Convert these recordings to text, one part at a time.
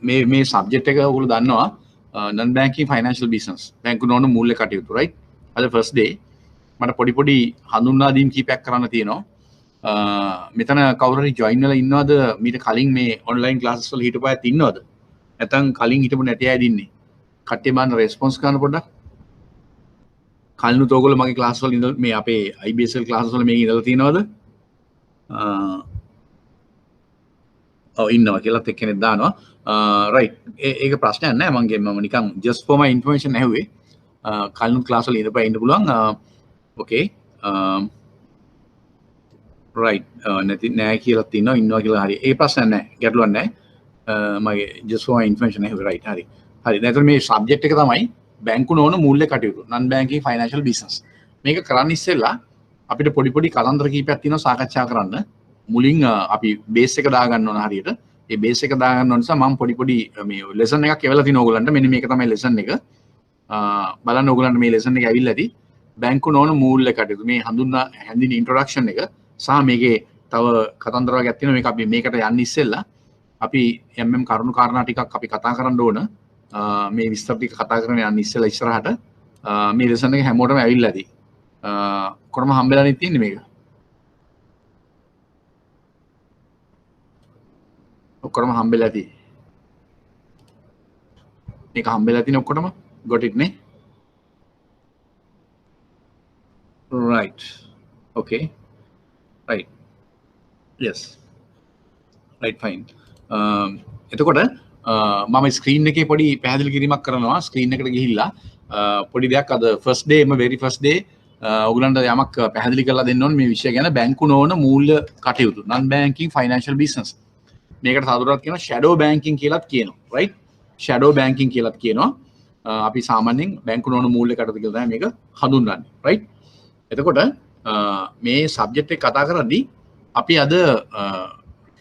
මේ සබ්ජෙක්ට් එක ඔයගොල්ලෝ දන්නවා non banking financial business බැංකු නොවන මූල්‍ය කටයුතු right අද first day මට පොඩි හඳුන්වා දීම් කීපයක් කරන්න තියෙනවා මෙතන කවුරු හරි join වෙලා ඉන්නවද මීට කලින් මේ online classes වල හිටපු අයත් ඉන්නවද නැත්නම් කලින් හිටපු නැති අයද ඉන්නේ කට්ටිය බලන්න response කරන්න පොඩ්ඩක් කලිනුත් ඔයගොල්ලෝ මගේ class වල ඉඳලා මේ අපේ IBSL classes වල මේක ඉඳලා තියෙනවද ඔව් ඉන්නවා කියලාත් එක්කෙනෙක් දානවා right ඒක ප්‍රශ්නයක් නෑ මම නිකන් just for my information ඇහුවේ කලිනුත් class වල ඉඳපයි ඉන්න පුළුවන් okay right නැති නෑ කියලා තියෙනවා ඉන්නවා කියලා හරි ඒ ප්‍රශ්නයක් නෑ ගැටලුවක් නෑ මගේ just for my information ඇහුවේ right හරි දැන් මේ subject එක තමයි බැංකු නොවන මූල්‍ය කටයුතු non banking financial business මේක කරන්න ඉස්සෙල්ලා අපිට පොඩි කතන්දර කීපයක් තියෙනවා සාකච්ඡා කරන්න මුලින් අපි බේස් එක දාගන්න ඕන හරියට ඒ බේස් එක දාගන්න ඕන නිසා මම පොඩි මේ ලෙසන් එකක් එවලා තිනවා ඕගලන්ට මෙන්න මේක තමයි ලෙසන් එක බලන්න ඕගලන්ට මේ ලෙසන් එක ඇවිල්ලා ඇති බැංකු නොවන මූල්‍ය කටයුතු මේ හැඳින් ඉන්ට්‍රොඩක්ෂන් එක සහ මේකේ තව කතන්දර වර්ගයක් තියෙනවා මේක අපි මේකට යන්න ඉස්සෙල්ලා අපි යම් කරුණු කාරණා ටිකක් අපි කතා කරන්න ඕන මේ විස්තර ටික කතා කරගෙන යන්න ඉස්සෙල්ලා ඉස්සරහට මේ ලෙසන් එක හැමෝටම ඇවිල්ලා ඇති කොහොම හම්බෙලානේ තියෙන්නේ මේක ඔක්කොම හම්බෙලා ඇති මේක හම්බෙලා තියෙන ඔක්කොම got it නේ right okay right yes right fine එතකොට මම ස්ක්‍රීන් එකේ පොඩි පැහැදිලි කිරීමක් කරනවා ස්ක්‍රීන් එකට ගිහිල්ලා පොඩි දෙයක් අද first day very first day ඔයගලන්ට යමක් පැහැදිලි කරලා දෙන්න ඕනේ මේ විෂය ගැන බැංකු නොවන මූල්‍ය කටයුතු non banking financial business මේකට සාදුරක් කියනවා shadow banking කියලාත් කියනවා right shadow banking කියලාත් කියනවා අපි සාමාන්‍යයෙන් බැංකු නොවන මූල්‍ය කටයුතු කියලා තමයි මේක හඳුන්වන්නේ right එතකොට මේ සබ්ජෙක්ට් එක කතා කරද්දී අපි අද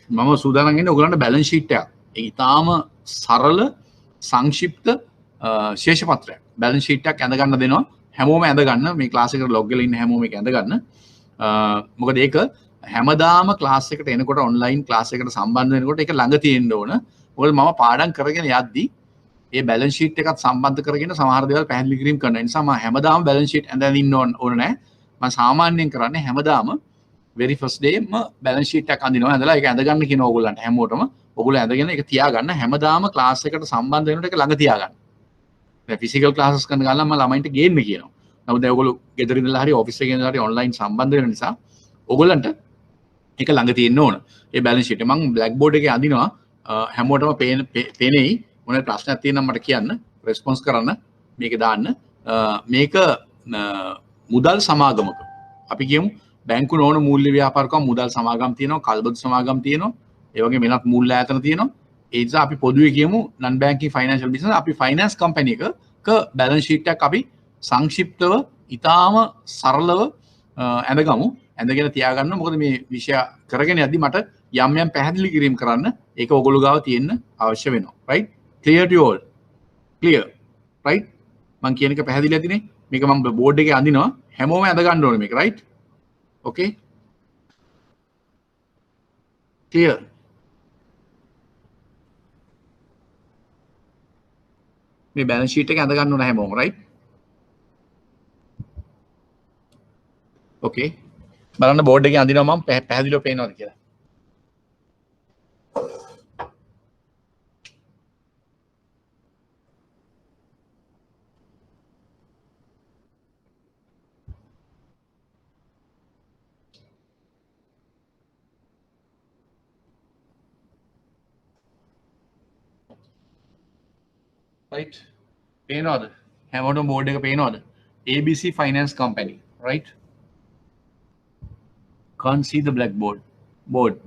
මම සූදානම් වෙන්නේ ඔයගලන්ට බැලන්ස් ෂීට් එකක් ඒක ඉතාම සරල සංක්ෂිප්ත ශේෂ පත්‍රයක් බැලන්ස් ෂීට් එකක් ඇඳ ගන්න දෙනවා හැමෝම ඇඳ ගන්න මේ ක්ලාස් එකට ලොග් වෙලා ඉන්න හැමෝම මේක ඇඳ ගන්න මොකද ඒක හැමදාම ක්ලාස් එකට එනකොට ඔන්ලයින් ක්ලාස් එකට සම්බන්ධ වෙනකොට ඒක ළඟ තියෙන්න ඕන මොකද මම පාඩම් කරගෙන යද්දී ඒ බැලන්ස් ෂීට් එකත් සම්බන්ධ කරගෙන සමහර දේවල් පැහැදිලි කිරීම කරනවා ඒ නිසා මම හැමදාම බැලන්ස් ෂීට් ඇඳගෙන ඉන්න ඕන නැහැ මම සාමාන්‍යයෙන් කරන්නේ හැමදාම very first day balance sheet එකක් අඳිනවා ඇඳලා ඒක ඇඳ ගන්න කියන ඕගොල්ලන්ට හැමෝටම ඔයගොල්ලෝ ඇඳගෙන ඒක තියාගන්න හැමදාම ක්ලාස් එකට සම්බන්ධ වෙනකොට ඒක ළඟ තියාගන්න දැන් ෆිසිකල් ක්ලාසස් කරන ගාලා මම ළමයින්ට ගේන්න කියනවා නමුත් දැන් ඔයගොල්ලෝ ගෙදර ඉඳලා හරි ඔෆිස් එකේ ඉඳලා හරි ඔන්ලයින් සම්බන්ධ වෙන නිසා ඔයගොල්ලන්ට ඒක ළඟ තියෙන්න ඕන ඒ බැලන්ස් ෂීට් එක මම බ්ලැක් බෝඩ් එකේ අඳිනවා හැමෝටම පේනෙයි මොන ප්‍රශ්නයක් තියෙනවද මට කියන්න රෙස්පොන්ස් කරන්න මේක දාන්න මේක මුදල් සමාගමක අපි කියමු බැංකු නොවන මූල්‍ය ව්‍යාපාරිකව මුදල් සමාගම් තියෙනවා කල්බදු සමාගම් තියෙනවා ඒ වගේ වෙනත් මූල්‍ය ආයතන තියෙනවා ඒ නිසා අපි පොදුවේ කියමු non banking financial business අපි finance company එකක balance sheet එකක් අපි සංක්ෂිප්තව ඊටාම සරලව ඇඳගමු ඇඳගෙන තියාගන්න මොකද මේ විෂය කරගෙන යද්දි මට යම් පැහැදිලි කිරීම කරන්න ඒක ඔයගොල්ලෝ ගාව තියෙන්න අවශ්‍ය වෙනවා right clear to all clear right මම කියන එක පැහැදිලි ඇතිනේ මේක මම බෝඩ් එකේ අඳිනවා හැමෝම ඇඳ ගන්න ඕනේ මේක right okay clear මේ බැලන්ස් ෂීට් එක ඇඳ ගන්න ඕන හැමෝම right okay බලන්න බෝඩ් එකේ අඳිනවා මම පැහැදිලිව පේනවද කියලා right පේනවද හැමෝටම බෝඩ් එක පේනවද ABC Finance Company right can't see the blackboard board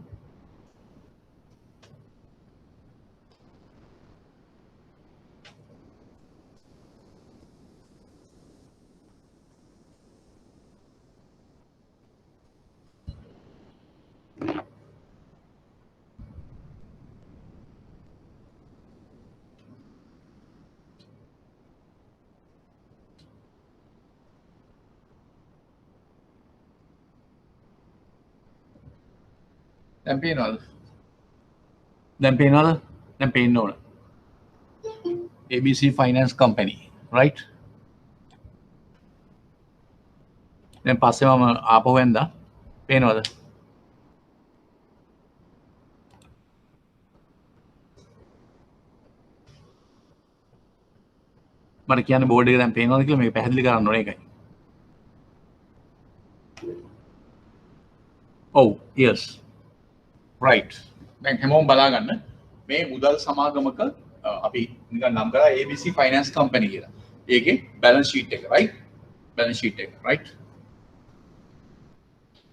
දැන් පේනවද දැන් පේන්න ඕන ABC Finance Company right දැන් පස්සේ මම ආපහු වෙන්දා පේනවද මට කියන්න බෝඩ් එක දැන් පේනවද කියලා මේක පැහැදිලි කරන්න ඕනේ ඒකයි ඔව් yes right දැන් හැමෝම බලා ගන්න මේ මුදල් සමාගමක අපි නිකන් නම් කරා ABC Finance Company කියලා. ඒකේ balance sheet එක right balance sheet එක right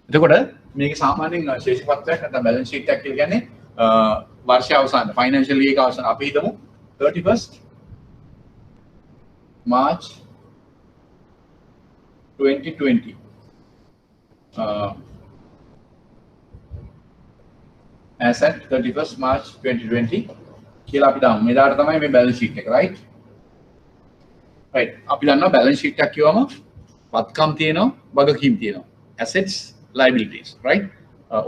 එතකොට මේක සාමාන්‍යයෙන් ශේෂ පත්‍රයක් නැත්නම් balance sheet එකක් කියලා කියන්නේ වර්ෂ අවසාන financial year එක අවසාන අපි හිතමු 31st March 2020 as at 31st March 2020 කියලා අපි දාමු. මෙදාට තමයි මේ balance sheet එක right right අපි දන්නවා balance sheet එකක් කියවම වත්කම් තියෙනවා වගකීම් තියෙනවා assets liabilities right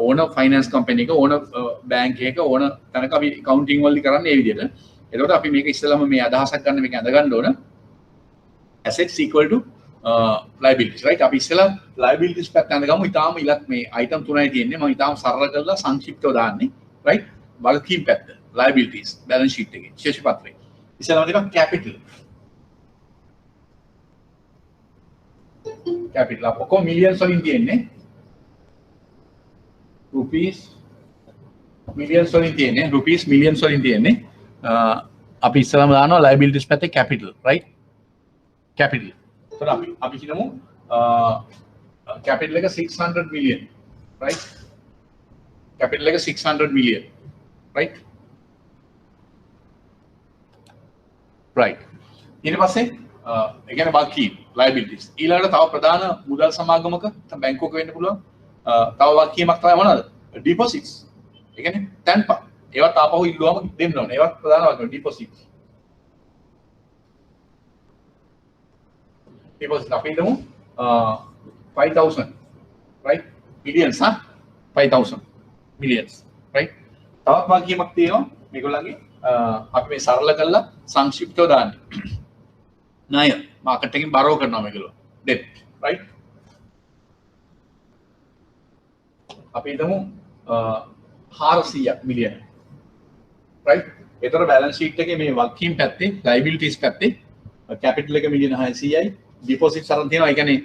owner finance company එක owner bank එක owner තැනක අපි accounting වලදී කරන්නේ මේ විදිහට. එතකොට අපි මේක ඉස්සෙල්ලාම මේ අදහසක් ගන්න මේක අඳ ගන්න ඕන assets equal to liabilities right අපි ඉස්සෙල්ලා liabilities පැත්ත අඳ ගමු. ඊටාම ඉලක්ක මේ item තුනයි තියෙන්නේ. මම ඊටාම සරල කරලා සංක්ෂිප්තව දාන්නේ right වගකීම් පැත්ත liabilities balance sheet එකේ ශේෂ පත්‍රයේ ඉස්සෙල්ලාම දෙනවා capital ඔක්කොම millions වලින් තියෙන්නේ rupees millions වලින් තියෙන්නේ අපි ඉස්සෙල්ලාම දානවා liabilities පැත්තේ capital right capital so අපි කියමු capital එක 600 million right capital එක 600 million right right ඊට පස්සේ ඒ කියන්නේ වගකීම් liabilities ඊළඟට තව ප්‍රධාන මුදල් සමාගමක බැංකුවක වෙන්න පුළුවන් තව වගකීමක් තමයි මොනවද deposits ඒ කියන්නේ තැන්පත් ඒවත් ආපහු ඉල්ලුවම දෙන්න ඕනේ ඒවත් ප්‍රධාන වගකීම් deposits අපි හිතමු 5000 right millions 5000 millions right තවත් වගකීමක් තියෙනවා මේගොල්ලන්ගේ අපි මේ සරල කරලා සංක්ෂිප්තව දාන්නේ ණය මාකට් එකෙන් බරෝ කරනවා මේගොල්ලෝ debt right අපි හිතමු 400 මිලියන right ඒතර balance sheet එකේ මේ වගකීම් පැත්තේ liabilities පැත්තේ capital එක මිලියන 600යි deposits අරන් තියෙනවා ඒ කියන්නේ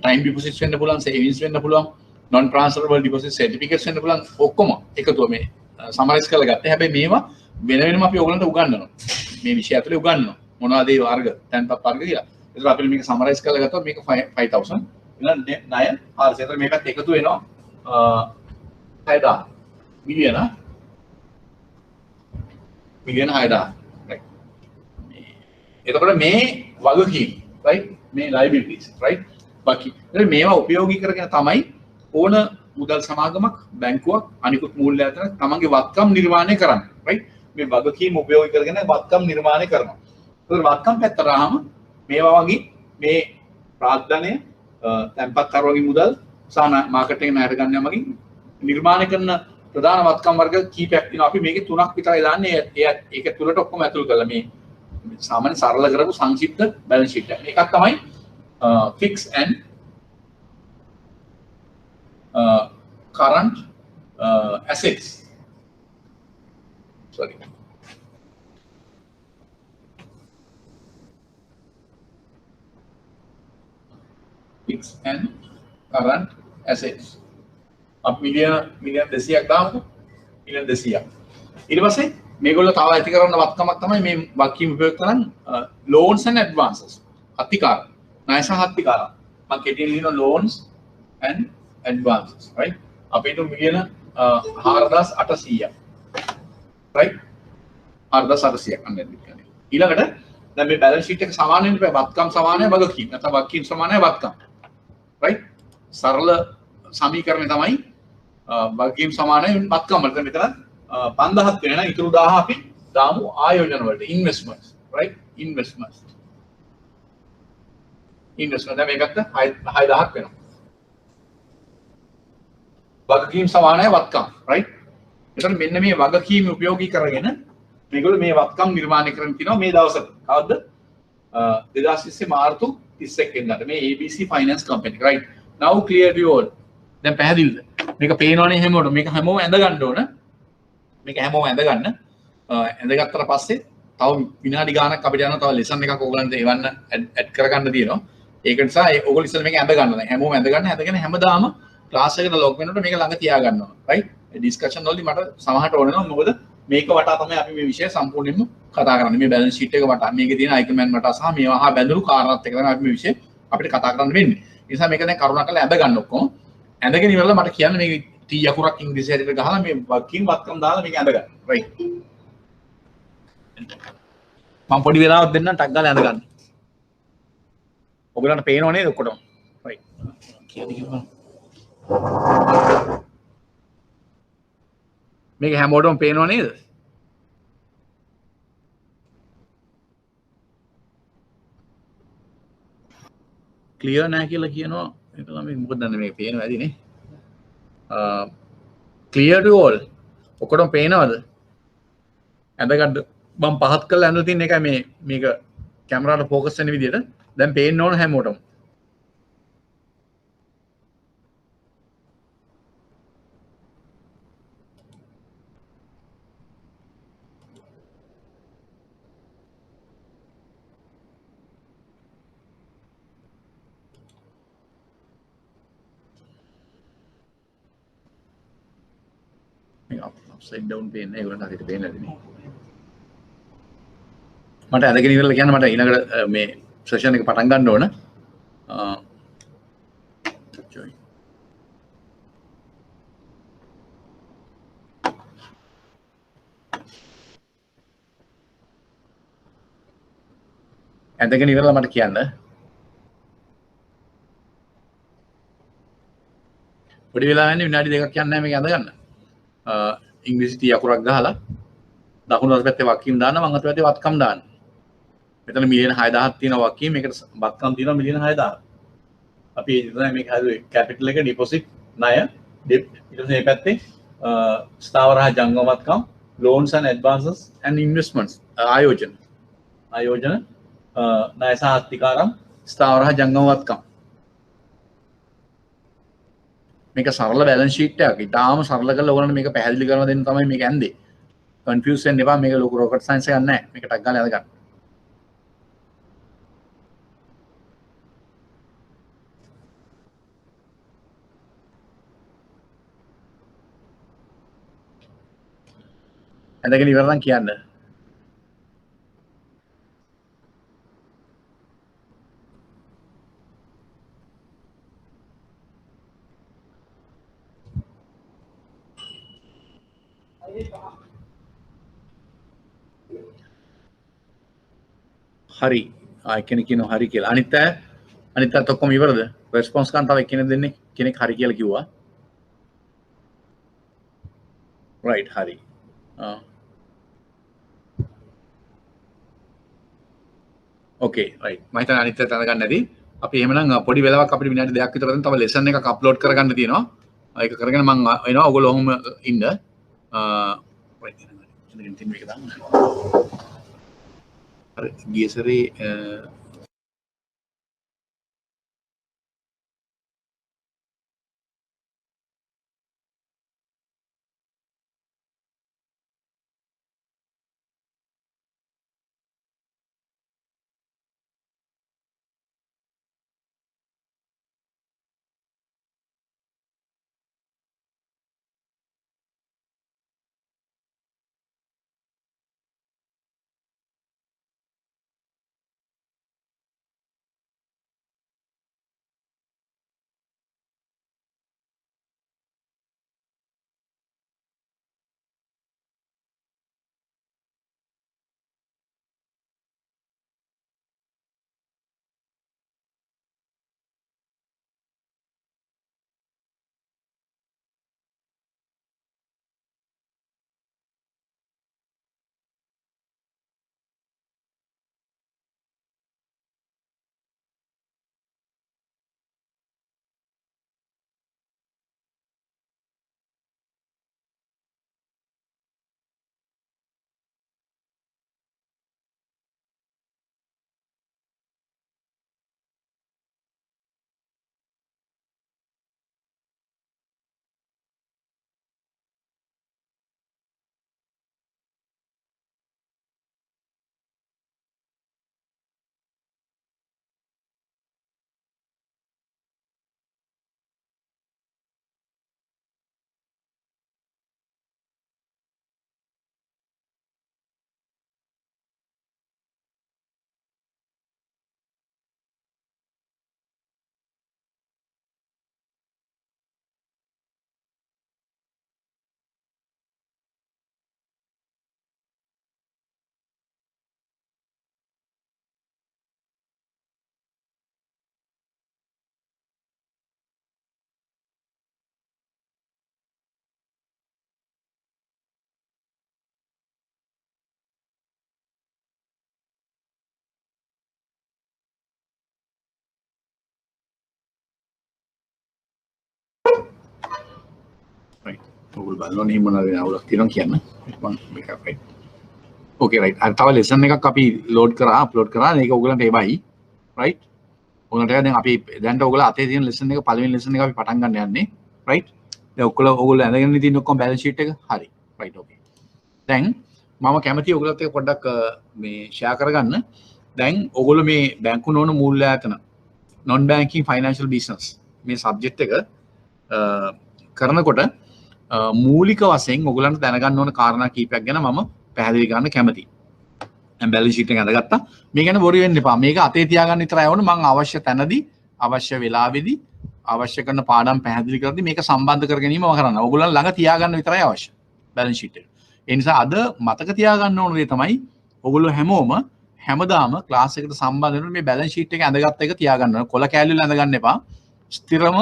time deposits වෙන්න පුළුවන් savings වෙන්න පුළුවන් non transferable deposit certificates වෙන්න පුළුවන් ඔක්කොම එකතුව මේ සමරයිස් කරලා ගත්තා. හැබැයි මේවා වෙන වෙනම අපි ඔයගලන්ට උගන්වනවා. මේ විෂය ඇතුලේ උගන්වනවා. මොනවද ඒ වර්ග? තැන්පත් වර්ග කියලා. ඒතර අපි මේක සමරයිස් කරලා ගත්තොත් මේක 5000 ඊළඟ ණය 400. ඒතර මේකත් එකතු වෙනවා 6000 මිලියන 6000 right. එතකොට මේ වගකීම් right මේ liabilities right बाकी මේවා උපයෝගී කරගෙන තමයි ඕන මුදල් සමාගමක් බැංකුවක් අනිකුත් මූල්‍ය අතර තමන්ගේ වත්කම් නිර්මාණය කරන්නේ right මේ වගකීම් උපයෝගී කරගෙන වත්කම් නිර්මාණය කරනවා. ඒතකොට වත්කම් පැත්තට ආවම මේවා වගේ මේ ප්‍රාග්ධනය තැන්පත්කරුවගේ මුදල් සාන මාකට් එකේ ණයට ගන්න යමකින් නිර්මාණය කරන ප්‍රධාන වත්කම් වර්ග කීපයක් තියෙනවා. අපි මේකේ තුනක් විතරයි දාන්නේ. ඒක තුලට ඔක්කොම ඇතුල් කරලා මේ සාමාන්‍ය සරල කරපු සංක්ෂිප්ත බැලන්ස් ෂීට් එක. එකක් තමයි fixed and current assets. Sorry. Fixed and current assets. अब मिलियन 200ක් දාමු. මිලියන 200ක්. ඊට පස්සේ මේගොල්ලෝ තව ඇති කරන වත්කමක් තමයි මේ වගකීම් උපයෝග කරන් loans and advances. අතිකාර. ණය සහ අතිකාර. මම කෙටියෙන් ලියනවා loans and advances right අපිට මිලියන 4800ක් right 4800ක් අන්න ඊළඟට දැන් මේ බැලන්ස් ෂීට් එක සමාන වෙන්න බෑ වත්කම් සමානයි වගකීම් නැත්නම් වගකීම් සමානයි වත්කම් right සරල සමීකරණය තමයි වගකීම් සමානයි වත්කම් වලට මෙතන 5000ක් වෙන නම් ඉතුරු 1000 අපි දාමු ආයෝජන වලට investments right investment දැන් මේකට 6000ක් වෙනවා වගකීම් සමානයි වත්කම් right එතන මෙන්න මේ වගකීම් උපයෝගී කරගෙන මේගොල්ලෝ මේ වත්කම් නිර්මාණය කරන්න තියෙනවා මේ දවසට. කවද්ද? 2020 මාර්තු 31 වෙනිදාට මේ ABC Finance Company right now clear to all. දැන් පැහැදිලිද? මේක පේනවනේ හැමෝටම. මේක හැමෝම ඇඳ ගන්න ඕන. මේක හැමෝම ඇඳ ගන්න. ඇඳගත්තට පස්සේ තව විනාඩි ගාණක් අපිට යනවා තව ලෙසන් එකක් ඕගලන්ට එවන්න ඇඩ් කරගන්න තියෙනවා. ඒක නිසා ඕගොල්ලෝ ඉස්සෙල්ලා මේක ඇඳ ගන්න. දැන් හැමෝම ඇඳ ගන්න. ඇඳගෙන හැමදාම ක්ලාස් එකට ලොග් වෙනකොට මේක ළඟ තියා ගන්න ඕන. right? ඩිස්කෂන් වලදී මට සමහරට ඕන වෙනවා. මොකද මේක වටා තමයි අපි මේ විෂය සම්පූර්ණයෙන්ම කතා කරන්නේ. මේ බැලන්ස් ෂීට් එක වටා මේකේ තියෙන අයිකමෙන් වටා සහ මේවා හා බැඳුණු කාරණාත් එක්ක තමයි අපි මේ විෂය අපිට කතා කරන්න වෙන්නේ. ඒ නිසා මේක දැන් කරුණාකරලා ඇඳ ගන්න ඔක්කොම. ඇඳගෙන ඉවරලා මට කියන්න මේ T අකුරක් ඉංග්‍රීසි හැටියට ගහලා මේ වකින් වත්කම් දාලා මේක ඇඳ ගන්න. right? මම පොඩි වෙලාවක් දෙන්නම් ටක් ගාලා ඇඳ ගන්න. ඔයගලන්ට පේනව නේද ඔක්කොටම? right. මේක හැමෝටම පේනව නේද? ක්ලියර් නැහැ කියලා කියනවා. ඒක ළමයි මොකද දන්නේ මේක පේනව ඇදිනේ. ක්ලියර් ටු ඕල්. ඔක්කොටම පේනවද? ඇඳගන්න මම පහත් කරලා ඇඳලා තියෙන එකයි මේක කැමරාවට ફોකස් වෙන විදිහට. දැන් පේන්න ඕන හැමෝටම. අප්සයිඩ් ඩවුන් පේන්නේ ඒගොල්ලන්ට හරියට පේන්නේ නැති නේ. මට අදගෙන ඉවරලා කියන්න මට ඊළඟට මේ සෙෂන් එක පටන් ගන්න ඕන. join. අදගෙන ඉවරලා මට කියන්න. පොඩි වෙලා යන්නේ විනාඩි දෙකක් යන්නේ නැහැ මේක අඳ ගන්න. ඉංග්‍රීසි T අකුරක් ගහලා දකුණු අත පැත්තේ වක්කීම් දාන්න මං අත පැත්තේ වත්කම් දාන්න. මෙතන මිලියන 6000ක් තියෙනවා වක්කීම් මේකට වත්කම් තියෙනවා මිලියන 6000ක්. අපි ඉතින් මේක හදුවේ කැපිටල් එක ඩිපොසිට් ණය ඩෙප්ට් ඊට පස්සේ මේ පැත්තේ ස්ථාවර හා ජංගම වත්කම් loans and advances and investments ආයෝජන ණය සහ අත්තිකාරම් ස්ථාවර හා ජංගම වත්කම්. මේක සරල බැලන්ස් ෂීට් එකක්. ඊටාම සරල කරලා ඕගොල්ලන්ට මේක පැහැදිලි කරලා දෙන්න තමයි මේක ඇන්දේ. කන්ෆියුස් වෙන්න එපා. මේක ලොකු රොකට් සයන්ස් එකක් නෑ. මේක ටක් ගාලා අද ගන්න. ඇඳගෙන ඉවර නම් කියන්න. හරි. කෙනෙක් කියනවා හරි කියලා. අනිත් අයත් ඔක්කොම ඉවරද? රෙස්පොන්ස් ගන්න තව එක්කෙනෙක් දෙන්නේ කෙනෙක් හරි කියලා කිව්වා. right හරි. ඕකේ right. මම හිතන්නේ අනිත් අයත් අඳ ගන්න නැති. අපි එහෙමනම් පොඩි වෙලාවක් අපිට විනාඩි 2ක් විතර දෙන්න තව ලෙසන් එකක් අප්ලෝඩ් කරගන්න තියෙනවා. ඒක කරගෙන මම එනවා ඔයගොල්ලෝ ඔහොම ඉන්න. right ඉතින් තින් මේක දාන්න. හරි ගිය සැරේ ඔයගොල්ලෝ බලනවා නේ මොනවද අවුලක් තියෙනවා කියන්න මම මේක right okay right අර තව lesson එකක් අපි load කරා upload කරා මේක ඔයගලන්ට එවයි right ඔයගලන්ට දැන් අපි දැන්ට ඔයගොල්ලෝ අතේ තියෙන lesson එක පළවෙනි lesson එක අපි පටන් ගන්න යන්නේ right දැන් ඔයගොල්ලෝ ඇඳගෙන තියෙන ඔක්කොම balance sheet එක හරි right okay දැන් මම කැමතියි ඔයගොල්ලොත් එක්ක පොඩ්ඩක් මේ share කරගන්න දැන් ඔයගොල්ලෝ මේ බැංකු නොවන මූල්‍ය ආයතන non banking financial business මේ subject එක කරනකොට මූලික වශයෙන් ඔයගලන්ට දැනගන්න ඕන කාරණා කීපයක් ගැන මම පැහැදිලි කරන්න කැමතියි. දැන් බැලන්ස් ෂීට් එක අඳගත්තා. මේ ගැන බොරු වෙන්න එපා. මේක අතේ තියාගන්න විතරයි ඕනේ. මම අවශ්‍ය තැනදී අවශ්‍ය වෙලාවෙදී අවශ්‍ය කරන පාඩම් පැහැදිලි කරද්දී මේක සම්බන්ධ කර ගැනීම මම කරනවා. ඔයගොල්ලන් ළඟ තියාගන්න විතරයි අවශ්‍ය. බැලන්ස් ෂීට් එක. ඒ නිසා අද මතක තියාගන්න ඕන දේ තමයි ඔයගොල්ලෝ හැමෝම හැමදාම ක්ලාස් එකට සම්බන්ධ වෙනකොට මේ බැලන්ස් ෂීට් එක ඇඳගත්ත එක තියාගන්න ඕන. කොළ කෑලි වල ඇඳගන්න එපා. ස්ථිරම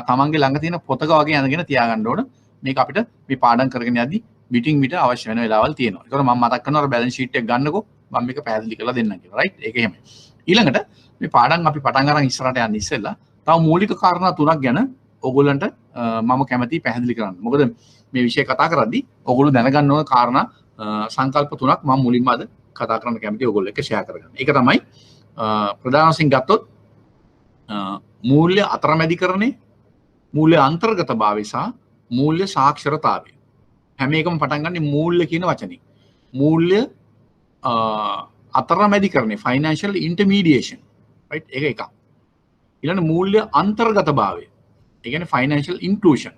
තමන්ගේ ළඟ තියෙන පොතක වගේ ඇඳගෙන තියාගන්න ඕන. මේක අපිට මේ පාඩම් කරගෙන යද්දී මීටින් මිට අවශ්‍ය වෙන වෙලාවල් තියෙනවා. ඒතකොට මම මතක් කරනවා අර බැලන්ස් ෂීට් එක ගන්නකො මම මේක පැහැදිලි කරලා දෙන්නම් කියලා. රයිට්? ඒක එහෙමයි. ඊළඟට මේ පාඩම් අපි පටන් අරන් ඉස්සරහට යන්න ඉස්සෙල්ලා තව මූලික කාරණා තුනක් ගැන ඕගොල්ලන්ට මම කැමතියි පැහැදිලි කරන්න. මොකද මේ විෂය කතා කරද්දී ඕගොල්ලෝ දැනගන්න ඕන කාරණා සංකල්ප තුනක් මම මුලින්ම අද කතා කරන්න කැමතියි ඕගොල්ලෝ එක්ක ෂෙයා කරගන්න. ඒක තමයි ප්‍රධාන වශයෙන් ගත්තොත් මූල්‍ය අතරමැදිකරණය, මූල්‍ය අන්තර්ගතභාවය සහ මූල්‍ය සාක්ෂරතාවය. හැම එකම පටන් ගන්නේ මූල්‍ය කියන වචනේ. මූල්‍ය අතරමැදිකරණය financial intermediation right ඒක එකක්. ඊළඟ මූල්‍ය අන්තර්ගතභාවය. ඒ කියන්නේ financial inclusion.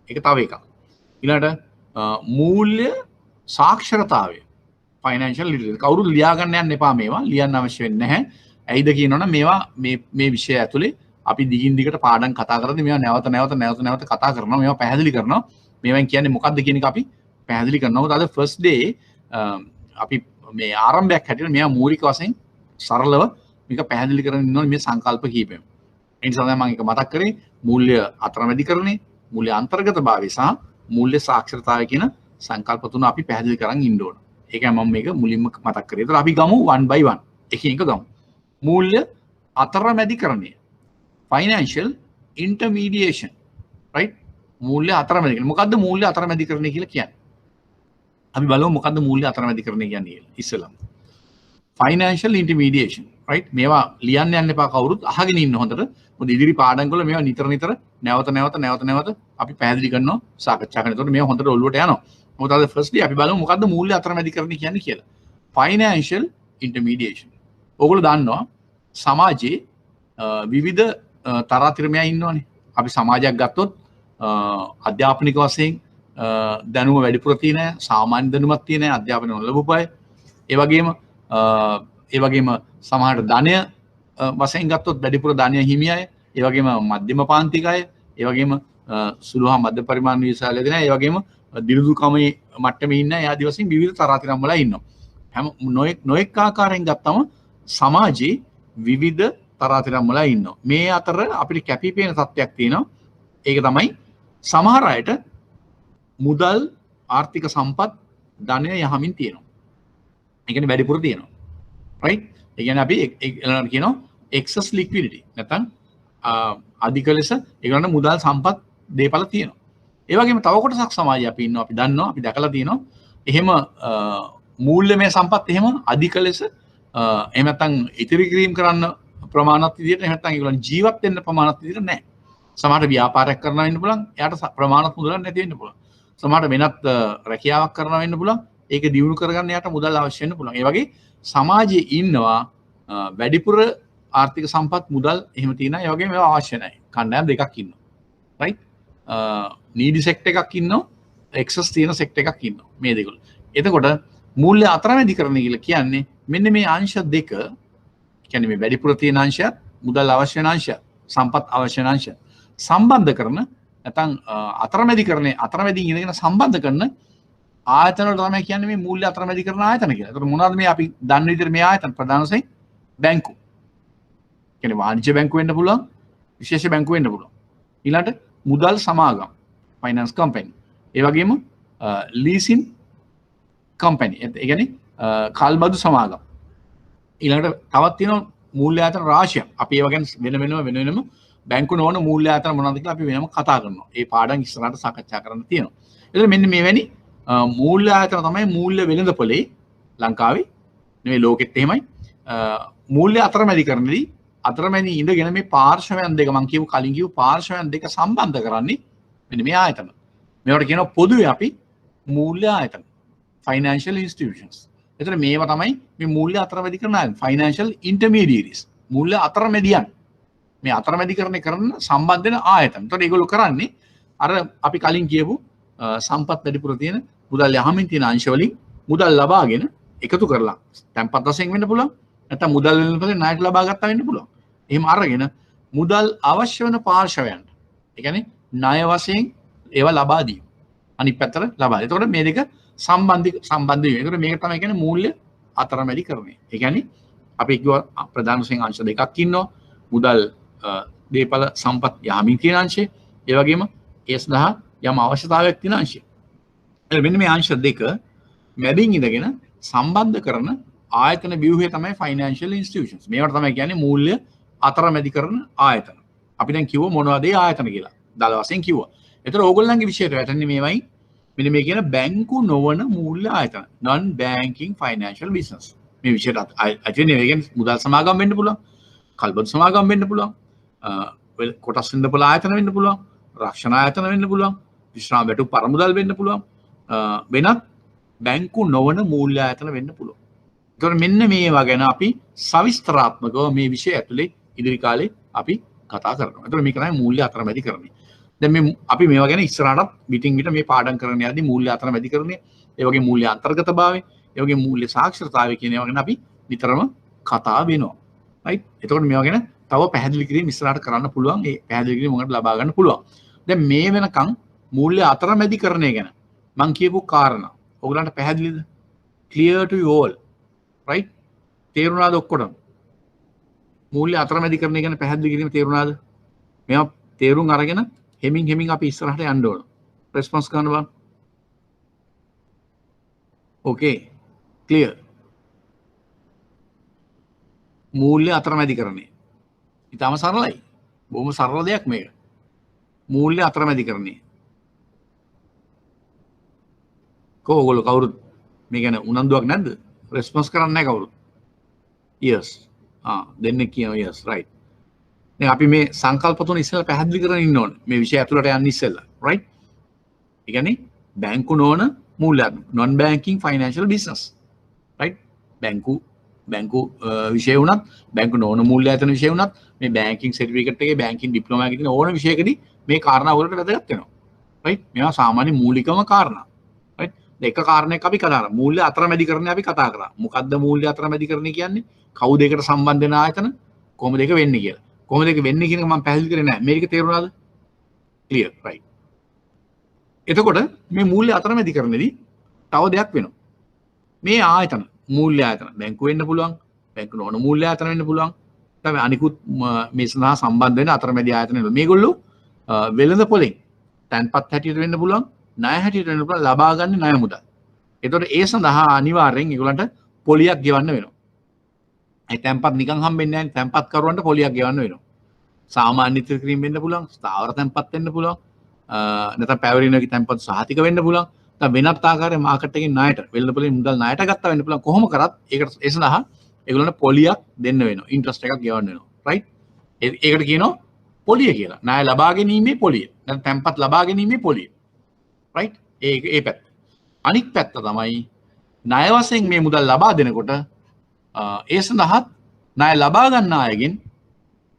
ඒක තව එකක්. ඊළඟට මූල්‍ය සාක්ෂරතාවය financial literacy. කවුරුත් ලියා ගන්න යන්න එපා මේවා. ලියන්න අවශ්‍ය වෙන්නේ නැහැ. ඇයිද කියනවනම් මේවා මේ විෂය ඇතුලේ අපි දිගින් දිගට පාඩම් කතා කරද්දී මේවා නැවත කතා කරනවා. මේවා පැහැදිලි කරනවා. මේවෙන් කියන්නේ මොකක්ද කියන එක අපි පැහැදිලි කරනවා. මොකද අද ෆස්ට් ඩේ අපි මේ ආරම්භයක් හැටියට මේවා මූලික වශයෙන් සරලව මේක පැහැදිලි කරගෙන ඉන්න ඕනේ මේ සංකල්ප කීපෙම. ඒ නිසා තමයි මම ඒක මතක් කරේ මූල්‍ය අතරමැදිකරණය, මූල්‍ය අන්තර්ගතභාවය සහ මූල්‍ය සාක්ෂරතාවය කියන සංකල්ප තුන අපි පැහැදිලි කරන් ඉන්න ඕන. ඒකයි මම මේක මුලින්ම මතක් කරේ. ඒතර අපි ගමු one by one. එකින් එක ගමු. මූල්‍ය අතරමැදිකරණය. Financial intermediation. Right? මූල්‍ය අතරමැදිකරණය. මොකද්ද මූල්‍ය අතරමැදිකරණය කියලා කියන්නේ? අපි බලමු මොකද්ද මූල්‍ය අතරමැදිකරණය කියන්නේ කියලා. ඉස්සෙල්ලා. Financial intermediation. Right? මේවා ලියන්න යන්න එපා කවුරුත් අහගෙන ඉන්න හොඳට. මොකද ඉදිරි පාඩම් වල මේවා නිතර නැවත අපි පැහැදිලි කරනවා සාකච්ඡා කරනවා. ඒතකොට මේවා හොඳට ඔළුවට යනවා. මොකද අද ෆස්ට් ඩේ අපි බලමු මොකද්ද මූල්‍ය අතරමැදිකරණය කියන්නේ කියලා. Financial intermediation. ඔයගොල්ලෝ දන්නවා සමාජයේ විවිධ තරාතිරමයන් ඉන්නවනේ. අපි සමාජයක් ගත්තොත් අධ්‍යාපනික වශයෙන් දැනුම වැඩිපුර තියෙන අය, සාමාන්‍ය දැනුමක් තියෙන අය, අධ්‍යාපනය නොලබපු අය, ඒ වගේම සමහරට ධනය වශයෙන් ගත්තොත් වැඩිපුර ධනය හිමි අය, ඒ වගේම මධ්‍යම පාන්තික අය, ඒ වගේම සුළු හා මධ්‍ය පරිමාණ විශ්වවිද්‍යාල දෙන අය, ඒ වගේම දිරුදුකමේ මට්ටමේ ඉන්න අය ආදී වශයෙන් විවිධ තරාතිරම් වල ඉන්නවා. හැම නොඑක් ආකාරයෙන් ගත්තම සමාජයේ විවිධ තරාතිරම් වල ඉන්නවා. මේ අතර අපිට කැපිපෙන තත්ත්වයක් තියෙනවා. ඒක තමයි සමහර අයට මුදල් ආර්ථික සම්පත් ධනය යහමින් තියෙනවා. ඒ කියන්නේ වැඩිපුර තියෙනවා. right? ඒ කියන්නේ අපි කියනවා excess liquidity. නැත්නම් අධික ලෙස ඒගොල්ලන්ට මුදල් සම්පත් දේපල තියෙනවා. ඒ වගේම තව කොටසක් සමාජයේ අපි ඉන්නවා. අපි දන්නවා අපි දැකලා තියෙනවා. එහෙම මූල්‍යමය සම්පත් එහෙම අධික ලෙස එහෙම නැත්නම් ඉතිරි කිරීම කරන්න ප්‍රමාණවත් විදිහට එහෙම නැත්නම් ඒගොල්ලන් ජීවත් වෙන්න ප්‍රමාණවත් විදිහට නැහැ. සමහරට ව්‍යාපාරයක් කරනවා වෙන්න පුළුවන්. එයාට ප්‍රමාණවත් මුදලක් නැති වෙන්න පුළුවන්. සමහරට වෙනත් රැකියාවක් කරනවා වෙන්න පුළුවන්. ඒක දියුණු කරගන්න එයාට මුදල් අවශ්‍ය වෙන්න පුළුවන්. ඒ වගේ සමාජයේ ඉන්නවා වැඩිපුර ආර්ථික සම්පත් මුදල් එහෙම තියෙන අය වගේම ඒවා අවශ්‍ය නැහැ. කණ්ඩායම් දෙකක් ඉන්නවා. right? නීඩි සෙක්ටර් එකක් ඉන්නවා. එක්සස් තියෙන සෙක්ටර් එකක් ඉන්නවා. මේ දෙකවල. එතකොට මූල්‍ය අතරමැදිකරණය කියලා කියන්නේ මෙන්න මේ අංශ දෙක කියන්නේ මේ වැඩිපුර තියෙන අංශයත් මුදල් අවශ්‍ය වෙන අංශයත් සම්පත් අවශ්‍ය වෙන අංශයත් සම්බන්ධ කරන නැත්නම් අතරමැදින් ඉඳගෙන සම්බන්ධ කරන ආයතන වල තමයි කියන්නේ මේ මූල්‍ය අතරමැදිකරණ ආයතන කියලා. ඒතකොට මොනවද මේ අපි දන්න විදිහට මේ ආයතන ප්‍රධාන වශයෙන් බැංකු. කියන්නේ වාණිජ්‍ය බැංකු වෙන්න පුළුවන්, විශේෂ බැංකු වෙන්න පුළුවන්. ඊළඟට මුදල් සමාගම්, ෆයිනෑන්ස් කම්පැනි. ඒ වගේම ලීසින් කම්පැනි. ඒ කියන්නේ කල්බදු සමාගම්. ඊළඟට තවත් තියෙනවා මූල්‍ය ආයතන රාශියක්. අපි ඒවා ගැන වෙනම බැංකු නොවන මූල්‍ය ආයතන මොනවද කියලා අපි වෙනම කතා කරනවා. ඒ පාඩම් ඉස්සරහට සාකච්ඡා කරන්න තියෙනවා. එතකොට මෙන්න මෙවැනි මූල්‍ය ආයතන තමයි මූල්‍ය වෙළඳපොලේ ලංකාවේ නෙවෙයි ලෝකෙත් එහෙමයි. මූල්‍ය අතරමැදිකරණදී අතරමැදි ඉඳගෙන මේ පාර්ශවයන් දෙක මම කියපු කලින් කියපු පාර්ශවයන් දෙක සම්බන්ධ කරන්නේ මෙන්න මේ ආයතන. මේවට කියනවා පොදුවේ අපි මූල්‍ය ආයතන. financial institutions. එතන මේවා තමයි මේ මූල්‍ය අතරමැදිකරණ ආයතන. financial intermediaries. මූල්‍ය අතරමැදියන්. මේ අතරමැදිකරණය කරන සම්බන්ධ වෙන ආයතන. එතකොට ඒගොල්ලෝ කරන්නේ අර අපි කලින් කියපු සම්පත් වැඩිපුර තියෙන මුදල් යහමින් තියෙන අංශ වලින් මුදල් ලබාගෙන එකතු කරලා තැන්පත් වශයෙන් වෙන්න පුළුවන්. නැත්නම් මුදල් වෙනකොට ණයට ලබා ගත්තා වෙන්න පුළුවන්. එහෙම අරගෙන මුදල් අවශ්‍ය වෙන පාර්ශවයන්ට ඒ කියන්නේ ණය වශයෙන් ඒවා ලබා දී. අනිත් පැත්තට ලබා දී. එතකොට මේ දෙක සම්බන්ධ වෙනවා. එතකොට මේක තමයි කියන්නේ මූල්‍ය අතරමැදිකරණය. ඒ කියන්නේ අපි කිව්වා ප්‍රධාන වශයෙන් අංශ දෙකක් ඉන්නවා. මුදල් දේපල සම්පත් යහමින් තියෙන අංශය. ඒ වගේම ඒ සඳහා යම් අවශ්‍යතාවයක් තියෙන අංශය. මෙන්න මේ අංශ දෙක මැදින් ඉඳගෙන සම්බන්ධ කරන ආයතන ව්‍යුහය තමයි financial institutions. මේවට තමයි කියන්නේ මූල්‍ය අතරමැදි කරන ආයතන. අපි දැන් කිව්ව මොනවද ඒ ආයතන කියලා. දල වශයෙන් කිව්වා. ඒතර ඕගොල්ලන්ගේ විෂයට වැටෙන්නේ මේවයි. මෙන්න මේ කියන බැංකු නොවන මූල්‍ය ආයතන. non banking financial business. මේ විෂයට අයිතිනේ ඒ කියන්නේ මුදල් සමාගම් වෙන්න පුළුවන්. කල්බදු සමාගම් වෙන්න පුළුවන්. කොටස් වෙළඳපොළ ආයතන වෙන්න පුළුවන්. රක්ෂණ ආයතන වෙන්න පුළුවන්. විශ්‍රාම වැටුප් පරමුදල් වෙන්න පුළුවන්. වෙනත් බැංකු නොවන මූල්‍ය ආයතන වෙන්න පුළුවන්. ඒතකොට මෙන්න මේවා ගැන අපි සවිස්තරාත්මකව මේ විෂය ඇතුලේ ඉදිරි කාලේ අපි කතා කරනවා. ඒතකොට මේක තමයි මූල්‍ය අතරමැදිකරණය. දැන් මේ අපි මේවා ගැන ඉස්සරහට විටින් විට මේ පාඩම් කරන්න යද්දී මූල්‍ය අතරමැදිකරණය, ඒ වගේ මූල්‍ය අන්තර්ගතභාවය, ඒ වගේ මූල්‍ය සාක්ෂරතාවය කියන ඒවා ගැන අපි නිතරම කතා වෙනවා. රයිට්? ඒතකොට මේවා ගැන තව පැහැදිලි කිරීම ඉස්සරහට කරන්න පුළුවන්. ඒ පැහැදිලි කිරීම මොකට ලබා ගන්න පුළුවන්. දැන් මේ වෙනකන් මූල්‍ය අතරමැදිකරණය ගැන මම කියපු කාරණා ඔයගලන්ට පැහැදිලිද? clear to you all. right? තේරුණාද ඔක්කොටම? මූල්‍ය අතරමැදිකරණය ගැන පැහැදිලි කිරීම තේරුණාද? මේවා තේරුම් අරගෙන හෙමින් අපි ඉස්සරහට යන්න ඕන. රෙස්පොන්ස් කරන්න බං. okay. clear. මූල්‍ය අතරමැදිකරණය. ඊටම සරලයි. බොහොම සරල දෙයක් මේක. මූල්‍ය අතරමැදිකරණය. ඔයගොල්ලෝ කවුරුත් මේ ගැන උනන්දුවක් නැද්ද? රෙස්පොන්ස් කරන්නේ නැහැ කවුරුත්. yes. දෙන්නේ කියනවා yes right. දැන් අපි මේ සංකල්ප තුන ඉස්සෙල්ලා පැහැදිලි කරගෙන ඉන්න ඕනේ. මේ විෂය ඇතුළට යන්න ඉස්සෙල්ලා right. ඒ කියන්නේ බැංකු නොවන මූල්‍ය non banking financial business right. බැංකු විෂය වුණත් බැංකු නොවන මූල්‍ය ආයතන විෂය වුණත් මේ බැංකින් සර්ටිෆිකේට් එකේ බැංකින් ඩිප්ලෝමා එකේ තියෙන ඕන විෂයකදී මේ කාරණා වලට වැදගත් වෙනවා. right. මේවා සාමාන්‍ය මූලිකම කාරණා. right. එක කාරණයක් අපි කතා කරා. මූල්‍ය අතරමැදිකරණය අපි කතා කරා. මොකද්ද මූල්‍ය අතරමැදිකරණය කියන්නේ? කවුද ඒකට සම්බන්ධ වෙන ආයතන? කොහොමද ඒක වෙන්නේ කියලා. කොහොමද ඒක වෙන්නේ කියන එක මම පැහැදිලි කරේ නැහැ. මේක තේරුණාද? clear right. එතකොට මේ මූල්‍ය අතරමැදිකරණයේදී තව දෙයක් වෙනවා. මේ ආයතන මූල්‍ය ආයතන බැංකු වෙන්න පුළුවන්. බැංකු නොවන මූල්‍ය ආයතන වෙන්න පුළුවන්. තමයි අනිකුත් මේ සඳහා සම්බන්ධ වෙන අතරමැදි ආයතන වෙනවා. මේගොල්ලෝ වෙළඳ පොලෙන් තැන්පත් හැටියට වෙන්න පුළුවන්. ණය හැටියට වෙන්න පුළුවන්. ලබා ගන්න ණය මුදල්. එතකොට ඒ සඳහා අනිවාර්යෙන් ඒගොල්ලන්ට පොලියක් ගෙවන්න වෙනවා. ඒ තැන්පත් නිකන් හම්බෙන්නේ නැහැ. තැන්පත් කරුවන්ට පොලියක් ගෙවන්න වෙනවා. සාමාන්‍ය ඉතිරි කිරීම වෙන්න පුළුවන්. ස්ථාවර තැන්පත් වෙන්න පුළුවන්. නැත්නම් පැවරීමේ තැන්පත් සහතික වෙන්න පුළුවන්. නැත්නම් වෙනත් ආකාරයේ මාකට් එකෙන් ණයට වෙළඳ පොලෙන් මුදල් ණයට ගත්තා වෙන්න පුළුවන්. කොහොම කරත් ඒකට ඒ සඳහා ඒගොල්ලන්ට පොලියක් දෙන්න වෙනවා. ඉන්ට්‍රස්ට් එකක් ගෙවන්න වෙනවා. රයිට්? ඒකට කියනවා පොලිය කියලා. ණය ලබා ගැනීමේ පොලිය. නැත්නම් තැන්පත් ලබා ගැනීමේ පොලිය. රයිට්? ඒ පැත්ත. අනිත් පැත්ත තමයි ණය වශයෙන් මේ මුදල් ලබා දෙනකොට ඒ සඳහා ණය ලබා ගන්න අයගෙන්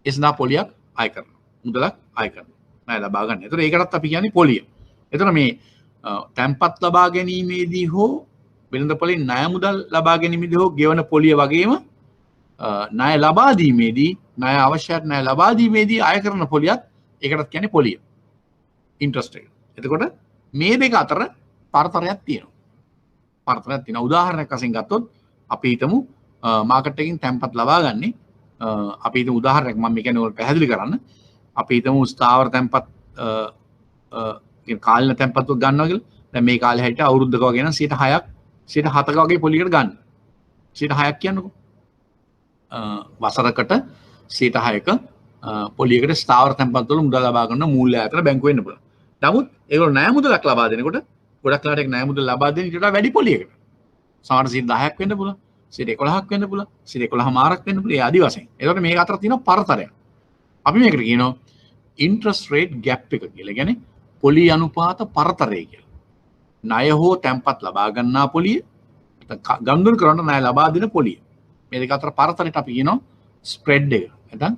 ඒ සඳහා පොලියක් අය කරනවා. මුදලක් අය කරනවා. ණය ලබා ගන්න. ඒතර ඒකටත් අපි කියන්නේ පොලිය. ඒතර මේ තැන්පත් ලබා ගැනීමේදී හෝ වෙළඳපොලෙන් ණය මුදල් ලබා ගැනීමේදී හෝ ගෙවන පොලිය වගේම ණය ලබා දීමේදී ණය අවශ්‍යත් ණය ලබා දීමේදී අය කරන පොලියත් ඒකටත් කියන්නේ පොලිය. ඉන්ට්‍රස්ට් එක. එතකොට මේ දෙක අතර පරතරයක් තියෙනවා. පරතරයක් තියෙනවා. උදාහරණයක් වශයෙන් ගත්තොත් අපි හිතමු මාකට් එකකින් තැන්පත් ලබා ගන්නේ අපි හිතමු උදාහරණයක් මම මේ කියන්නේ ඔයාලට පැහැදිලි කරන්න. අපි හිතමු ස්ථාවර තැන්පත් කාලන තැන්පත් ගන්නවා කියලා. දැන් මේ කාලේ හැටියට අවුරුද්දක වගේ නම් 6ක් 7ක වගේ පොලියකට ගන්න. 6ක් කියන්නකෝ. වසරකට 6ක පොලියකට ස්ථාවර තැන්පත් වල මුදල් ලබා ගන්න මූල්‍ය ආයතන බැංකුව වෙන්න පුළුවන්. නමුත් ඒගොල්ලෝ ණය මුදලක් ලබා දෙනකොට ගොඩක් ලාට ණය මුදල් ලබා දෙන ඊට වඩා වැඩි පොලියකට. සමහර 10ක් වෙන්න පුළුවන්. 11ක් වෙන්න පුළුවන්. 11මාරක් වෙන්න පුළුවන්. ඒ ආදි වශයෙන්. ඒකට මේක අතර තියෙන පරතරයක්. අපි මේකට කියනවා interest rate gap එක කියලා. ඒ කියන්නේ පොලි අනුපාත පරතරය කියලා. ණය හෝ තැන්පත් ලබා ගන්නා පොලිය ගනුදෙනු කරන ණය ලබා දෙන පොලිය. මේ දෙක අතර පරතරයට අපි කියනවා ස්ප්‍රෙඩ් එක. නැත්නම්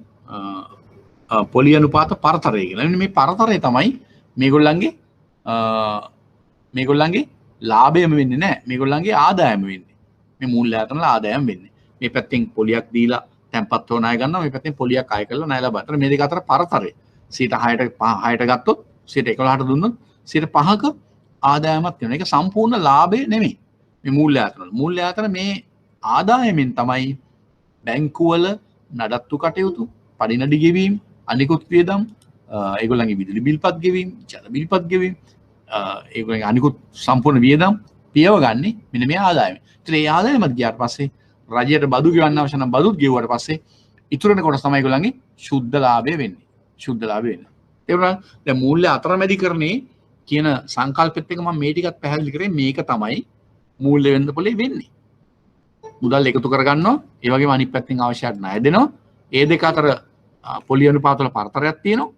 පොලි අනුපාත පරතරය කියලා. මේ පරතරය තමයි මේගොල්ලන්ගේ ලාභයම වෙන්නේ නැහැ. මේගොල්ලන්ගේ ආදායම වෙන්නේ. මේ මූල්‍ය ආයතන වල ආදායම වෙන්නේ. මේ පැත්තෙන් පොලියක් දීලා තැන්පත් හෝ ණය ගන්නවා. මේ පැත්තෙන් පොලියක් අය කරලා ණය ලබා ගන්නවා. මේ දෙක අතර පරතරය 6ට ගත්තොත් 11ට දුන්නොත් 5ක ආදායමක් වෙනවා. ඒක සම්පූර්ණ ලාභය නෙමෙයි. මේ මූල්‍ය ආයතන වල. මූල්‍ය ආයතන මේ ආදායමෙන් තමයි බැංකුවල නඩත්තු කටයුතු, පඩිනඩි ගෙවීම, අනිකුත් වියදම්, ඒගොල්ලන්ගේ විදුලි බිල්පත් ගෙවීම, ජල බිල්පත් ගෙවීම, ඒගොල්ලන්ගේ අනිකුත් සම්පූර්ණ වියදම් පියව ගන්නේ මෙන්න මේ ආදායම. ඒතර ඒ ආදායමත් ගියාට පස්සේ රජයට බදු ගෙවන්න අවශ්‍ය නම් බදුත් ගෙවුවට පස්සේ ඉතුරු වෙන කොටස තමයි ඒගොල්ලන්ගේ ශුද්ධ ලාභය වෙන්නේ. ශුද්ධ ලාභය වෙනවා. ඒ වුණා දැන් මූල්‍ය අතරමැදිකරණේ කියන සංකල්පෙත් එක මම මේ ටිකත් පැහැදිලි කරේ මේක තමයි මූල්‍ය වෙන්න පොලේ වෙන්නේ. මුදල් එකතු කරගන්නවා, ඒ වගේම අනිත් පැත්තෙන් අවශ්‍යයට ණය දෙනවා. ඒ දෙක අතර පොලි අනුපාත වල පරතරයක් තියෙනවා.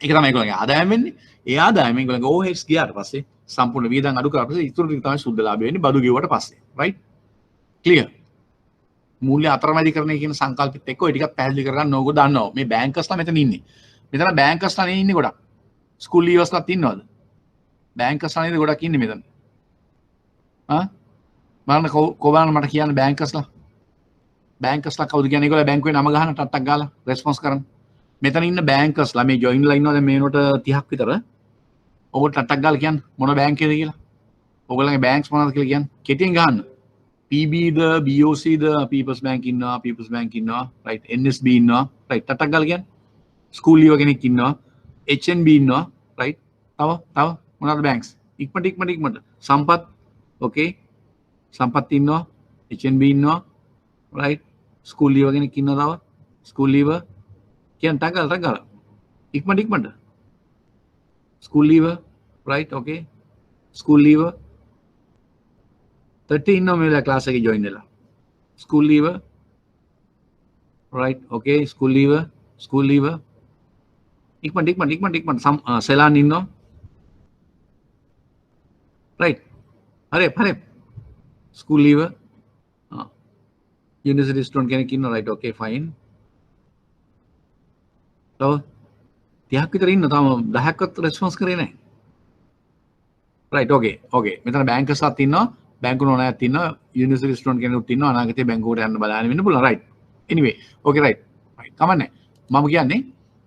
ඒක තමයි ඒගොල්ලන්ගේ ආදායම වෙන්නේ. ඒ ආදායම ඒගොල්ලන්ගේ ඕවර්හෙඩ්ස් ගියාට පස්සේ සම්පූර්ණ වියදම් අඩු කරලා පස්සේ ඉතුරු ටික තමයි සුද්ධ ලාභය වෙන්නේ බදු ගෙවුවට පස්සේ. රයිට්? ක්ලියර්? මූල්‍ය අතරමැදිකරණය කියන සංකල්පෙත් එක්ක ඔය ටිකක් පැහැදිලි කරගන්න ඕගොල්ලෝ දන්නවා. මේ බැංකර්ස්ලා මෙතන ඉන්නේ. මෙතන බැංකර්ස්ලා නේ ඉන්නේ ගොඩක්. ස්කූල් ලීවර්ස්ලාත් ඉන්නවද? බැංකර්ස්ලා නේද ගොඩක් ඉන්නේ මෙතන. බලන්න කොහොමද මට කියන්න බැංකර්ස්ලා කවුද කියන්නේ? ඒගොල්ලෝ බැංකුවේ නම ගහන ටට්ටක් ගාලා රෙස්පොන්ස් කරන. මෙතන ඉන්න බැංකර්ස්ලා මේ ජොයින්ලා ඉන්නවා දැන් මේනොට 30ක් විතර. ඔයගොල්ලෝ ටට්ටක් ගාලා කියන්න මොන බැංකුවේද කියලා. ඔයගොල්ලන්ගේ බැංක්ස් මොනවද කියලා කියන්න. කෙටියෙන් ගහන්න. PB ද BOC ද People's Bank ඉන්නවා right NSB ඉන්නවා right ටට්ටක් ගාලා කියන්න. ස්කූල් ලීව කෙනෙක් ඉන්නවා. HNB ඉන්නවා right තව මොනවද බැංක්ස්? ඉක්මනට සම්පත් okay සම්පත් ඉන්නවා HNB ඉන්නවා right ස්කූල් ලීව කෙනෙක් ඉන්නවා තව ස්කූල් ලීව කියන්න ටක් ගාලා ඉක්මනට ස්කූල් ලීව right okay ස්කූල් ලීව 30 ඉන්නවා මේ වෙලාව ක්ලාස් එකේ ජොයින් වෙලා ස්කූල් ලීව right okay ස්කූල් ලීව ඉක්මනට සෙලාන් ඉන්නවා right හරි ස්කූල් ලීව යුනිවර්සිටි ස්ටුඩන්ට් කෙනෙක් ඉන්නවා right okay fine තව 30ක් විතර ඉන්න තාම 10ක්වත් රෙස්පොන්ස් කරේ නැහැ right okay මෙතන බැංකර්ස්ලාත් ඉන්නවා බැංකු නෝනායත් ඉන්නවා යුනිවර්සිටි ස්ටුඩන්ට් කෙනෙකුත් ඉන්නවා අනාගතේ බැංකුවට යන්න බලන්න වෙන්න පුළුවන් right anyway okay right කමන්නේ මම කියන්නේ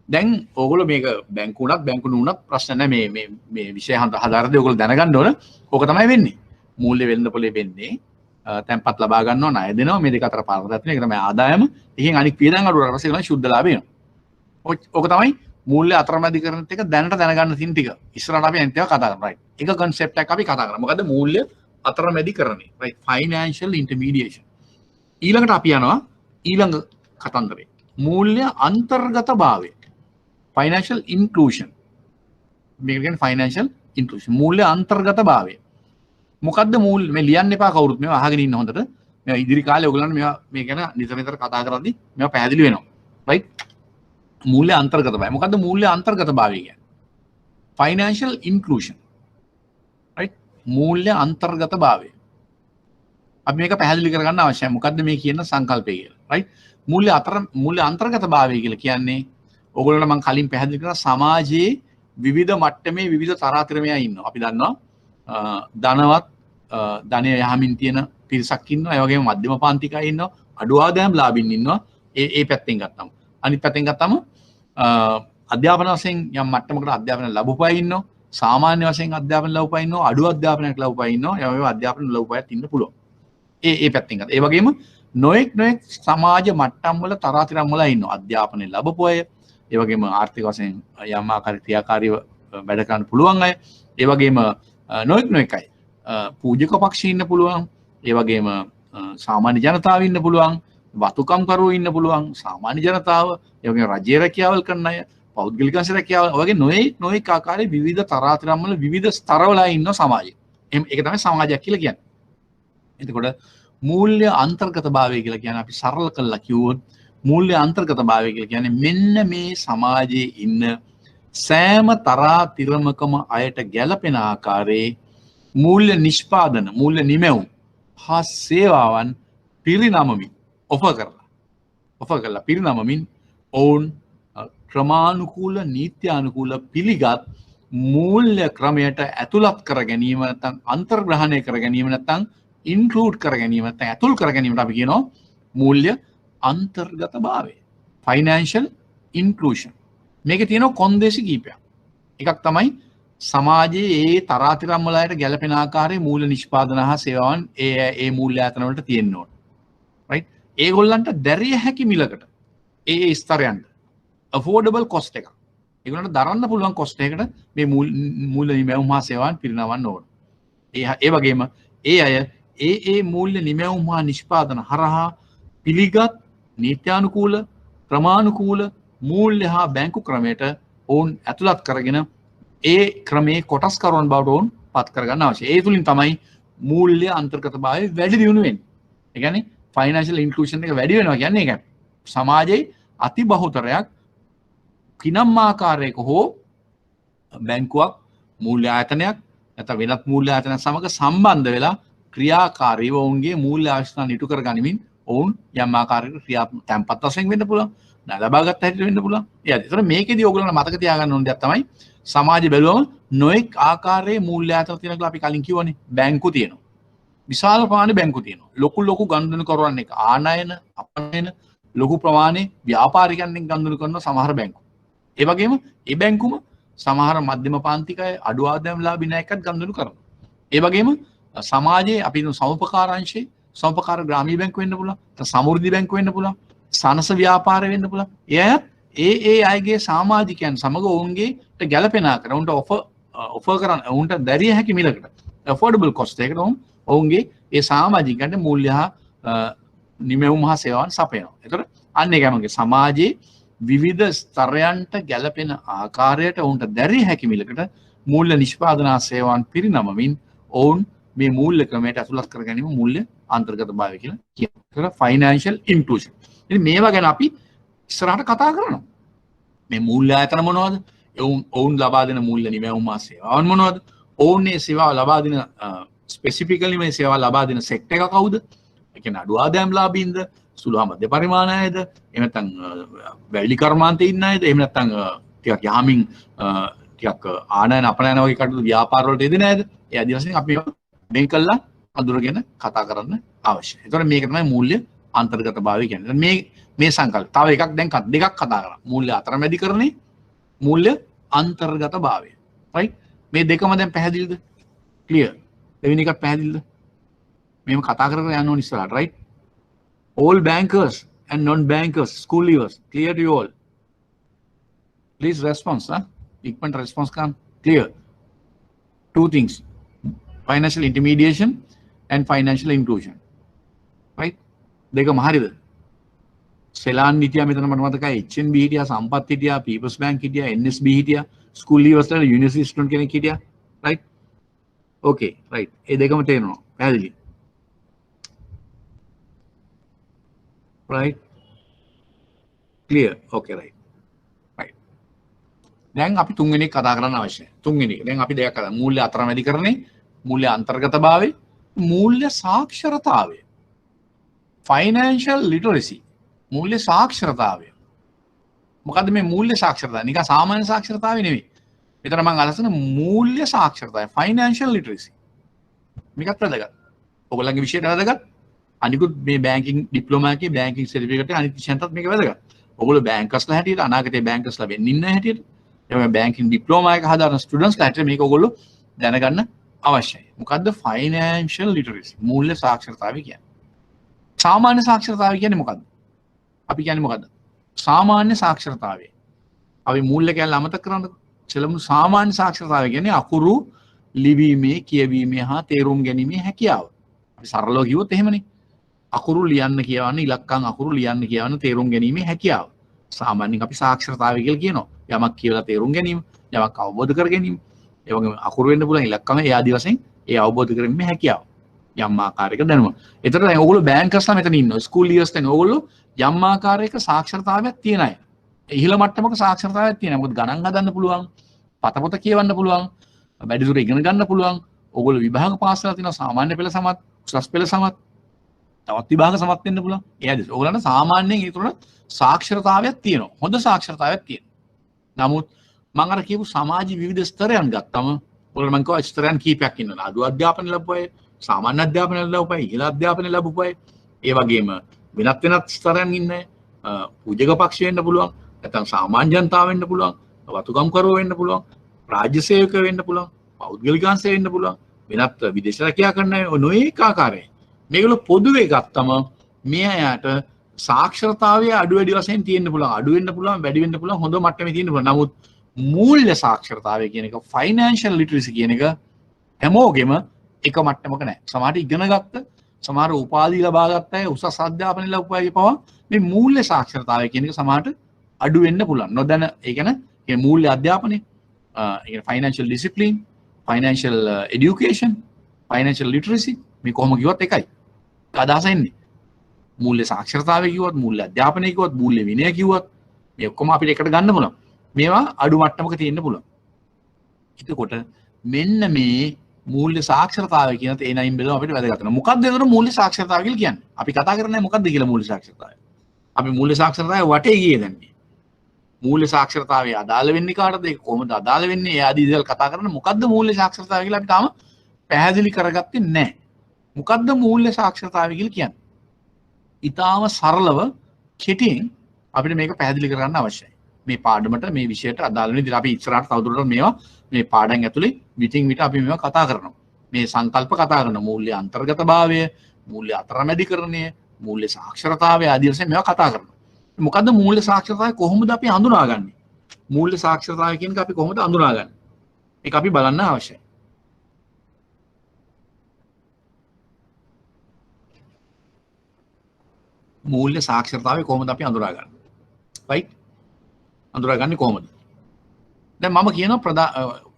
දැන් ඕගොල්ලෝ මේක බැංකු නුනත් ප්‍රශ්න නැහැ මේ විෂය හදාරදී ඕගොල්ලෝ දැනගන්න ඕන ඕක තමයි වෙන්නේ මූල්‍ය වෙළඳ පොලේ වෙන්නේ තැන්පත් ලබා ගන්නවා ණය දෙනවා මේ දෙක අතර පාරදත් එක තමයි ආදායම ඉතින් අනික් වියදම් අඩුවට පස්සේ තමයි ශුද්ධ ලාභය එනවා ඕක තමයි මූල්‍ය අතරමැදිකරණත් එක දැනට දැනගන්න තියෙන ටික ඉස්සරහට අපි අනිත් ඒවා කතා කරමු right එක concept එකක් අපි කතා කරමු මොකද්ද මූල්‍ය අතරමැදිකරණය right financial intermediation ඊළඟට අපි යනවා ඊළඟ කතන්දරේ මූල්‍ය අන්තර්ගතභාවය financial inclusion මේක කියන්නේ financial inclusion මූල්‍ය අන්තර්ගතභාවය මොකද්ද මූල්‍ය මේ ලියන්න එපා කවුරුත් මේවා අහගෙන ඉන්න හොඳට මේවා ඉදිරි කාලේ ඔයගොල්ලන්ට මේවා මේ ගැන නිතර කතා කරද්දී මේවා පැහැදිලි වෙනවා right මූල්‍ය අන්තර්ගතභාවය මොකද්ද මූල්‍ය අන්තර්ගතභාවය කියන්නේ financial inclusion right මූල්‍ය අන්තර්ගතභාවය අපි මේක පැහැදිලි කරගන්න අවශ්‍යයි මොකද්ද මේ කියන සංකල්පය කියලා right මූල්‍ය අන්තර්ගතභාවය කියලා කියන්නේ ඔයගොල්ලන්ට මම කලින් පැහැදිලි කරා සමාජයේ විවිධ මට්ටමේ විවිධ තරාතිරමයා ඉන්නවා අපි දන්නවා ධනවත් ධනය යහමින් තියෙන පිරිසක් ඉන්නවා ඒ වගේම මධ්‍යම පාන්තික අය ඉන්නවා අඩු ආදායම් ලාභින් ඉන්නවා ඒ පැත්තෙන් ගත්තම අනිත් පැත්තෙන් ගත්තම අධ්‍යාපන වශයෙන් යම් මට්ටමකට අධ්‍යාපන ලැබුපු අය ඉන්නවා සාමාන්‍ය වශයෙන් අධ්‍යාපන ලැබුපු අය ඉන්නවා අඩු අධ්‍යාපනයක් ලැබුපු අය ඉන්නවා ඒ වගේම අධ්‍යාපන ලැබුපු අයත් ඉන්න පුළුවන් ඒ පැත්තෙන් ගත්තා ඒ වගේම නොඑක් සමාජ මට්ටම් වල තරාතිරම් වල ඉන්නවා අධ්‍යාපනය ලැබුපු අය ඒ වගේම ආර්ථික වශයෙන් යම් ආකාරයක ක්‍රියාකාරීව වැඩ කරන්න පුළුවන් අය ඒ වගේම නොඑක් අය පූජක පක්ෂී ඉන්න පුළුවන් ඒ වගේම සාමාන්‍ය ජනතාව ඉන්න පුළුවන් වතුකම් කරෝ ඉන්න පුළුවන් සාමාන්‍ය ජනතාව, ඒ වගේම රජයේ රැකියාවල් කරන අය, පෞද්ගලික රැකියාවල් වගේ නොයෙක් ආකාරයේ විවිධ තරාතිරම් වල විවිධ ස්තරවල ඉන්න සමාජය. ඒක තමයි සමාජයක් කියලා කියන්නේ. එතකොට මූල්‍ය අන්තර්ගතභාවය කියලා කියන්නේ අපි සරල කළා කිව්වොත් මූල්‍ය අන්තර්ගතභාවය කියලා කියන්නේ මෙන්න මේ සමාජයේ ඉන්න සෑම තරාතිරමකම අයට ගැළපෙන ආකාරයේ මූල්‍ය නිෂ්පාදන, මූල්‍ය නිමැවුම් හා සේවාවන් පිරිනමමින් ඔෆර් කරලා පිරිනමමින් ඔවුන් ක්‍රමානුකූල නීත්‍යානුකූල පිළිගත් මූල්‍ය ක්‍රමයට ඇතුළත් කර ගැනීම නැත්නම් අන්තර්ග්‍රහණය කර ගැනීම නැත්නම් ඉන්ක්ලූඩ් කර ගැනීම නැත්නම් ඇතුල් කර ගැනීමට අපි කියනවා මූල්‍ය අන්තර්ගතභාවය, ෆයිනෑන්ෂල් ඉන්ක්ලූෂන්. මේකේ තියෙනවා කොන්දේසි කීපයක්. එකක් තමයි සමාජයේ ඒ තරාතිරම් වලට ගැළපෙන ආකාරයේ මූල්‍ය නිෂ්පාදන හා සේවාවන් ඒ මූල්‍ය ආයතන වලට තියෙන්න ඕන. රයිට්? ඒගොල්ලන්ට දැරිය හැකි මිලකට ඒ ස්තරයන්ට affordable cost එකක්. ඒගොල්ලන්ට දරන්න පුළුවන් cost එකකට මේ මූල්‍ය නිමැවුම් හා සේවාවන් පිරිනමන්න ඕන. ඒ වගේම ඒ අය ඒ මූල්‍ය නිමැවුම් හා නිෂ්පාදන හරහා පිළිගත් නීත්‍යානුකූල ක්‍රමානුකූල මූල්‍ය හා බැංකු ක්‍රමයට ඔවුන් ඇතුළත් කරගෙන ඒ ක්‍රමයේ කොටස්කරුවන් බවට ඔවුන් පත් කරගන්න අවශ්‍යයි. ඒ තුලින් තමයි මූල්‍ය අන්තර්ගතභාවය වැඩි දියුණු වෙන්නේ. ඒ කියන්නේ ෆයිනෑන්ෂල් ඉන්ක්ලූෂන් එක වැඩි වෙනවා කියන්නේ ඒකයි. සමාජයේ අති බහුතරයක් කිනම් ආකාරයක හෝ බැංකුවක් මූල්‍ය ආයතනයක් නැත්නම් වෙනත් මූල්‍ය ආයතනයක් සමග සම්බන්ධ වෙලා ක්‍රියාකාරීව ඔවුන්ගේ මූල්‍ය අවශ්‍යතාවන් ඉටු කර ගනිමින් ඔවුන් යම් ආකාරයකට ක්‍රියාත්මක තැන්පත් වශයෙන් වෙන්න පුළුවන්. ලබාගත් හැටියට වෙන්න පුළුවන්. ඒ ඇයි. ඒතර මේකෙදී ඕගොල්ලෝ මතක තියාගන්න ඕන දෙයක් තමයි සමාජය බැලුවම නොඑක් ආකාරයේ මූල්‍ය ආයතන තියෙනවා කියලා අපි කලින් කිව්වනේ. බැංකු තියෙනවා. විශාල ප්‍රමාණයේ බැංකු තියෙනවා. ලොකු ගනුදෙනු කරවන්න එක ආනයන අපනයන ලොකු ප්‍රමාණයේ ව්‍යාපාරිකයන්ගෙන් ගනුදෙනු කරන සමහර බැංකු. ඒ වගේම ඒ බැංකුම සමහර මධ්‍යම පාන්තික අය අඩු ආදායම් ලාභී නායකයන්ට ගනුදෙනු කරනවා. ඒ වගේම සමාජයේ අපි සමුපකාර අංශේ සමුපකාර ග්‍රාමීය බැංකුව වෙන්න පුළුවන්. සමෘද්ධි බැංකුව වෙන්න පුළුවන්. සනස ව්‍යාපාර වෙන්න පුළුවන්. ඒ අයගේ සමාජිකයන් සමග ඔවුන්ගේට ගැළපෙන ආකාරයට ඔවුන්ට ඔෆර් කරන ඔවුන්ට දැරිය හැකි මිලකට affordable cost එකකට ඔවුන්ගේ ඒ සමාජිකයන්ට මූල්‍ය හා නිමැවුම් හා සේවාවන් සපයනවා. ඒතර අන්න ඒක මගේ සමාජයේ විවිධ ස්තරයන්ට ගැළපෙන ආකාරයට ඔවුන්ට දැරිය හැකි මිලකට මූල්‍ය නිෂ්පාදන සේවාවන් පිරිනමමින් ඔවුන් මේ මූල්‍ය ක්‍රමයට ඇතුළත් කර ගැනීම මූල්‍ය අන්තර්ගතභාවය කියලා කියනවා. ඒක ෆයිනෑන්ෂල් ඉන්ක්ලූෂන්. ඉතින් මේවා ගැන අපි ඉස්සරහට කතා කරනවා. මේ මූල්‍ය ආයතන මොනවද? ඔවුන් ලබා දෙන මූල්‍ය නිමැවුම් හා සේවාවන් මොනවද? ඔවුන් මේ සේවා ලබා දෙන ස්පෙસિෆිකලි මේ සේවා ලබා දෙන සෙක්ටර් එක කවුද? ඒ කියන්නේ අඩු ආදායම් ලාභීන්ද? සුළු හා මධ්‍ය පරිමාණ අයද? එහෙම නැත්නම් වැලි කර්මාන්තයේ ඉන්න අයද? එහෙම නැත්නම් ටිකක් යහමින් ටිකක් ආනයන අපනයන වගේ කටයුතු ව්‍යාපාර වලට යෙදෙන අයද? ඒ ආදී වශයෙන් අපි වෙන් කළා අඳුරගෙන කතා කරන්න අවශ්‍යයි. ඒතකොට මේක තමයි මූල්‍ය අන්තර්ගතභාවය කියන්නේ. මේ සංකල්ප. තව එකක් දැන් දෙකක් කතා කරා. මූල්‍ය අතරමැදිකරණේ මූල්‍ය අන්තර්ගතභාවය. රයිට්? මේ දෙකම දැන් පැහැදිලිද? ක්ලියර්. දෙවෙනි එකත් පැහැදිලිද? මේව කතා කරගෙන යන්න ඕන ඉස්සරහට. Right? All bankers and non-bankers, school leavers, clear to you all. Please response. Equal response can clear. Two things. Financial intermediation and financial inclusion. Right? දෙකම හරිද? සෙලාන් හිටියා මෙතන මට මතකයි HNB හිටියා, සම්පත් හිටියා, People's Bank හිටියා, NSB හිටියා, school leavers ලා university student කෙනෙක් හිටියා. Right? Okay, right. ඒ දෙකම තේරෙනවා. පැහැදිලි. Right? Clear. Okay, right. Right. දැන් අපි තුන්වෙනි එක කතා කරන්න අවශ්‍යයි. තුන්වෙනි එක. දැන් අපි දෙකක් කතා. මූල්‍ය අතරමැදිකරණේ, මූල්‍ය අන්තර්ගතභාවය, මූල්‍ය සාක්ෂරතාවය. Financial literacy. මූල්‍ය සාක්ෂරතාවය. මොකද්ද මේ මූල්‍ය සාක්ෂරතාවය? නිකන් සාමාන්‍ය සාක්ෂරතාවය නෙවෙයි. මෙතන මම අලසන මූල්‍ය සාක්ෂරතාවය. Financial literacy. මේකත් වැදගත්. ඔයගොල්ලන්ගේ විෂයට වැදගත්. අනිකුත් මේ බැංකින් ඩිප්ලෝමා එකේ බැංකින් සර්ටිෆිකේට් එක අනිත් විෂයන්ටත් මේක වැදගත්. ඔයගොල්ලෝ බැංකර්ස්ලා හැටියට අනාගතයේ බැංකර්ස්ලා වෙන්න ඉන්න හැටියට එහම බැංකින් ඩිප්ලෝමා එක හදාන ස්ටුඩන්ට්ස්ලා හැටියට මේක ඔයගොල්ලෝ දැනගන්න අවශ්‍යයි. මොකද්ද ෆයිනෑන්ෂල් ලිටරසි? මූල්‍ය සාක්ෂරතාවය කියන්නේ. සාමාන්‍ය සාක්ෂරතාවය කියන්නේ මොකද්ද? අපි කියන්නේ මොකද්ද? සාමාන්‍ය සාක්ෂරතාවය. අපි මූල්‍ය කියලා අමතක කරන්නකො. චලමු සාමාන්‍ය සාක්ෂරතාවය කියන්නේ අකුරු ලිවීමේ, කියවීමේ හා තේරුම් ගැනීමේ හැකියාව. අපි සරලව කිව්වොත් එහෙමනේ. අකුරු ලියන්න කියවන්න ඉලක්කම් අකුරු ලියන්න කියවන්න තේරුම් ගැනීමේ හැකියාව. සාමාන්‍යයෙන් අපි සාක්ෂරතාවය කියලා කියනවා. යමක් කියලා තේරුම් ගැනීම, යමක් අවබෝධ කර ගැනීම. ඒ වගේම අකුරු වෙන්න පුළුවන් ඉලක්කම ඒ ආදි වශයෙන් ඒ අවබෝධ කරගැනීමේ හැකියාව. යම් ආකාරයක දැනුම. ඒතර දැන් ඕගොල්ලෝ බැංකර්ස්ලා මෙතන ඉන්නවා. ස්කූල් ඉයර්ස් දැන් ඕගොල්ලෝ යම් ආකාරයක සාක්ෂරතාවයක් තියෙන අය. ඉහළ මට්ටමක සාක්ෂරතාවයක් තියෙනවා. මොකද ගණන් හදන්න පුළුවන්, පතපොත කියවන්න පුළුවන්, වැඩිදුර ඉගෙන ගන්න පුළුවන්. ඕගොල්ලෝ විභාග පාස් කරලා තියෙනවා. සාමාන්‍ය පෙළ සමත්, උසස් පෙළ සමත්, තවත් විභාග සමත් වෙන්න පුළුවන්. ඒ ඇයි ඕගොල්ලන්ට සාමාන්‍යයෙන් ඒතර සාක්ෂරතාවයක් තියෙනවා. හොඳ සාක්ෂරතාවයක් තියෙනවා. නමුත් මම අර කියපු සමාජීය විවිධ ස්තරයන් ගත්තම ඔයාලා මම කියවා ස්තරයන් කීපයක් ඉන්නවා. අඩු අධ්‍යාපන ලැබුවයි, සාමාන්‍ය අධ්‍යාපන ලැබුවයි, ඉහළ අධ්‍යාපන ලැබුවයි, ඒ වගේම වෙනත් ස්තරයන් ඉන්නේ. පූජක පක්ෂ වෙන්න පුළුවන්, නැත්නම් සාමාන්‍ය ජනතාව වෙන්න පුළුවන්, වතුගම්කරුවෝ වෙන්න පුළුවන්, රාජ්‍ය සේවකයෝ වෙන්න පුළුවන්, පෞද්ගලිකාංශය වෙන්න පුළුවන්, වෙනත් විදේශ රැකියා කරන අය නොඑක ආකාරයේ. මේගොල්ලෝ පොදුවේ ගත්තම මේ අයට සාක්ෂරතාවය අඩු වැඩි වශයෙන් තියෙන්න පුළුවන්, අඩු වෙන්න පුළුවන්, වැඩි වෙන්න පුළුවන්, හොඳ මට්ටමේ තියෙන්න පුළුවන්. නමුත් මූල්‍ය සාක්ෂරතාවය කියන එක, ෆයිනෑන්ෂල් ලිටරසි කියන එක හැමෝගෙම එක මට්ටමක නැහැ. සමහරට ඉගෙන ගත්ත, සමහර උපාධි ලබා ගත්ත අය, උසස් අධ්‍යාපනය ලැබුවා අය පවා මේ මූල්‍ය සාක්ෂරතාවය කියන එක සමහරට අඩු වෙන්න පුළුවන්. නොදැන ඒ කියන්නේ මූල්‍ය අධ්‍යාපනය, ඒ financial discipline, financial education, financial literacy මේ කොහොම කිව්වත් එකයි. අදහස එන්නේ මූල්‍ය සාක්ෂරතාවය කිව්වත්, මූල්‍ය අධ්‍යාපනය කිව්වත්, මූල්‍ය විනය කිව්වත් මේ ඔක්කොම අපිට එකට ගන්න පුළුවන්. මේවා අඩු මට්ටමක තියෙන්න පුළුවන්. එතකොට මෙන්න මේ මූල්‍ය සාක්ෂරතාවය කියන තේ නයින් බෙලම අපිට වැදගත් වෙනවා. මොකක්ද ඒතර මූල්‍ය සාක්ෂරතාවය කියලා කියන්නේ? අපි කතා කරන්නේ මොකක්ද කියලා මූල්‍ය සාක්ෂරතාවය. අපි මූල්‍ය සාක්ෂරතාවය වටේ ගියේ දැන් මේ. මූල්‍ය සාක්ෂරතාවය අදාළ වෙන්නේ කාටද? ඒක කොහොමද අදාළ වෙන්නේ? ඒ ආදී දේවල් කතා කරන මොකද්ද මූල්‍ය සාක්ෂරතාවය කියලා අපි තාම පැහැදිලි කරගත්තේ නැහැ. මොකද්ද මූල්‍ය සාක්ෂරතාවය කියලා කියන්නේ? ඊටාම සරලව කෙටියෙන් අපිට මේක පැහැදිලි කරගන්න අවශ්‍යයි. මේ පාඩමට මේ විෂයට අදාළ වෙන විදිහට අපි ඉස්සරහට තවදුරටත් මේවා මේ පාඩම් ඇතුලේ විටින් විට අපි මේවා කතා කරනවා. මේ සංකල්ප කතා කරනවා. මූල්‍ය අන්තර්ගතභාවය, මූල්‍ය අතරමැදිකරණය, මූල්‍ය සාක්ෂරතාවය ආදී වශයෙන් මේවා කතා කරනවා. මොකද්ද මූල්‍ය සාක්ෂරතාවය කොහොමද අපි හඳුනාගන්නේ? මූල්‍ය සාක්ෂරතාවය කියන එක අපි කොහොමද හඳුනාගන්නේ? ඒක අපි බලන්න අවශ්‍යයි. මූල්‍ය සාක්ෂරතාවය කොහොමද අපි හඳුනාගන්නේ? right? හඳුනාගන්නේ කොහොමද? දැන් මම කියන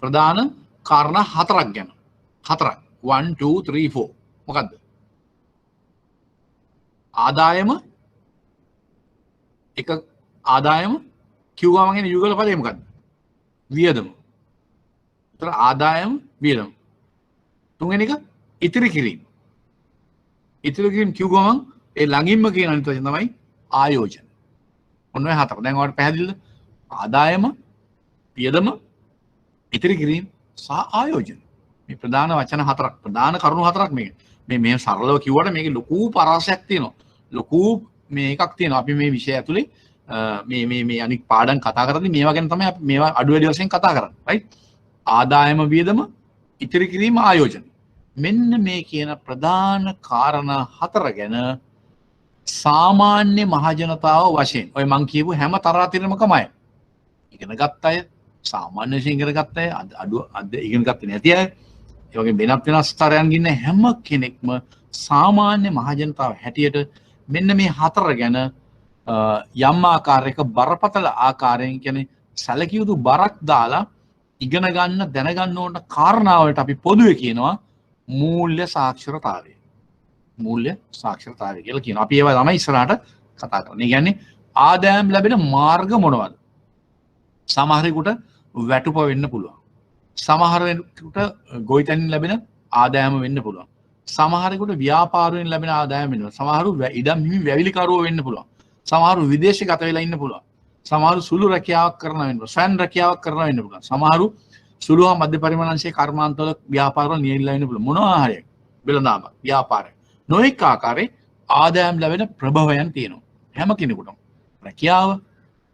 ප්‍රධාන කාරණා හතරක් ගැන. හතරක්. 1 2 3 4. මොකද්ද? ආදායම එක ආදායම කිව්වම කියන යුගල පදේ මොකද්ද? වියදම. ඒතර ආදායම වියදම. තුන්වෙනි එක ඉතිරි කිරීම. ඉතිරි කිරීම කිව්වම ඒ ළඟින්ම කියන අනිත් වචන තමයි ආයෝජන. ඔන්න ඔය හතර. දැන් ඔයාලට පැහැදිලිද? ආදායම, වියදම, ඉතිරි කිරීම සහ ආයෝජන. මේ ප්‍රධාන වචන හතරක්, ප්‍රධාන කරුණු හතරක් මේක. මේ සරලව කිව්වට මේකේ ලොකු පරාසයක් තියෙනවා. ලොකු මේකක් තියෙනවා. අපි මේ විෂය ඇතුලේ මේ අනික් පාඩම් කතා කරද්දී මේවා ගැන තමයි අපි මේවා අඩු වැඩි වශයෙන් කතා කරන්නේ. right? ආදායම, වියදම, ඉතිරි කිරීම, ආයෝජන. මෙන්න මේ කියන ප්‍රධාන කාරණා හතර ගැන සාමාන්‍ය මහජනතාව වශයෙන් ඔය මං කියපු හැම තරාතිරමකමයි ඉගෙන ගත්ත අය, සාමාන්‍ය වශයෙන් ඉගෙන ගත්ත අය, අඩු ඉගෙන ගත්තේ නැති අය, ඒ වගේ වෙනත් ස්තරයන් ඉන්න හැම කෙනෙක්ම සාමාන්‍ය මහජනතාව හැටියට මෙන්න මේ හතර ගැන යම් ආකාරයක බරපතල ආකාරයෙන් කියන්නේ සැලකිය යුතු බරක් දාලා ඉගෙන ගන්න දැනගන්න ඕන කාරණාවලට අපි පොදුවේ කියනවා මූල්‍ය සාක්ෂරතාවය. මූල්‍ය සාක්ෂරතාවය කියලා කියනවා. අපි ඒවා තමයි ඉස්සරහට කතා කරන්නේ. ඒ කියන්නේ ආදායම් ලැබෙන මාර්ග මොනවද? සමහරෙකුට වැටුප වෙන්න පුළුවන්. සමහරෙකුට ගොවිතැනින් ලැබෙන ආදායම වෙන්න පුළුවන්. සමහරෙකුට ව්‍යාපාරයෙන් ලැබෙන ආදායම වෙන්න පුළුවන්. සමහරු ඉඩම් හිමි වැවිලිකරුවෝ වෙන්න පුළුවන්. සමහරු විදේශගත වෙලා ඉන්න පුළුවන්. සමහරු සුළු රැකියාවක් කරන වෙන්න පුළුවන්. ස්වයං රැකියාවක් කරන වෙන්න පුළුවන්. සමහරු සුළු හා මධ්‍ය පරිමාණංශයේ කර්මාන්තවල ව්‍යාපාරවල නියැලලා වෙන්න පුළුවන්. මොනවා හරි වෙළඳාමක්, ව්‍යාපාරයක්. නොඑක ආකාරයේ ආදායම් ලැබෙන ප්‍රභවයන් තියෙනවා. හැම කෙනෙකුටම. රැකියාව,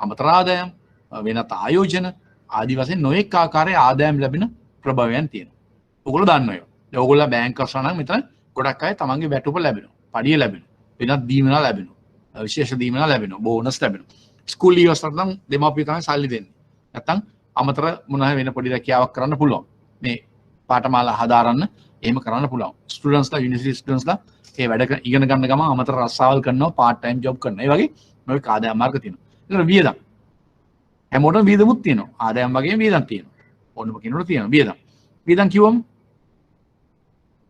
අමතර ආදායම්, වෙනත් ආයෝජන ආදි වශයෙන් නොඑක ආකාරයේ ආදායම් ලැබෙන ප්‍රභවයන් තියෙනවා. ඔයගොල්ලෝ දන්නවා ඒක. දැන් ඔයගොල්ලෝ බැංකර්ස් නම් මෙතන ගොඩක් අය තමන්ගේ වැටුප ලැබෙනවා. පඩිය ලැබෙනවා. වෙනත් දීමනා ලැබෙනවා. විශේෂ දීමනා ලැබෙනවා. බෝනස් ලැබෙනවා. ස්කූල් ඉයර්ස් නම් දෙමාපිය තමයි සල්ලි දෙන්නේ. නැත්තම් අමතර මොනවා වෙන පොඩි රැකියාවක් කරන්න පුළුවන්. මේ පාඨමාලා හදාරන්න එහෙම කරන්න පුළුවන්. ස්ටුඩන්ට්ස්ලා යුනිවර්සිටි ස්ටුඩන්ට්ස්ලා ඒ වැඩ ඉගෙන ගන්න ගමන් අමතර රස්සාවල් කරනවා පාර්ට් ටයිම් ජොබ් කරනවා. ඒ වගේ මේක ආදායම් මාර්ග තියෙනවා. ඒතර වියදම් හැමෝටම වියදමුත් තියෙනවා. ආදායම් වගේම වියදම් තියෙනවා. ඕනම කෙනෙකුට තියෙනවා වියදම්. වියදම් කිව්වම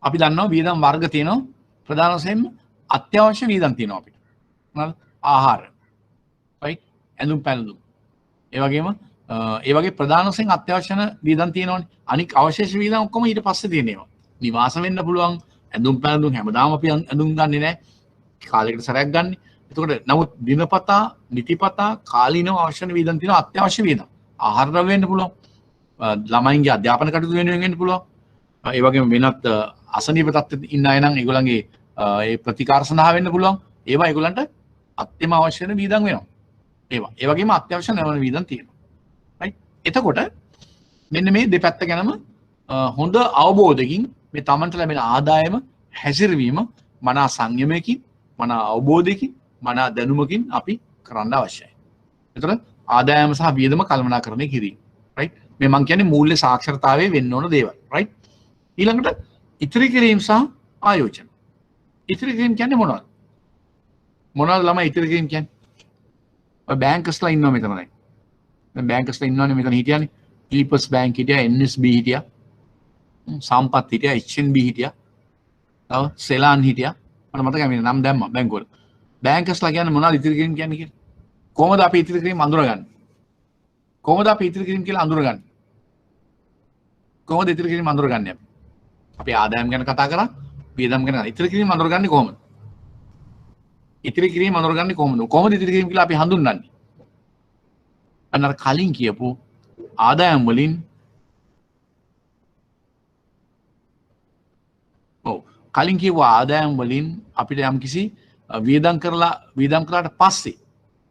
අපි දන්නවා වියදම් වර්ග තියෙනවා. ප්‍රධාන වශයෙන්ම අත්‍යවශ්‍ය වියදම් තියෙනවා අපිට. හරිද? ආහාර. right? ඇඳුම් පැළඳුම්. ඒ වගේ ප්‍රධාන වශයෙන් අත්‍යවශ්‍ය වියදම් තියෙනවානේ. අනික අවශේෂ වියදම් ඔක්කොම ඊට පස්සේ තියෙනවා. නිවාස වෙන්න පුළුවන්. ඇඳුම් පැළඳුම් හැමදාම අපි ඇඳුම් ගන්නෙ නැහැ. කාලයකට සැරයක් ගන්න. එතකොට නමුත් දිනපතා, නිතිපතා කාලීනව අවශ්‍ය වෙන වියදම් තියෙනවා අත්‍යවශ්‍ය වියදම්. ආහාර ද්‍රව්‍ය වෙන්න පුළුවන්. ළමයින්ගේ අධ්‍යාපන කටයුතු වෙනුවෙන් වෙන්න පුළුවන්. ඒ වගේම වෙනත් අසනීප තත්ත්වෙ ඉන්න අය නම් ඒගොල්ලන්ගේ ඒ ප්‍රතිකාර සඳහා වෙන්න පුළුවන්. ඒවා ඒගොල්ලන්ට අත්‍යවශ්‍ය අවශ්‍ය වෙන වියදම් වෙනවා. ඒවා. ඒ වගේම අත්‍යවශ්‍ය නැවන වියදම් තියෙනවා. right? එතකොට මෙන්න මේ දෙපැත්ත ගැනම හොඳ අවබෝධයකින් මේ තමන්ට ලැබෙන ආදායම හැසිරවීම මනා සංයමයකින්, මනා අවබෝධයකින්, මනා දැනුමකින් අපි කරන්න අවශ්‍යයි. එතකොට ආදායම සහ වියදම කළමනාකරණය කිරීම. right? මේ මම කියන්නේ මූල්‍ය සාක්ෂරතාවයේ වෙන්න ඕන දේවල්. right? ඊළඟට ඉතිරි කිරීම සහ ආයෝජන. ඉතිරි කිරීම කියන්නේ මොනවද? මොනවද ළමයි ඉතිරි කිරීම කියන්නේ? ඔය බැංකර්ස්ලා ඉන්නවා මෙතන දැන්. දැන් බැංකර්ස්ලා ඉන්නවනේ මෙතන හිටියානේ. ඊපස් බැංක් හිටියා, NSB හිටියා. සම්පත් හිටියා, HNB හිටියා. තව සෙලාන් හිටියා. මට මතකයි මේ නම් දැම්මා බැංකුවල. බැංකර්ස්ලා කියන්නේ මොනවද ඉතිරි කිරීම කියන්නේ කියලා? කොහොමද අපි ඉතිරි කිරීම අඳුරගන්නේ? කොහොමද අපි ඉතිරි කිරීම කියලා අඳුරගන්නේ? කොහොමද ඉතිරි කිරීම අඳුරගන්නේ අපි? අපි ආදායම් ගැන කතා කරා, වියදම් ගැන. ඉතිරි කිරීම අඳුරගන්නේ කොහොමද? ඉතිරි කිරීම අඳුරගන්නේ කොහොමද? කොහොමද ඉතිරි කිරීම කියලා අපි හඳුන්වන්නේ? අන්න කලින් කියපු ආදායම් වලින් කලින් කියපු ආදායම් වලින් අපිට යම්කිසි වියදම් කළාට පස්සේ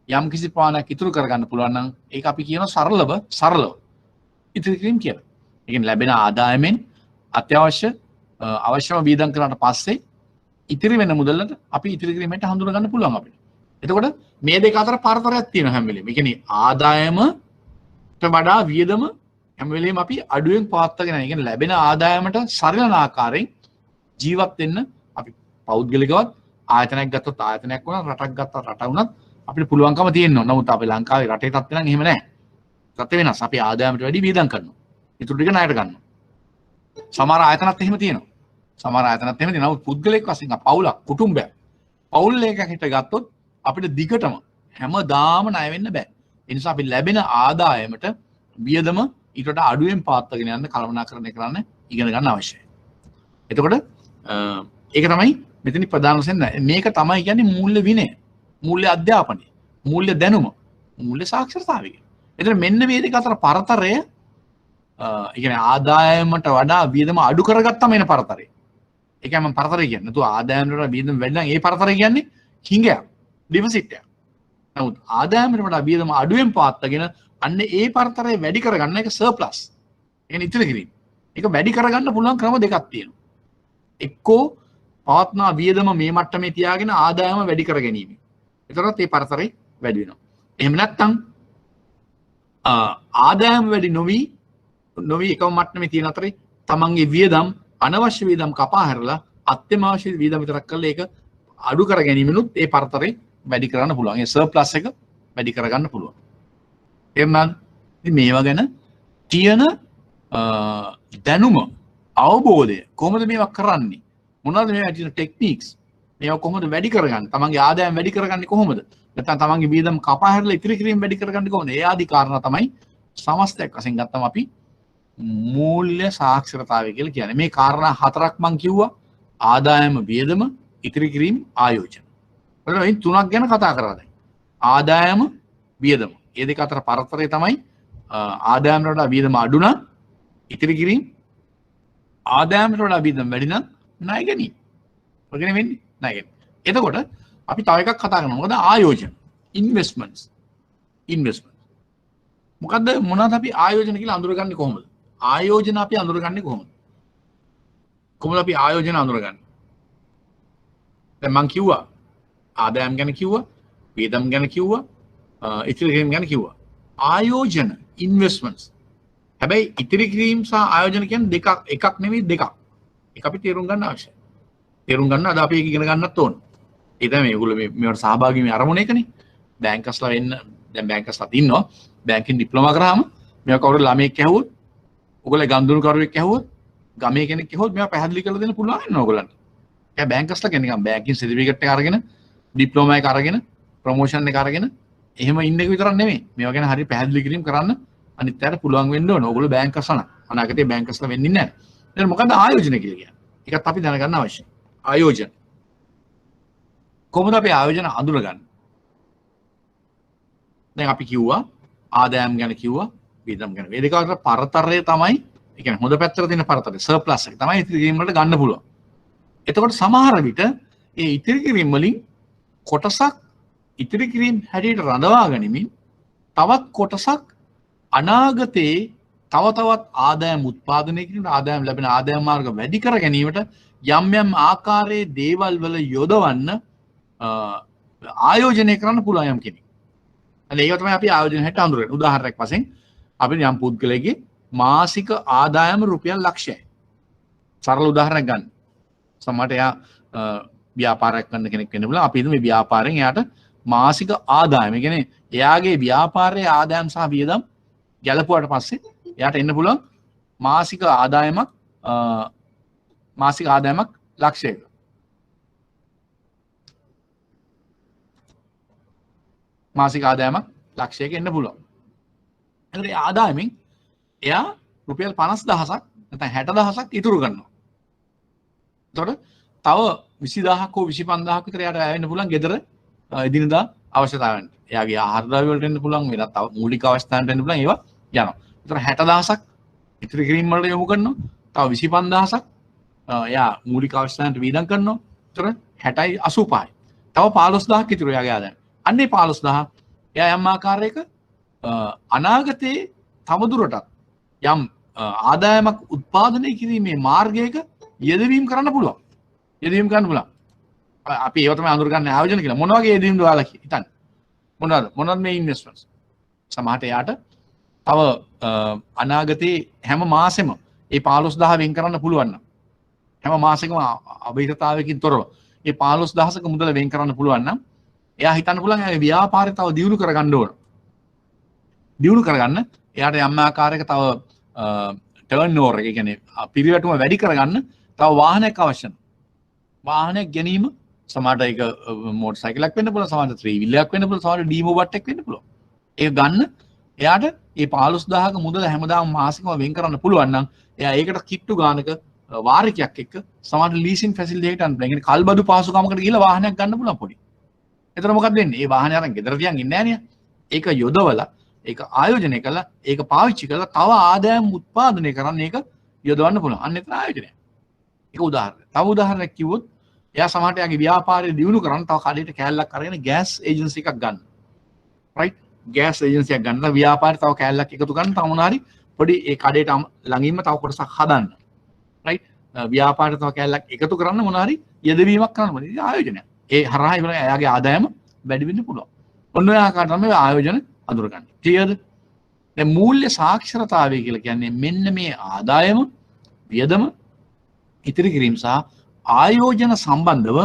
යම්කිසි ප්‍රමාණයක් ඉතුරු කරගන්න පුළුවන් නම් ඒක අපි කියන සරලව ඉතිරි කිරීම කියලා. ඒ කියන්නේ ලැබෙන ආදායමෙන් අවශ්‍යම වියදම් කළාට පස්සේ ඉතිරි වෙන මුදලට අපි ඉතිරි කිරීමට හඳුනා ගන්න පුළුවන් අපිට. එතකොට මේ දෙක අතර පරතරයක් තියෙනවා හැම වෙලෙම. ඒ කියන්නේ ආදායමට වඩා වියදම හැම වෙලෙම අපි අඩුවෙන් පවත්වාගෙන යනවා. ඒ කියන්නේ ලැබෙන ආදායමට සරිලන ආකාරයෙන් ජීවත් වෙන්න අපි පෞද්ගලිකවත් ආයතනයක් ගත්තොත් ආයතනයක් වුණා, රටක් ගත්තොත් රට වුණත් අපිට පුළුවන්කම තියෙනවා. නමුත් අපි ලංකාවේ රටේ තත්ත්වය නම් එහෙම නැහැ. තත්ත්වය වෙනස්. අපි ආදායමට වැඩි වියදම් කරනවා. ඊටු ටික ණයට ගන්නවා. සමහර ආයතනත් එහෙම තියෙනවා. සමහර ආයතනත් එහෙම තියෙනවා. නමුත් පුද්ගලික වශයෙන් පවුලක්, ಕುಟುಂಬයක් පවුල් එකක් හිට ගත්තොත් අපිට දිගටම හැමදාම ණය වෙන්න බෑ. ඒ නිසා අපි ලැබෙන ආදායමට වියදම ඊට වඩා අඩුවෙන් පවත්වාගෙන යන්න කළමනාකරණය කරන්න ඉගෙන ගන්න අවශ්‍යයි. එතකොට ඒක තමයි මෙතන ප්‍රධාන වශයෙන් මේක තමයි කියන්නේ මූල්‍ය විනය, මූල්‍ය අධ්‍යාපනය, මූල්‍ය දැනුම, මූල්‍ය සාක්ෂරතාවය. එතන මෙන්න මේ දෙක අතර පරතරය ඒ කියන්නේ ආදායමට වඩා වියදම අඩු කරගත්තම එන පරතරය. ඒකයි මම පරතරය කියන්නේ. නතු ආදායමට වඩා වියදම වැඩි නම් ඒ පරතරය කියන්නේ හිඟයක්, ඩිෆිසිට් එකක්. නමුත් ආදායමට වඩා වියදම අඩුවෙන් පවත්වාගෙන අන්න ඒ පරතරය වැඩි කරගන්න එක සර්ප්ලස්. ඒ කියන්නේ ඉතිරි කිරීම. ඒක වැඩි කරගන්න පුළුවන් ක්‍රම දෙකක් තියෙනවා. එක්කෝ පවත්නා වියදම මේ මට්ටමේ තියාගෙන ආදායම වැඩි කර ගැනීම. එතකොට මේ පරතරය වැඩි වෙනවා. එහෙම නැත්නම් ආදායම වැඩි නොවි එකම මට්ටමේ තියෙන අතරේ තමන්ගේ වියදම් අනවශ්‍ය වියදම් කපා හැරලා අත්‍යවශ්‍ය වියදම් විතරක් කරලා ඒක අඩු කර ගැනීමනුත් ඒ පරතරය වැඩි කරන්න පුළුවන්. ඒ සර්ප්ලස් එක වැඩි කරගන්න පුළුවන්. එහෙනම් ඉතින් මේවා ගැන තියෙන දැනුම, අවබෝධය කොහොමද මේවා කරන්නේ? මොනවද මේවා තියෙන ටෙක්නික්ස්? මේවා කොහොමද වැඩි කරගන්නේ? තමන්ගේ ආදායම වැඩි කරගන්නේ කොහොමද? නැත්නම් තමන්ගේ වියදම් කපා හැරලා ඉතිරි කිරීම වැඩි කරගන්නේ කොහොමද? ඒ ආදී කාරණා තමයි සමස්තයක් වශයෙන් ගත්තම අපි මූල්‍ය සාක්ෂරතාවය කියලා කියන්නේ. මේ කාරණා හතරක් මම කිව්වා. ආදායම, වියදම, ඉතිරි කිරීම, ආයෝජන. බලන්න මේ තුනක් ගැන කතා කරා දැන්. ආදායම, වියදම. මේ දෙක අතර පරතරය තමයි ආදායමට වඩා වියදම අඩු නම් ඉතිරි කිරීම, ආදායමට වඩා වියදම වැඩි නම් ණය ගැනීම. ඔයගෙන වෙන්නේ ණය ගැනීම. එතකොට අපි තව එකක් කතා කරනවා. මොකද ආයෝජන, ඉන්වෙස්ට්මන්ට්ස්. මොනවද අපි ආයෝජන කියලා අඳුරගන්නේ කොහොමද? ආයෝජන අපි අඳුරගන්නේ කොහොමද? කොහොමද අපි ආයෝජන අඳුරගන්නේ? දැන් මම කිව්වා ආදායම් ගැන කිව්වා, වියදම් ගැන කිව්වා, ඉතිරි කිරීම ගැන කිව්වා. ආයෝජන, ඉන්වෙස්ට්මන්ට්ස්. හැබැයි ඉතිරි කිරීම සහ ආයෝජන කියන්නේ දෙකක්, එකක් නෙවෙයි දෙකක්. ඒක අපි තේරුම් ගන්න අවශ්‍යයි. තේරුම් ගන්න අද අපි ඒක ඉගෙන ගන්නත් ඕන. ඒ තමයි මේගොල්ලෝ මේවට සහභාගී මේ අරමුණ එකනේ. බැංකස්ලා වෙන්න දැන් බැංකස්ලා ඉන්නවා. බැංකින් ඩිප්ලෝමා කරාම මේවා කවුරු ළමයෙක් ඇහුවොත්, ඔයගොල්ලෝ ගම්දුණු කරුවෙක් ඇහුවොත්, ගමේ කෙනෙක් ඇහුවොත් මේවා පැහැදිලි කරලා දෙන්න පුළුවන් වෙනවා ඔයගොල්ලන්ට. ඒ බැංකස්ලා කියන්නේ නිකන් බැංකින් සර්ටිෆිකේට් එක අරගෙන, ඩිප්ලෝමා එක අරගෙන, ප්‍රොමෝෂන් එක අරගෙන එහෙම ඉන්න එක විතරක් නෙමෙයි. මේවා ගැන හරිය පැහැදිලි කිරීම කරන්න අනිත් අයට පුළුවන් වෙන්න ඕන. ඔයගොල්ලෝ බැංකස්ලා නම් අනාගතේ බැංකස්ලා වෙන්නේ නැහැ. දැන් මොකද්ද ආයෝජන කියලා කියන්නේ? ඒකත් අපි දැනගන්න අවශ්‍යයි. ආයෝජන. කොහොමද අපි ආයෝජන අඳුනගන්නේ? දැන් අපි කිව්වා ආදායම් ගැන කිව්වා, වියදම් ගැන. මේ දෙක අතර පරතරය තමයි, ඒ කියන්නේ හොඳ පැත්තට තියෙන පරතරය, සර්ප්ලස් එක තමයි ඉතිරි කිරීම වලට ගන්න පුළුවන්. එතකොට සමහර විට ඒ ඉතිරි කිරීම වලින් කොටසක් ඉතිරි කිරීම හැටියට රඳවා ගනිමින් තවත් කොටසක් අනාගතයේ තව තවත් ආදායම් උත්පාදනය කිරීමට, ආදායම් ලැබෙන ආදායම් මාර්ග වැඩි කර ගැනීමට යම් යම් ආකාරයේ දේවල් වල යොදවන්න ආයෝජනය කරන්න පුළුවන් යම් කෙනෙක්. අනේ ඒක තමයි අපි ආයෝජන හැට හඳුරන්නේ. උදාහරණයක් වශයෙන් අපි යම් පුද්ගලයෙක්ගේ මාසික ආදායම රුපියල් ලක්ෂයයි. සරල උදාහරණයක් ගන්න. සමහරට එයා ව්‍යාපාරයක් කරන කෙනෙක් වෙන්න පුළුවන්. අපි හිතමු මේ ව්‍යාපාරයෙන් එයාට මාසික ආදායම, ඒ කියන්නේ එයාගේ ව්‍යාපාරයේ ආදායම් සහ වියදම් ගැලපුවාට පස්සේ එයාට එන්න පුළුවන් මාසික ආදායමක් ලක්ෂයක. මාසික ආදායමක් ලක්ෂයක එන්න පුළුවන්. එතකොට ඒ ආදායමෙන් එයා රුපියල් 50000ක් නැත්නම් 60000ක් ඉතුරු කරනවා. එතකොට තව 20000ක් හෝ 25000ක් විතර එයාට වැය වෙන්න පුළුවන් ගෙදර එදිනදා අවශ්‍යතාවයන්ට. එයාගේ ආහාර ද්‍රව්‍ය වලට එන්න පුළුවන්, වෙනත් තව මූලික අවශ්‍යතාවයන්ට එන්න පුළුවන්, ඒවා යනවා. එතකොට 60000ක් ඉතිරි කිරීම වලට යොමු කරනවා. තව 25000ක් එයා මූලික අවශ්‍යතාවයන්ට වීදම් කරනවා. එතකොට 60යි 85යි. තව 15000ක් ඉතුරු එයාගේ ආදායම. අන්නේ 15000 එයා යම් ආකාරයක අනාගතයේ තවදුරටත් යම් ආදායමක් උත්පාදනය කිරීමේ මාර්ගයක යෙදවීම කරන්න පුළුවන්. යෙදවීම කරන්න පුළුවන්. අපි ඒව තමයි අඳුර ගන්න ආයෝජන කියලා. මොන වගේ යෙදවීම්ද ඔයාලා හිතන්නේ? මොනවද මේ ඉන්වෙස්ට්මන්ට්ස්? සමහරට එයාට තව අනාගතයේ හැම මාසෙම ඒ 15000 වෙන් කරන්න පුළුවන් නම්, හැම මාසෙකම අභිහිතතාවයකින් තොරව ඒ 15000ක මුදල වෙන් කරන්න පුළුවන් නම්, එයා හිතන්න පුළුවන් එයාගේ ව්‍යාපාරය තව දියුණු කරගන්න ඕන. දියුණු කරගන්න එයාට යම් ආකාරයක තව ටර්න් ඕවර් එක, කියන්නේ පිරිවැටුම වැඩි කරගන්න තව වාහනයක් අවශ්‍ය වෙනවා. වාහනයක් ගැනීම සමහරට ඒක මෝටර් සයිකලයක් වෙන්න පුළුවන්, සමහරට ත්‍රී වීලයක් වෙන්න පුළුවන්, සමහරට ඩීමෝ බට් එකක් වෙන්න පුළුවන්. ඒක ගන්න එයාට මේ 15000ක මුදල හැමදාම මාසිකව වෙන් කරන්න පුළුවන් නම්, එයා ඒකට කිට්ටු ගානක වාරිකයක් එක්ක සමහරට ලීසින් ෆැසිලිටි එකකට අන්න, කියන්නේ කල්බදු පාසුකමකට ගිහලා වාහනයක් ගන්න පුළුවන් පොඩි. එතන මොකක්ද වෙන්නේ? මේ වාහනේ අරන් ගෙදර තියන් ඉන්නේ නැහැ නේ. ඒක යොදවලා, ඒක ආයෝජනය කළා, ඒක පාවිච්චි කරලා තව ආදායම් උත්පාදනය කරන්න ඒක යොදවන්න පුළුවන්. අන්න එතන ආයෝජනය. ඒක උදාහරණයක්. තව උදාහරණයක් කිව්වොත්, එයා සමහරට එයාගේ ව්‍යාපාරය දියුණු කරන්න තව කඩේට කෑල්ලක් අරගෙන ගෑස් ඒජන්සි එකක් ගන්න. රයිට්? ගෑස් ඒජන්සි එකක් ගන්නලා ව්‍යාපාරය තව කෑල්ලක් එකතු කරන්න, තව මොනවා හරි පොඩි ඒ කඩේට ළඟින්ම තව කොටසක් හදන්න. රයිට්? ව්‍යාපාරය තව කෑල්ලක් එකතු කරන්න මොනවා හරි යෙදවීමක් කරන්න ඕනේ. ඉතින් ආයෝජනය. ඒ හරහා එයාගේ ආදායම වැඩි වෙන්න පුළුවන්. ඔන්න ඔය ආකාරයට තමයි ආයෝජන අඳුරගන්නේ. ක්ලියර්ද? දැන් මූල්‍ය සාක්ෂරතාවය කියලා කියන්නේ මෙන්න මේ ආදායම, වියදම, ඉතිරි කිරීම සහ ආයෝජන සම්බන්ධව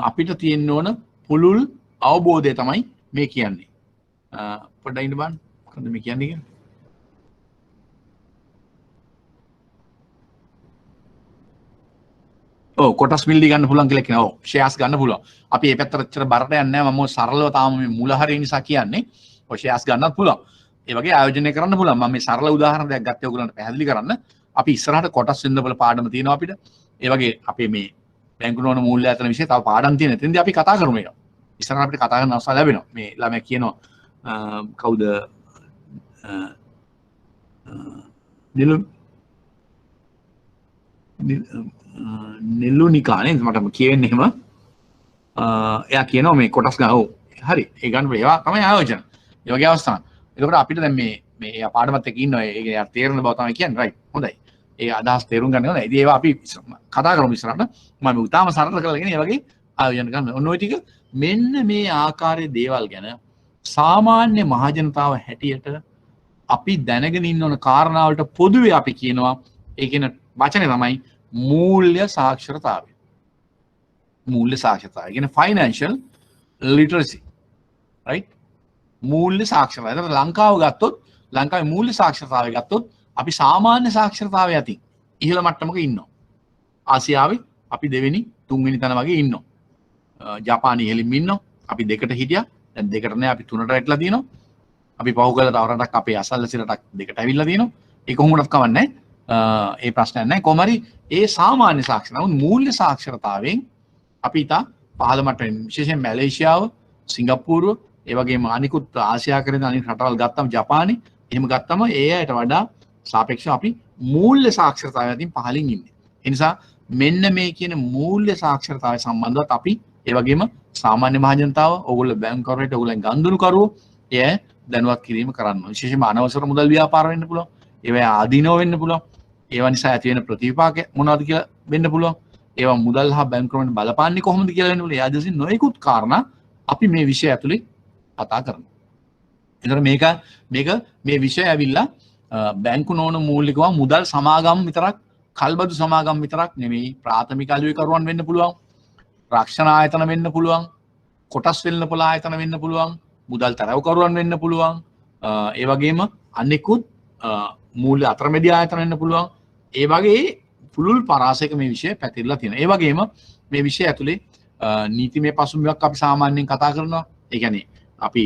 අපිට තියෙන්න ඕන පුළුල් අවබෝධය තමයි මේ කියන්නේ. පොඩ්ඩක් ඉන්න බලන්න. මොකද මේ කියන්නේ කියලා? ඔව්, කොටස් මිල්ලි ගන්න පුළුවන් කියලා කියනවා. ඔව්, ෂෙයාර්ස් ගන්න පුළුවන්. අපි මේ පැත්තට ඇත්තට බරට යන්නේ නැහැ. මම සරලව තාම මේ මූල හරිය නිසා කියන්නේ. ඔය ෂෙයාර්ස් ගන්නත් පුළුවන්. ඒ වගේ ආයෝජනය කරන්න පුළුවන්. මම මේ සරල උදාහරණ දෙයක් ගත්තේ ඔයගොල්ලන්ට පැහැදිලි කරන්න. අපි ඉස්සරහට කොටස් වෙනදවල පාඩම තියෙනවා අපිට. ඒ වගේ අපේ මේ බැංකු නෝන මූල්‍ය ආයතන විශ්ේ තව පාඩම් තියෙන. එතෙන්දී අපි කතා කරමු ඒක. ඉස්සරහට අපිට කතා කරන්න අවස්ථාව ලැබෙනවා. මේ ළමයා කියනවා කවුද නෙල්ලුනිකා නේද? මට කියෙන්නේ එහෙම. එයා කියනවා මේ කොටස් ගන්න. ඔව් හරි. ඒ ගන්න ඒවා තමයි ආයෝජන. ඒ වගේ අවස්ථා. එතකොට අපිට දැන් මේ එයා පාඩමත් එක්ක ඉන්නවා. ඒක එයා තේරෙන බව තමයි කියන්නේ. රයිට්. හොඳයි. ඒ අදහස් තේරුම් ගන්න ඕනේ. ඉතින් ඒවා අපි කතා කරමු ඉස්සරහට. මම උතාම සරල කරලාගෙන ඒ වගේ ආයෝජන කරනවා. ඔන්න ඔය ටික මෙන්න මේ ආකාරයේ දේවල් ගැන සාමාන්‍ය මහජනතාව හැටියට අපි දැනගෙන ඉන්න ඕන කාරණාවලට පොදුවේ අපි කියනවා ඒ කියන වචනේ තමයි මූල්‍ය සාක්ෂරතාවය. මූල්‍ය සාක්ෂරතාවය කියන්නේ financial literacy, right? මූල්‍ය සාක්ෂරතාවය. ඒතර ලංකාව ගත්තොත් ලංකාවේ මූල්‍ය සාක්ෂරතාවය ගත්තොත් අපි සාමාන්‍ය සාක්ෂරතාවය අතින් ඉහළ මට්ටමක ඉන්නවා. ආසියාවේ අපි දෙවෙනි තුන්වෙනි තැන වගේ ඉන්නවා. ජපානයේ ඉහළින් ඉන්නවා. අපි දෙකට හිටියා. දැන් දෙකට නෑ අපි තුනට වැටලා තියෙනවා. අපි පහුගල තව රටක් අපේ අසල්වැසි රටක් දෙකට ඇවිල්ලා තියෙනවා. ඒක කොහොමදත් කවන්නේ ඒ ප්‍රශ්නයක් නැහැ. කොහොම හරි ඒ සාමාන්‍ය සාක්ෂරතාව මූල්‍ය සාක්ෂරතාවෙන් අපි ඉතා පහළ මට්ටමින් විශේෂයෙන් මැලේසියාව, සිංගප්පූරුව, ඒ වගේම අනිකුත් ආසියාකරන අනිත් රටවල් ගත්තම ජපානය එහෙම ගත්තම ඒ අයට වඩා සාපේක්ෂව අපි මූල්‍ය සාක්ෂරතාවය අතින් පහළින් ඉන්නේ. ඒ නිසා මෙන්න මේ කියන මූල්‍ය සාක්ෂරතාවය සම්බන්ධවත් අපි ඒ වගේම සාමාන්‍ය මහජනතාව, ඕගොල්ලෝ බැංකුවරට ඕගොල්ලන් ගනුදෙනුකරුවෝ එය දැනුවත් කිරීම කරන්න ඕනේ. විශේෂයෙන්ම අනවසර මුදල් ව්‍යාපාර වෙන්න පුළුවන්. ඒවා ආදීනව වෙන්න පුළුවන්. ඒවා නිසා ඇති වෙන ප්‍රතිවිපාක මොනවද කියලා වෙන්න පුළුවන්. ඒවා මුදල් හා බැංකුවරට බලපාන්නේ කොහොමද කියලා වෙන්න පුළුවන්. එයාදසින් නොයෙකුත් කාරණා අපි මේ විෂය ඇතුලේ කතා කරනවා. ඒතර මේක මේ විෂය ඇවිල්ලා බැංකු නොවන මූලිකව මුදල් සමාගම් විතරක්, කල්බදු සමාගම් විතරක් නෙමෙයි, ප්‍රාථමික අලුයකරුවන් වෙන්න පුළුවන්, රක්ෂණ ආයතන වෙන්න පුළුවන්, කොටස් වෙළඳපොළ ආයතන වෙන්න පුළුවන්, මුදල් තරවකරුවන් වෙන්න පුළුවන්, ඒ වගේම අනෙකුත් මූල්‍ය අතරමැදි ආයතන වෙන්න පුළුවන්. ඒ වගේ පුළුල් පරාසයක මේ විෂය පැතිරලා තියෙනවා. ඒ වගේම මේ විෂය ඇතුලේ නීතිමය පසුබිමක් අපි සාමාන්‍යයෙන් කතා කරනවා. ඒ කියන්නේ අපි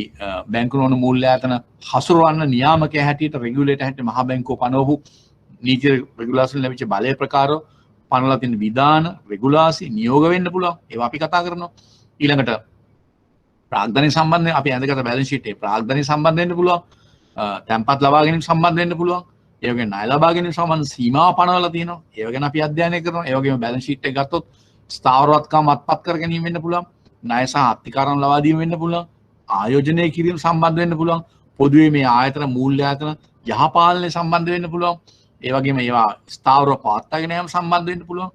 බැංකු නොවන මූල්‍ය ආයතන හසුරවන්න නියාමකයා හැටියට රෙගියුලේටර් හැටියට මහා බැංකුව පනවපු නීති රෙගුලාසි ලැබිච්ච බලය ප්‍රකාරව පනවලා තියෙන විධාන රෙගුලාසි නියෝග වෙන්න පුළුවන්. ඒවා අපි කතා කරනවා. ඊළඟට ප්‍රාග්ධනය සම්බන්ධයෙන් අපි ඇඳගත බැලන්ස් ෂීට් එකේ ප්‍රාග්ධනය සම්බන්ධ වෙන්න පුළුවන්. තැන්පත් ලබා ගැනීම සම්බන්ධ වෙන්න පුළුවන්. ඒ වගේම ණය ලබා ගැනීම සම්බන්ධ සීමාව පනවලා තියෙනවා. ඒව ගැන අපි අධ්‍යයනය කරනවා. ඒ වගේම බැලන්ස් ෂීට් එක ගත්තොත් ස්ථාවරවත්කම් අත්පත් කර ගැනීම වෙන්න පුළුවන්. ණය සහ අත්තිකාරම් ලබා දීම වෙන්න පුළුවන්. ආයෝජනය කිරීම සම්බන්ධ වෙන්න පුළුවන්. පොදුවේ මේ ආයතන මූල්‍ය ආයතන යහපාලනය සම්බන්ධ වෙන්න පුළුවන්. ඒ වගේම ඒවා ස්ථාවරව පවත්වාගෙන යාම සම්බන්ධ වෙන්න පුළුවන්.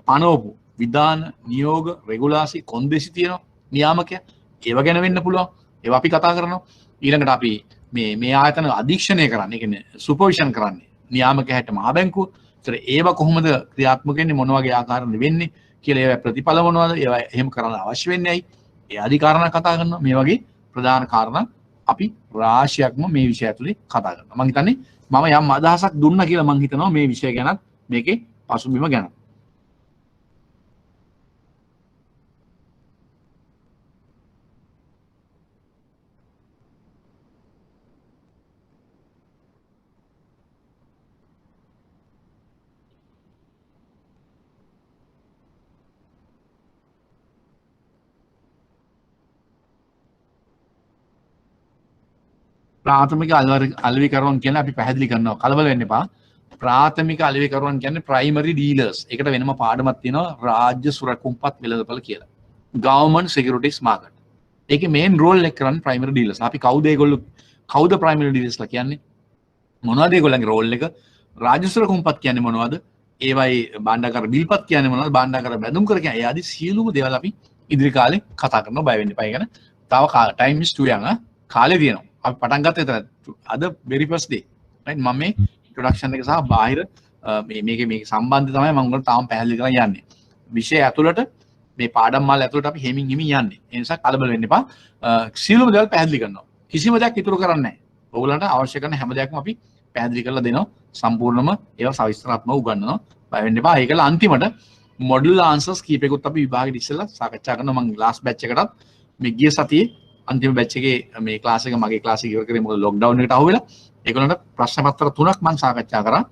පනවපු විධාන, නියෝග, රෙගුලාසි, කොන්දේසි තියෙනවා නියාමකයා. ඒව ගැන වෙන්න පුළුවන්. ඒවා අපි කතා කරනවා. ඊළඟට අපි මේ ආයතන අධීක්ෂණය කරන්නේ, කියන්නේ සුපර්විෂන් කරන්නේ නියාමකයා හැට මහා බැංකුව. ඒතර ඒවා කොහොමද ක්‍රියාත්මක වෙන්නේ, මොන වගේ ආකාරයෙන් වෙන්නේ කියලා, ඒවා ප්‍රතිඵල මොනවද, ඒවා එහෙම කරන්න අවශ්‍ය වෙන්නේ ඇයි, ඒ ආදී කාරණා කතා කරනවා. මේ වගේ ප්‍රධාන කාරණා අපි රාශියක්ම මේ විෂය ඇතුලේ කතා කරනවා. මම හිතන්නේ මම යම් අදහසක් දුන්නා කියලා මම හිතනවා මේ විෂය ගැනත්, මේකේ පසුබිම ගැන. ප්‍රාථමික අලෙවිකරුවන් කියන්නේ අපි පැහැදිලි කරනවා, කලබල වෙන්න එපා. ප්‍රාථමික අලෙවිකරුවන් කියන්නේ ප්‍රයිමරි ඩීලර්ස්. ඒකට වෙනම පාඩමක් තියෙනවා, රාජ්‍ය සුරකුම්පත් වෙළඳපොළ කියලා. Government securities market. ඒකේ මේන් රෝල් එක කරන්නේ ප්‍රයිමරි ඩීලර්ස්. අපි කවුද ප්‍රයිමරි ඩීලර්ස්ලා කියන්නේ? මොනවද ඒගොල්ලන්ගේ රෝල් එක? රාජ්‍ය සුරකුම්පත් කියන්නේ මොනවද? ඒවයි භාණ්ඩාගාර බිල්පත් කියන්නේ මොනවද? භාණ්ඩාගාර බැඳුම් කර කියන්නේ. ඒ ආදී සියලුම දේවල් අපි ඉදිරි කාලේ කතා කරනවා. බය වෙන්න එපා. ඒ ගැන තව ටයිම් ඉස් ටු යන් කාලේ තියෙනවා. අපි පටන් ගත්ත එතන අද very first day, right? මම මේ introduction එක සහ බාහිර මේකේ සම්බන්ධය තමයි මම උගලට තාම පැහැදිලි කරලා යන්නේ. විෂය ඇතුළට මේ පාඩම් මාල ඇතුළට අපි හිමින් යන්නේ. ඒ නිසා කලබල වෙන්න එපා. සියලුම දේවල් පැහැදිලි කරනවා. කිසිම දෙයක් ඉතුරු කරන්නේ නැහැ. ඔයගලන්ට අවශ්‍ය කරන හැම දෙයක්ම අපි පැහැදිලි කරලා දෙනවා. සම්පූර්ණම ඒවා සවිස්තරාත්මකව උගන්වනවා. බය වෙන්න එපා. ඒකල අන්තිමට මොඩල් ආන්සර්ස් කීපයකුත් අපි විභාගෙට ඉස්සෙල්ලා සාකච්ඡා කරනවා. මම ලාස්ට් බැච් එකටත් මේ ගිය සතියේ අන්තිම බැච් එකේ මේ ක්ලාස් එක මගේ ක්ලාස් එක ඉවර කරේ මොකද ලොක්ඩවුන් එකට අහුවෙලා. ඒගොල්ලන්ට ප්‍රශ්න පත්‍ර 3ක් මම සාකච්ඡා කරා.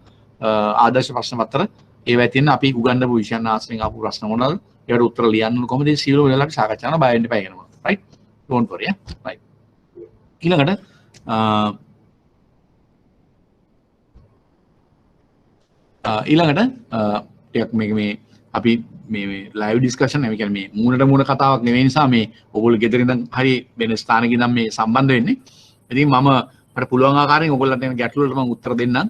ආදර්ශ ප්‍රශ්න පත්‍ර ඒවා තියෙන අපි උගන්වපු විෂයන් ආශ්‍රයෙන් ආපු ප්‍රශ්න මොනවද? ඒවට උත්තර ලියන්න ඕන කොහොමද? සියලු වෙලාවට අපි සාකච්ඡා කරනවා. බය වෙන්න එපා කියනවා. right? don't worry. right. ඊළඟට ටිකක් මේ අපි මේ ලයිව් ඩිස්කෂන් මේ කියන්නේ මේ මූණට මූණ කතාවක් නෙවෙයි නිසා මේ ඔයගොල්ලෝ ගෙදර ඉඳන් හරි වෙන ස්ථානක ඉඳන් මේ සම්බන්ධ වෙන්නේ. ඉතින් මම මට පුළුවන් ආකාරයෙන් ඔයගොල්ලන්ට එන ගැටළු වලට මම උත්තර දෙන්නම්.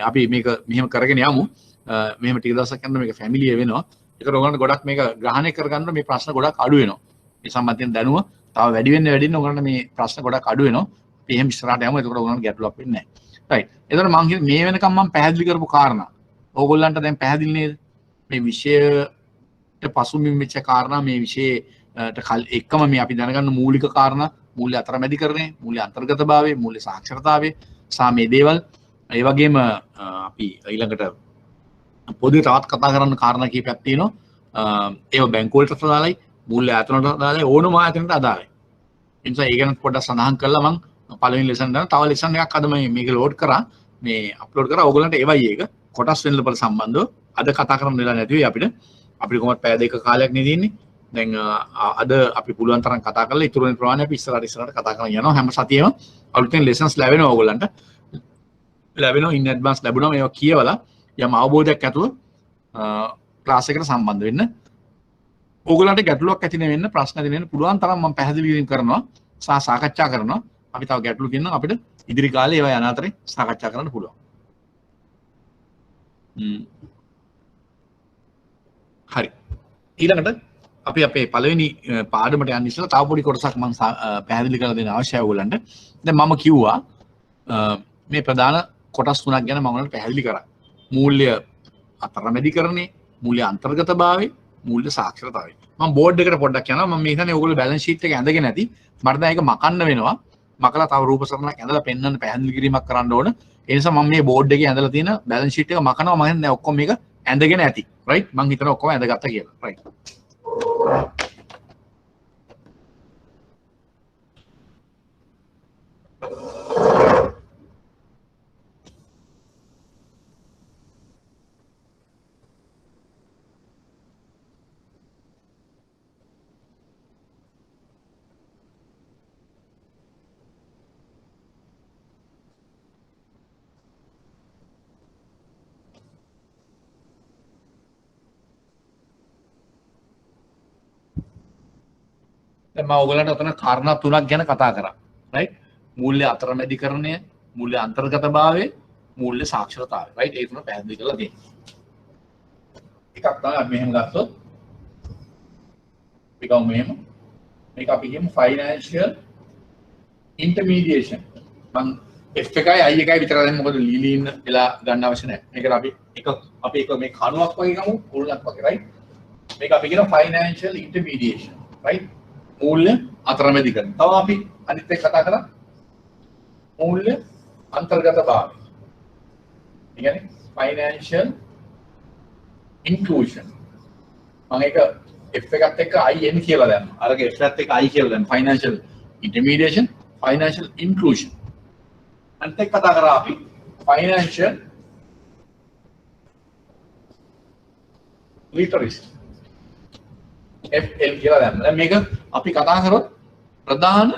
අපි මේක මෙහෙම කරගෙන යමු. මෙහෙම ටික දවසක් යනකොට මේක ෆැමිලිය වෙනවා. ඒකට ඔයගොල්ලන්ට ගොඩක් මේක ග්‍රහණය කරගන්න මේ ප්‍රශ්න ගොඩක් අඩු වෙනවා. මේ සම්බන්ධයෙන් දැනුම තව වැඩි වෙන්න ඔයගොල්ලන්ට මේ ප්‍රශ්න ගොඩක් අඩු වෙනවා. අපි එහෙම ඉස්සරහට යමු. එතකොට ඔයගොල්ලන්ට ගැටලුවක් වෙන්නේ නැහැ. රයිට්. එතකොට මම කියන්නේ මේ වෙනකම් මම පැහැදිලි කරපු කාරණා. ඕගොල්ලන්ට දැන් පැහැදිලි නේද? මේ විෂයට පසුබිම් වෙච්ච කාරණා මේ විෂයට එක්කම මේ අපි දැනගන්න මූලික කාරණා මූල්‍ය අතරමැදිකරණය, මූල්‍ය අන්තර්ගතභාවය, මූල්‍ය සාක්ෂරතාවය සහ මේ දේවල් ඒ වගේම අපි ඊළඟට පොදුවේ තවත් කතා කරන්න කාරණා කීපයක් තියෙනවා. ඒව බැංකු වලට අදාළයි, මූල්‍ය ආයතන වලට අදාළයි, ඕනම ආයතනකට අදාළයි. ඒ නිසා ඒ ගැන පොඩ්ඩක් සඳහන් කරලා මම පළවෙනි ලෙසන් දාන තව ලෙසන් එකක් අද මේක ලෝඩ් කරා, මේ අප්ලෝඩ් කරා. ඕගොල්ලන්ට ඒවයි ඒක කොටස් වෙනලපල සම්බන්ධව අද කතා කරන්න වෙලා නැති වෙයි අපිට කොහොමද පැය දෙක කාලයක් නේ තියෙන්නේ. දැන් අද අපි පුළුවන් තරම් කතා කරලා ඉතුරු වෙන ප්‍රමාණය අපි ඉස්සරහට කතා කරගෙන යනවා. හැම සතියෙම අලුතෙන් ලෙසන්ස් ලැබෙනවා ඕගොල්ලන්ට. ලැබෙනවා ඉන් ඇඩ්වාන්ස් ලැබුණා. මේවා කියවලා යම් අවබෝධයක් ඇතුව ක්ලාස් එකට සම්බන්ධ වෙන්න. ඕගොල්ලන්ට ගැටලුවක් ඇති වෙන්න, ප්‍රශ්න ඇති වෙන්න පුළුවන් තරම් මම පැහැදිලි කිරීම කරනවා සහ සාකච්ඡා කරනවා. අපි තව ගැටලු තියෙනවා අපිට ඉදිරි කාලේ ඒවා යන අතරේ සාකච්ඡා කරන්න පුළුවන්. හරි. ඊළඟට අපි අපේ පළවෙනි පාඩමට යන්න ඉස්සෙල්ලා තව පොඩි කොටසක් මම පැහැදිලි කරලා දෙන්න අවශ්‍යයි ඔයගොල්ලන්ට. දැන් මම කිව්වා මේ ප්‍රධාන කොටස් තුනක් ගැන මම ඔයාලට පැහැදිලි කරා. මූල්‍ය අතරමැදිකරණය, මූල්‍ය අන්තර්ගතභාවය, මූල්‍ය සාක්ෂරතාවය. මම බෝඩ් එකට පොඩ්ඩක් යනවා. මම මේ හිතන්නේ ඔයගොල්ලෝ බැලන්ස් ෂීට් එක ඇඳගෙන නැති. මට දැන් ඒක මකන්න වෙනවා. මකලා තව රූප සරණක් ඇඳලා පෙන්වන්න පැහැදිලි කිරීමක් කරන්න ඕන. ඒ නිසා මම මේ බෝඩ් එකේ ඇඳලා තියෙන බැලන්ස් ෂීට් එක මකනවා. මම හිතන්නේ ඔක්කොම මේක ඇඳගෙන ඇති. රයිට්? මම හිතනවා ඔක්කොම ඇඳගත්තා කියලා. රයිට්. දැන් මම ඔයගලන්ට අතන කාරණා තුනක් ගැන කතා කරා. රයිට්? මූල්‍ය අතරමැදිකරණය, මූල්‍ය අන්තර්ගතභාවය, මූල්‍ය සාක්ෂරතාවය. රයිට්? ඒ තුන පැහැදිලි කරලා දෙන්න. එකක් තමයි අපි මෙහෙම ගත්තොත් මේක මෙහෙම මේක අපි කියමු ෆයිනෑන්ෂියල් ඉන්ටර්මීඩියේෂන්. මම F එකයි I එකයි විතර දැන් මොකද ලීලින් වෙලා ගන්න අවශ්‍ය නැහැ. මේකට අපි එක මේ කණුවක් වගේ ගමු, උල්ලක් වගේ. රයිට්? මේක අපි කියන ෆයිනෑන්ෂියල් ඉන්ටර්මීඩියේෂන්. රයිට්? මූල්‍ය අතරමැදිකරණය. තව අපි අනිත් එක කතා කරා මූල්‍ය අන්තර්ගතභාවය. ඒ කියන්නේ ෆයිනෑන්ෂියල් ඉන්ක්ලූෂන්. මම ඒක F එකත් එක්ක IN කියලා දැම්මා. අරක F එකත් එක්ක I කියලා දැම්මා. Financial intermediation, financial inclusion. අනිත් එක කතා කරා අපි ෆයිනෑන්ෂියල් ලිටරසි. FL කියලා දැම්මා. දැන් මේක අපි කතා කරොත් ප්‍රධාන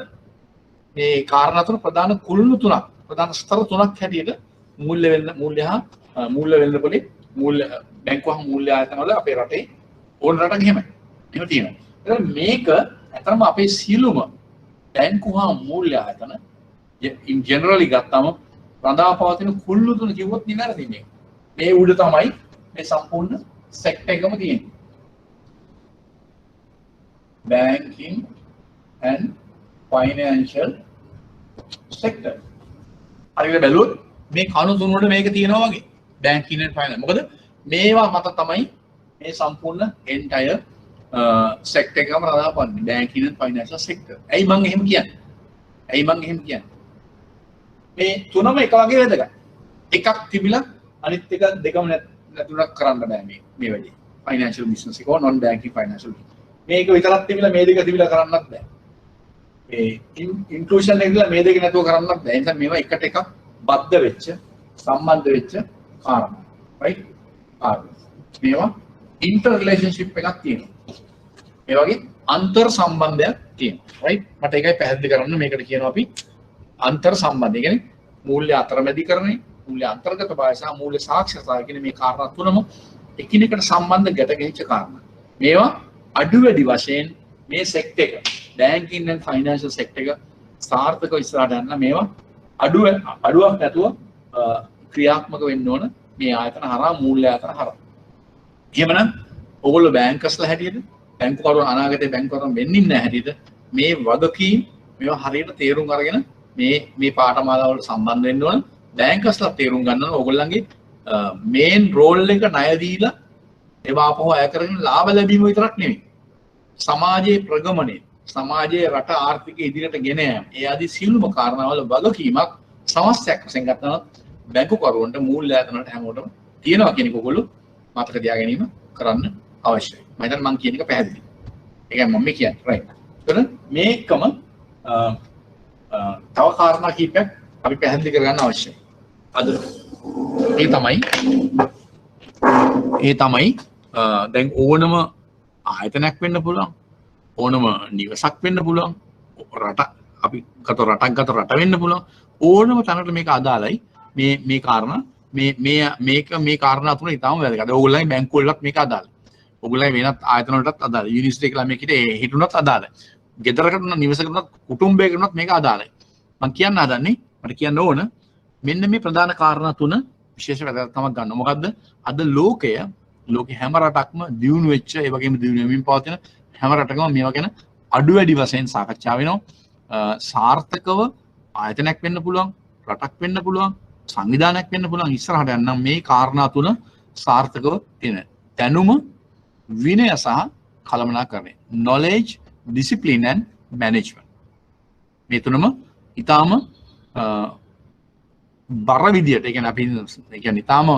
මේ කාරණා තුන ප්‍රධාන කුළුණු තුනක්, ප්‍රධාන ස්තර තුනක් හැටියට මූල්‍ය වෙළඳපොලේ මූල්‍ය බැංකුවහ මූල්‍ය ආයතන වල අපේ රටේ ඕන රටක එහෙමයි. එහෙම තියෙනවා. ඒතර මේක ඇත්තම අපේ සියලුම බැංකුවහ මූල්‍ය ආයතන in generally ගත්තම රඳාපවතින කුළුණු තුන කිව්වොත් නිවැරදිනේ. මේ උඩ තමයි මේ සම්පූර්ණ සෙක්ටර් එකම තියෙන්නේ. Banking and financial sector. හරියට බැලුවොත් මේ කණු තුන වල මේක තියෙනවා වගේ. Banking and finance. මොකද මේවා මත තමයි මේ සම්පූර්ණ entire sector එකම රඳාපවන්නේ. Banking and financial sector. ඇයි මම එහෙම කියන්නේ? මේ තුනම එක වගේ වැදගත්. එකක් තිබිලා අනිත් එක දෙකම නැතුණක් කරන්න බෑ මේ වැඩේ. Financial business එක non banking financial. මේක විතරක් තිබිලා මේ දෙක තිබිලා කරන්නත් බෑ. මේ ඉන්ක්ලූෂන් එක කියලා මේ දෙක නැතුව කරන්නත් බෑ. ඒ නිසා මේවා එකට එකක් බද්ධ වෙච්ච, සම්බන්ධ වෙච්ච කාරණා. රයිට්? මේවා ඉන්ටර් රිලේෂන්ෂිප් එකක් තියෙනවා. මේ වගේ අන්තර් සම්බන්ධයක් තියෙනවා. රයිට්? මට ඒකයි පැහැදිලි කරන්න මේකට කියනවා අපි අන්තර් සම්බන්ධය. කියන්නේ මූල්‍ය අතරමැදිකරණය, මූල්‍ය අන්තර්ගතභාවය සහ මූල්‍ය සාක්ෂරතාවය කියන මේ කාරණා තුනම එකිනෙකට සම්බන්ධ ගැට ගැහිච්ච කාරණා. මේවා අඩු වැඩි වශයෙන් මේ සෙක්ටර් එක බැංකින් and ෆයිනෑන්ෂල් සෙක්ටර් එක සාර්ථකව ඉස්සරහට යන්න මේවා අඩුවක් නැතුව ක්‍රියාත්මක වෙන්න ඕන මේ ආයතන හරහා මූල්‍ය ආයතන හරහා. එහෙමනම් ඔයගොල්ලෝ බැංකර්ස්ලා හැටියට බැංකුවරුන් අනාගතේ බැංකුවරුන් වෙන්නේ නැහැ හැටියට මේ වගකීම් මේවා හරියට තේරුම් අරගෙන මේ පාඨමාලාවලට සම්බන්ධ වෙන්න ඕන. බැංකර්ස්ලා තේරුම් ගන්න ඕන ඕගොල්ලන්ගේ මේන් රෝල් එක ණය දීලා ඒවා ආපහු අය කරගෙන ලාභ ලැබීම විතරක් නෙවෙයි. සමාජයේ ප්‍රගමනය, සමාජයේ රට ආර්ථිකය ඉදිරියට ගෙන යාම, ඒ ආදී සියලුම කාරණාවල වගකීමක් සමස්තයක් වශයෙන් ගන්නවා බැංකුකරුවන්ට මූල්‍ය ආයතනවලට හැමෝටම තියෙනවා කියන එක ඔයගොල්ලෝ මතක තියා ගැනීම කරන්න අවශ්‍යයි. මම හිතන්නේ මම කියන එක පැහැදිලි. ඒකයි මම කියන්නේ. රයිට්. එතන මේකම තව කාරණා කීපයක් අපි පැහැදිලි කරගන්න අවශ්‍යයි. අද ඒ තමයි දැන් ඕනම ආයතනයක් වෙන්න පුළුවන්, ඕනම නිවසක් වෙන්න පුළුවන්, රට අපි ගත රටක් ගත රට වෙන්න පුළුවන්, ඕනම තැනකට මේක අදාළයි. මේ කාරණා මේ කාරණා තුන ඉතාම වැදගත්. ඕගොල්ලන්ගේ බැංකුව වලත් මේක අදාළයි. ඕගොල්ලන්ගේ වෙනත් ආයතන වලටත් අදාළයි. යුනිවර්සිටි එකලා මේකට හිටුනත් අදාළයි. ගෙදරකට නිවසකට කුටුම්බයකටත් මේක අදාළයි. මම කියන්න හදන්නේ මට කියන්න ඕන මෙන්න මේ ප්‍රධාන කාරණා තුන විශේෂ වැදගත්කමක් ගන්නවා. මොකද්ද? අද ලෝකයේ හැම රටක්ම දියුණු වෙච්ච ඒ වගේම දියුණු වෙමින් පවතින හැම රටකම මේවා ගැන අඩු වැඩි වශයෙන් සාකච්ඡා වෙනවා. සාර්ථකව ආයතනයක් වෙන්න පුළුවන්, රටක් වෙන්න පුළුවන්, සංවිධානයක් වෙන්න පුළුවන්. ඉස්සරහට යන්න මේ කාරණා තුන සාර්ථකව තියෙන දැනුම, විනය සහ කළමනාකරණය. knowledge, discipline and management. මේ තුනම ඊටාම බර විදියට, ඒ කියන්නේ අපි ඊටාම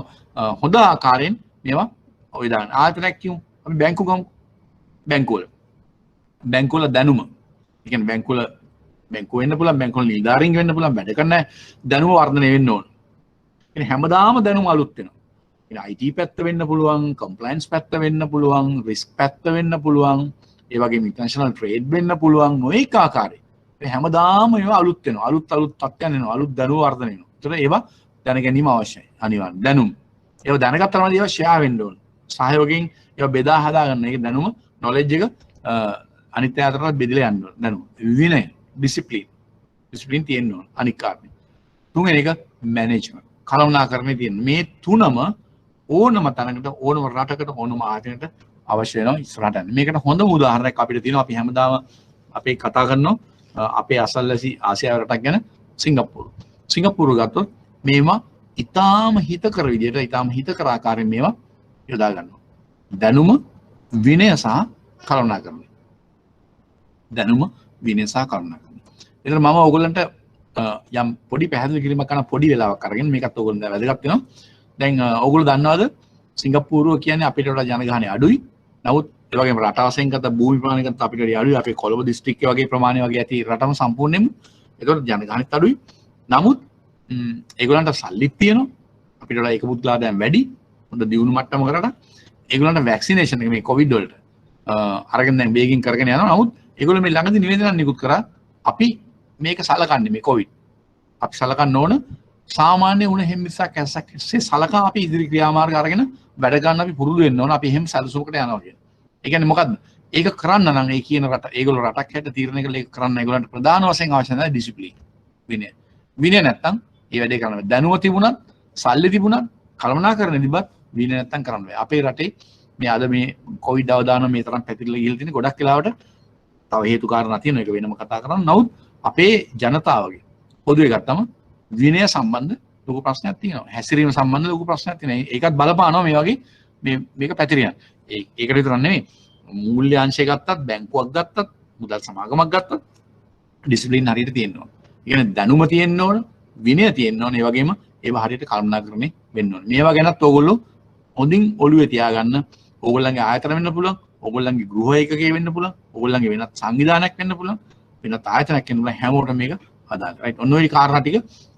හොඳ ආකාරයෙන් මේවා ඔය දාන ආයතනයක් කියමු. අපි බැංකු ගමු. බැංකුවල දැනුම. ඒ කියන්නේ බැංකුව වෙන්න පුළුවන්, බැංකුවල නිලධාරීන් වෙන්න පුළුවන්, වැඩ කරන දැනුම වර්ධනය වෙන්න ඕන. කියන්නේ හැමදාම දැනුම අලුත් වෙනවා. කියන්නේ IT පැත්ත වෙන්න පුළුවන්, කම්ප්ලයන්ස් පැත්ත වෙන්න පුළුවන්, රිස්ක් පැත්ත වෙන්න පුළුවන්, ඒ වගේම ඉන්ටර්නැෂනල් ට්‍රේඩ් වෙන්න පුළුවන්, නොඑක ආකාරයේ. ඒ හැමදාම ඒවා අලුත් වෙනවා. අලුත් තත්ත්වයන් එනවා. අලුත් දැනුම වර්ධනය වෙනවා. ඒතර ඒවා දැන ගැනීම අවශ්‍යයි. අනිවාර්යෙන් දැනුම. ඒවා දැනගත්තාම ඒවා ෂෙයා වෙන්න ඕන. සහයෝගයෙන් ඒවා බෙදා හදා ගන්න. ඒක දැනුම, නොලෙජ් එක අනිත් අතරට බෙදලා යන්න ඕන. දැනුම. විනය, ඩිසිප්ලින් තියෙන්න ඕන. අනික් කාරණේ. තුන්වෙනි එක මැනේජ්මන්ට්. කළමනාකරණය තියෙන. මේ තුනම ඕනම තැනකට, ඕනම රටකට, ඕනම ආයතනයකට අවශ්‍ය වෙනවා ඉස්සරහට යන්න. මේකට හොඳම උදාහරණයක් අපිට තියෙනවා. අපි හැමදාම අපේ කතා කරනවා අපේ අසල්වැසි ආසියාව රටක් ගැන සිංගප්පූරු ගත්තොත් මේවා ඊටාම හිතකර විදියට, ඊටාම හිතකර ආකාරයෙන් මේවා යොදා ගන්නවා. දැනුම, විනය සහ කළමනාකරණය. දැනුම, විනය සහ කළමනාකරණය. ඒතර මම ඔයගොල්ලන්ට යම් පොඩි පැහැදිලි කිරීමක් කරන පොඩි වෙලාවක් අරගෙන මේකත් ඔයගොල්ලන්ට වැදගත් වෙනවා. දැන් ඔයගොල්ලෝ දන්නවද සිංගප්පූරුව කියන්නේ අපිට වඩා ජනගහනය අඩුයි. නමුත් ඒ වගේම රට වශයෙන් ගත්ත භූමි ප්‍රමාණය ගත්ත අපිට වඩා අඩුයි. අපේ කොළඹ දිස්ත්‍රික්කයේ වගේ ප්‍රමාණය වගේ ඇති රටම සම්පූර්ණයෙන්ම. ඒකට ජනගහනයත් අඩුයි. නමුත් ඒගොල්ලන්ට සල්ලිත් තියෙනවා. අපිට වඩා ඒක පුද්ගලාදායම් වැඩි. හොඳ දියුණු මට්ටමකට. ඒගොල්ලන්ට වැක්සිනේෂන් එක මේ කොවිඩ් වලට අරගෙන දැන් වේගින් කරගෙන යනවා. නමුත් ඒගොල්ලෝ මේ ළඟදී නිවේදනයක් නිකුත් කරා අපි මේක සලකන්නේ මේ කොවිඩ්. අපි සලකන්න ඕන සාමාන්‍ය උණ හිමිසක් ඇසක් සලකා අපි ඉදිරි ක්‍රියාමාර්ග අරගෙන වැඩ ගන්න අපි පුරුදු වෙන්න ඕන. අපි එහෙම සැලසුමකට යනවා කියන්නේ. ඒ කියන්නේ මොකද්ද? ඒක කරන්න නම් ඒ කියන රට ඒගොල්ලෝ රටක් හැට තීරණය කළා ඒක කරන්න ඒගොල්ලන්ට ප්‍රධාන වශයෙන් අවශ්‍ය නැහැ ඩිසිප්ලින්. විනය නැත්තම් ඒ වැඩේ කරන්න බෑ. දැනුම තිබුණත්, සල්ලි තිබුණත්, කළමනාකරණය තිබ්බත් විනය නැත්තම් කරන්න බෑ. අපේ රටේ මේ අද මේ කොවිඩ් අවදානම් මේ තරම් පැතිරලා ගිහලා තියෙන ගොඩක් වෙලාවට තව හේතු කාරණා තියෙනවා. ඒක වෙනම කතා කරන්න. නමුත් අපේ ජනතාවගේ පොදුවේ ගත්තම විනය සම්බන්ධ ලොකු ප්‍රශ්නයක් තියෙනවා. හැසිරීම සම්බන්ධ ලොකු ප්‍රශ්නයක් තියෙනවා. ඒකත් බලපානවා මේ වගේ මේක පැතිරියන. ඒකට විතරක් නෙමෙයි මූල්‍ය අංශය ගත්තත්, බැංකුවක් ගත්තත්, මුදල් සමාගමක් ගත්තත් ඩිසිප්ලින් හරියට තියෙන්න ඕන. ඒ කියන්නේ දැනුම තියෙන්න ඕන, විනය තියෙන්න ඕන. ඒ වගේම ඒවා හරියට කළමනාකරණය වෙන්න ඕන. මේවා ගැනත් ඕගොල්ලෝ හොඳින් ඔළුවේ තියාගන්න. ඕගොල්ලන්ගේ ආයතන වෙන්න පුළුවන්, ඕගොල්ලන්ගේ ගෘහ ඒකකයේ වෙන්න පුළුවන්, ඕගොල්ලන්ගේ වෙනත් සංවිධානයක් වෙන්න පුළුවන්, වෙනත් ආයතනයක් වෙන්න පුළුවන්. හැමෝටම මේක අදාළයි. රයිට්. ඔන්න ඔය කාරණා ටික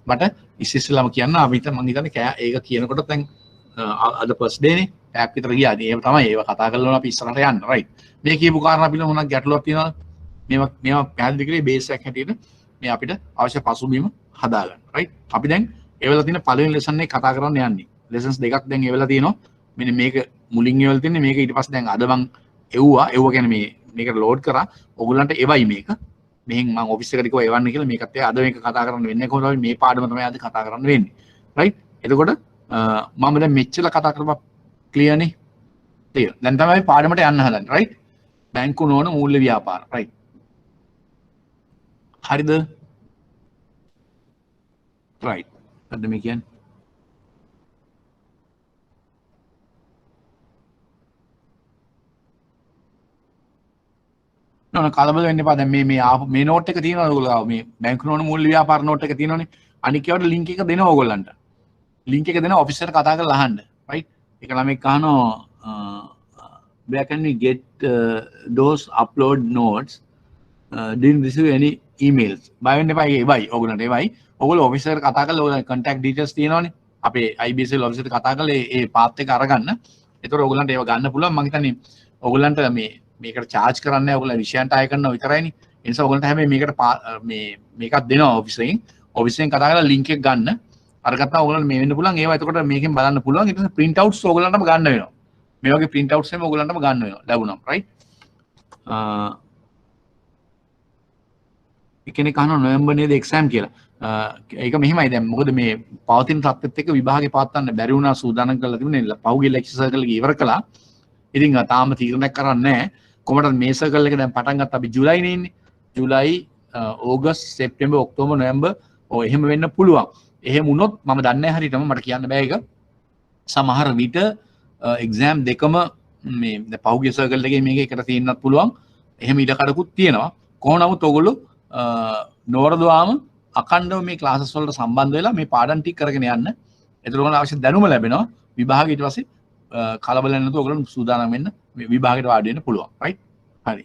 මට ඉස්සෙල්ලාම කියන්න අපි මම හිතන්නේ ඒක කියනකොට දැන් අද ෆස්ට් ඩේ නේ ටැප් විතර ගියා. ඒක තමයි ඒව කතා කරලා අපි ඉස්සරහට යන්න. රයිට්. මේ කියපු කාරණා පිළිබඳව මොනක් ගැටලුවක් තියෙනවද? මේවා පැහැදිලි කරේ බේස් එකක් හැටියට මේ අපිට අවශ්‍ය පසුබිම හදාගන්න. රයිට්. අපි දැන් ඒවල තියෙන පළවෙනි ලෙසන් එක කතා කරන්න යන්නේ. ලෙසන්ස් දෙකක් දැන් ඒවල තියෙනවා. මෙන්න මේක මුලින් ඒවල තියෙන්නේ මේක ඊට පස්සේ දැන් අද මම එව්ව කියන්නේ මේකට ලෝඩ් කරා. ඔයගොල්ලන්ට එවයි මේක. මෙහෙන් මම ඔෆිස් එකට කිව්වා එවන්න කියලා මේකත් අද මේක කතා කරන්න වෙන්නේ කොහොමද මේ පාඩම තමයි අද කතා කරන්න වෙන්නේ. රයිට්. එතකොට මම දැන් මෙච්චර කතා කරපුවා ක්ලියර් නේ? ක්ලියර්. දැන් තමයි පාඩමට යන්න හදන්නේ. රයිට්. බැංකු නෝන මූල්‍ය ව්‍යාපාර. රයිට්. හරිද? right. අද මේ කියන්නේ නෝන කලබල වෙන්න එපා. දැන් මේ ආපු මේ නෝට් එක තියෙනවා ඔයගොල්ලෝ මේ බැංකු නෝන මූල්‍ය ව්‍යාපාර නෝට් එක තියෙනවනේ. අනික ඒවට ලින්ක් එක දෙනවා ඔයගොල්ලන්ට. ලින්ක් එක දෙනවා ඔෆිස් එකට කතා කරලා අහන්න. right. ඒක ළමෙක් අහනවා where can we get those upload notes didn't receive any emails. බය වෙන්න එපා. ඒවයි ඔයගොල්ලන්ට ඒවයි. ඔයගොල්ලෝ ඔෆිස් එකට කතා කරලා ඔයගොල්ලන්ගේ contact details තියෙනවනේ. අපේ IBSL ඔෆිස් එකට කතා කරලා ඒ පාත් එක අරගන්න. ඒතකොට ඔයගොල්ලන්ට ඒව ගන්න පුළුවන්. මම හිතන්නේ ඔයගොල්ලන්ට මේකට charge කරන්නේ නැහැ. ඔයගොල්ලෝ විෂයන්ට ආය කරනවා විතරයිනේ. ඒ නිසා ඔයගොල්ලන්ට හැබැයි මේකට මේකක් දෙනවා ඔෆිස් එකෙන්. ඔෆිස් එකෙන් කතා කරලා link එක ගන්න. අරගත්තා ඔයගොල්ලන්ට මේ වෙන්න පුළුවන්. ඒවා එතකොට මේකෙන් බලන්න පුළුවන්. ඊට පස්සේ print outs ඔයගොල්ලන්ටම ගන්න වෙනවා. මේ වගේ print outs එහෙම ඔයගොල්ලන්ටම ගන්න වෙනවා. ලැබුණා. right. එකෙනෙක් අහනවා නොවැම්බර් නේද එක්සෑම් කියලා. ඒක මෙහිමයි. දැන් මොකද මේ පවතින තත්ත්වෙත් එක්ක විභාගේ පවත්වන්න බැරි වුණා. සූදානම් කරලා තිබුණේ. පහුගිය ලෙක්චර් සර්කල් එක ඉවර කළා. ඉතින් තාම තීරණයක් කරන්නේ නැහැ. කොහොමද මේ සර්කල් එක දැන් පටන් ගත්ත අපි ජූලයිනේ ඉන්නේ. ජූලයි, ඕගස්ට්, සෙප්තැම්බර්, ඔක්තෝබර්, නොවැම්බර් ඔය එහෙම වෙන්න පුළුවන්. එහෙම වුණොත් මම දන්නේ නැහැ හරියටම මට කියන්න බෑ ඒක. සමහර විට එක්සෑම් දෙකම මේ පහුගිය සර්කල් එකේ මේක එකට තියෙන්නත් පුළුවන්. එහෙම ඉඩ කඩකුත් තියෙනවා. කොහොම නමුත් ඔයගොල්ලෝ නෝරදවාම අකණ්ඩව මේ ක්ලාසස් වලට සම්බන්ධ වෙලා මේ පාඩම් ටික කරගෙන යන්න. එතකොට ඔයගොල්ලෝ අවශ්‍ය දැනුම ලැබෙනවා. විභාගය ඊට පස්සේ කලබල නැතුව ඔයගොල්ලෝ සූදානම් වෙන්න විභාගයට වාඩි වෙන්න පුළුවන්. right. හරි.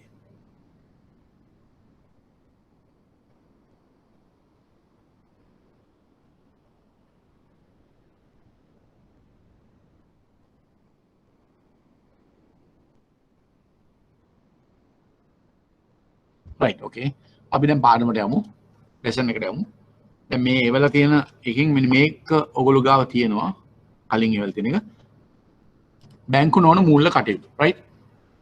right. okay. අපි දැන් පාඩමට යමු. ලෙසන් එකට යමු. දැන් මේ එවල තියෙන එකකින් මෙන්න මේක ඔයගොල්ලෝ ගාව තියෙනවා. කලින් එවල තියෙන එක. බැංකු නොවන මූල්‍ය කටයුතු. right.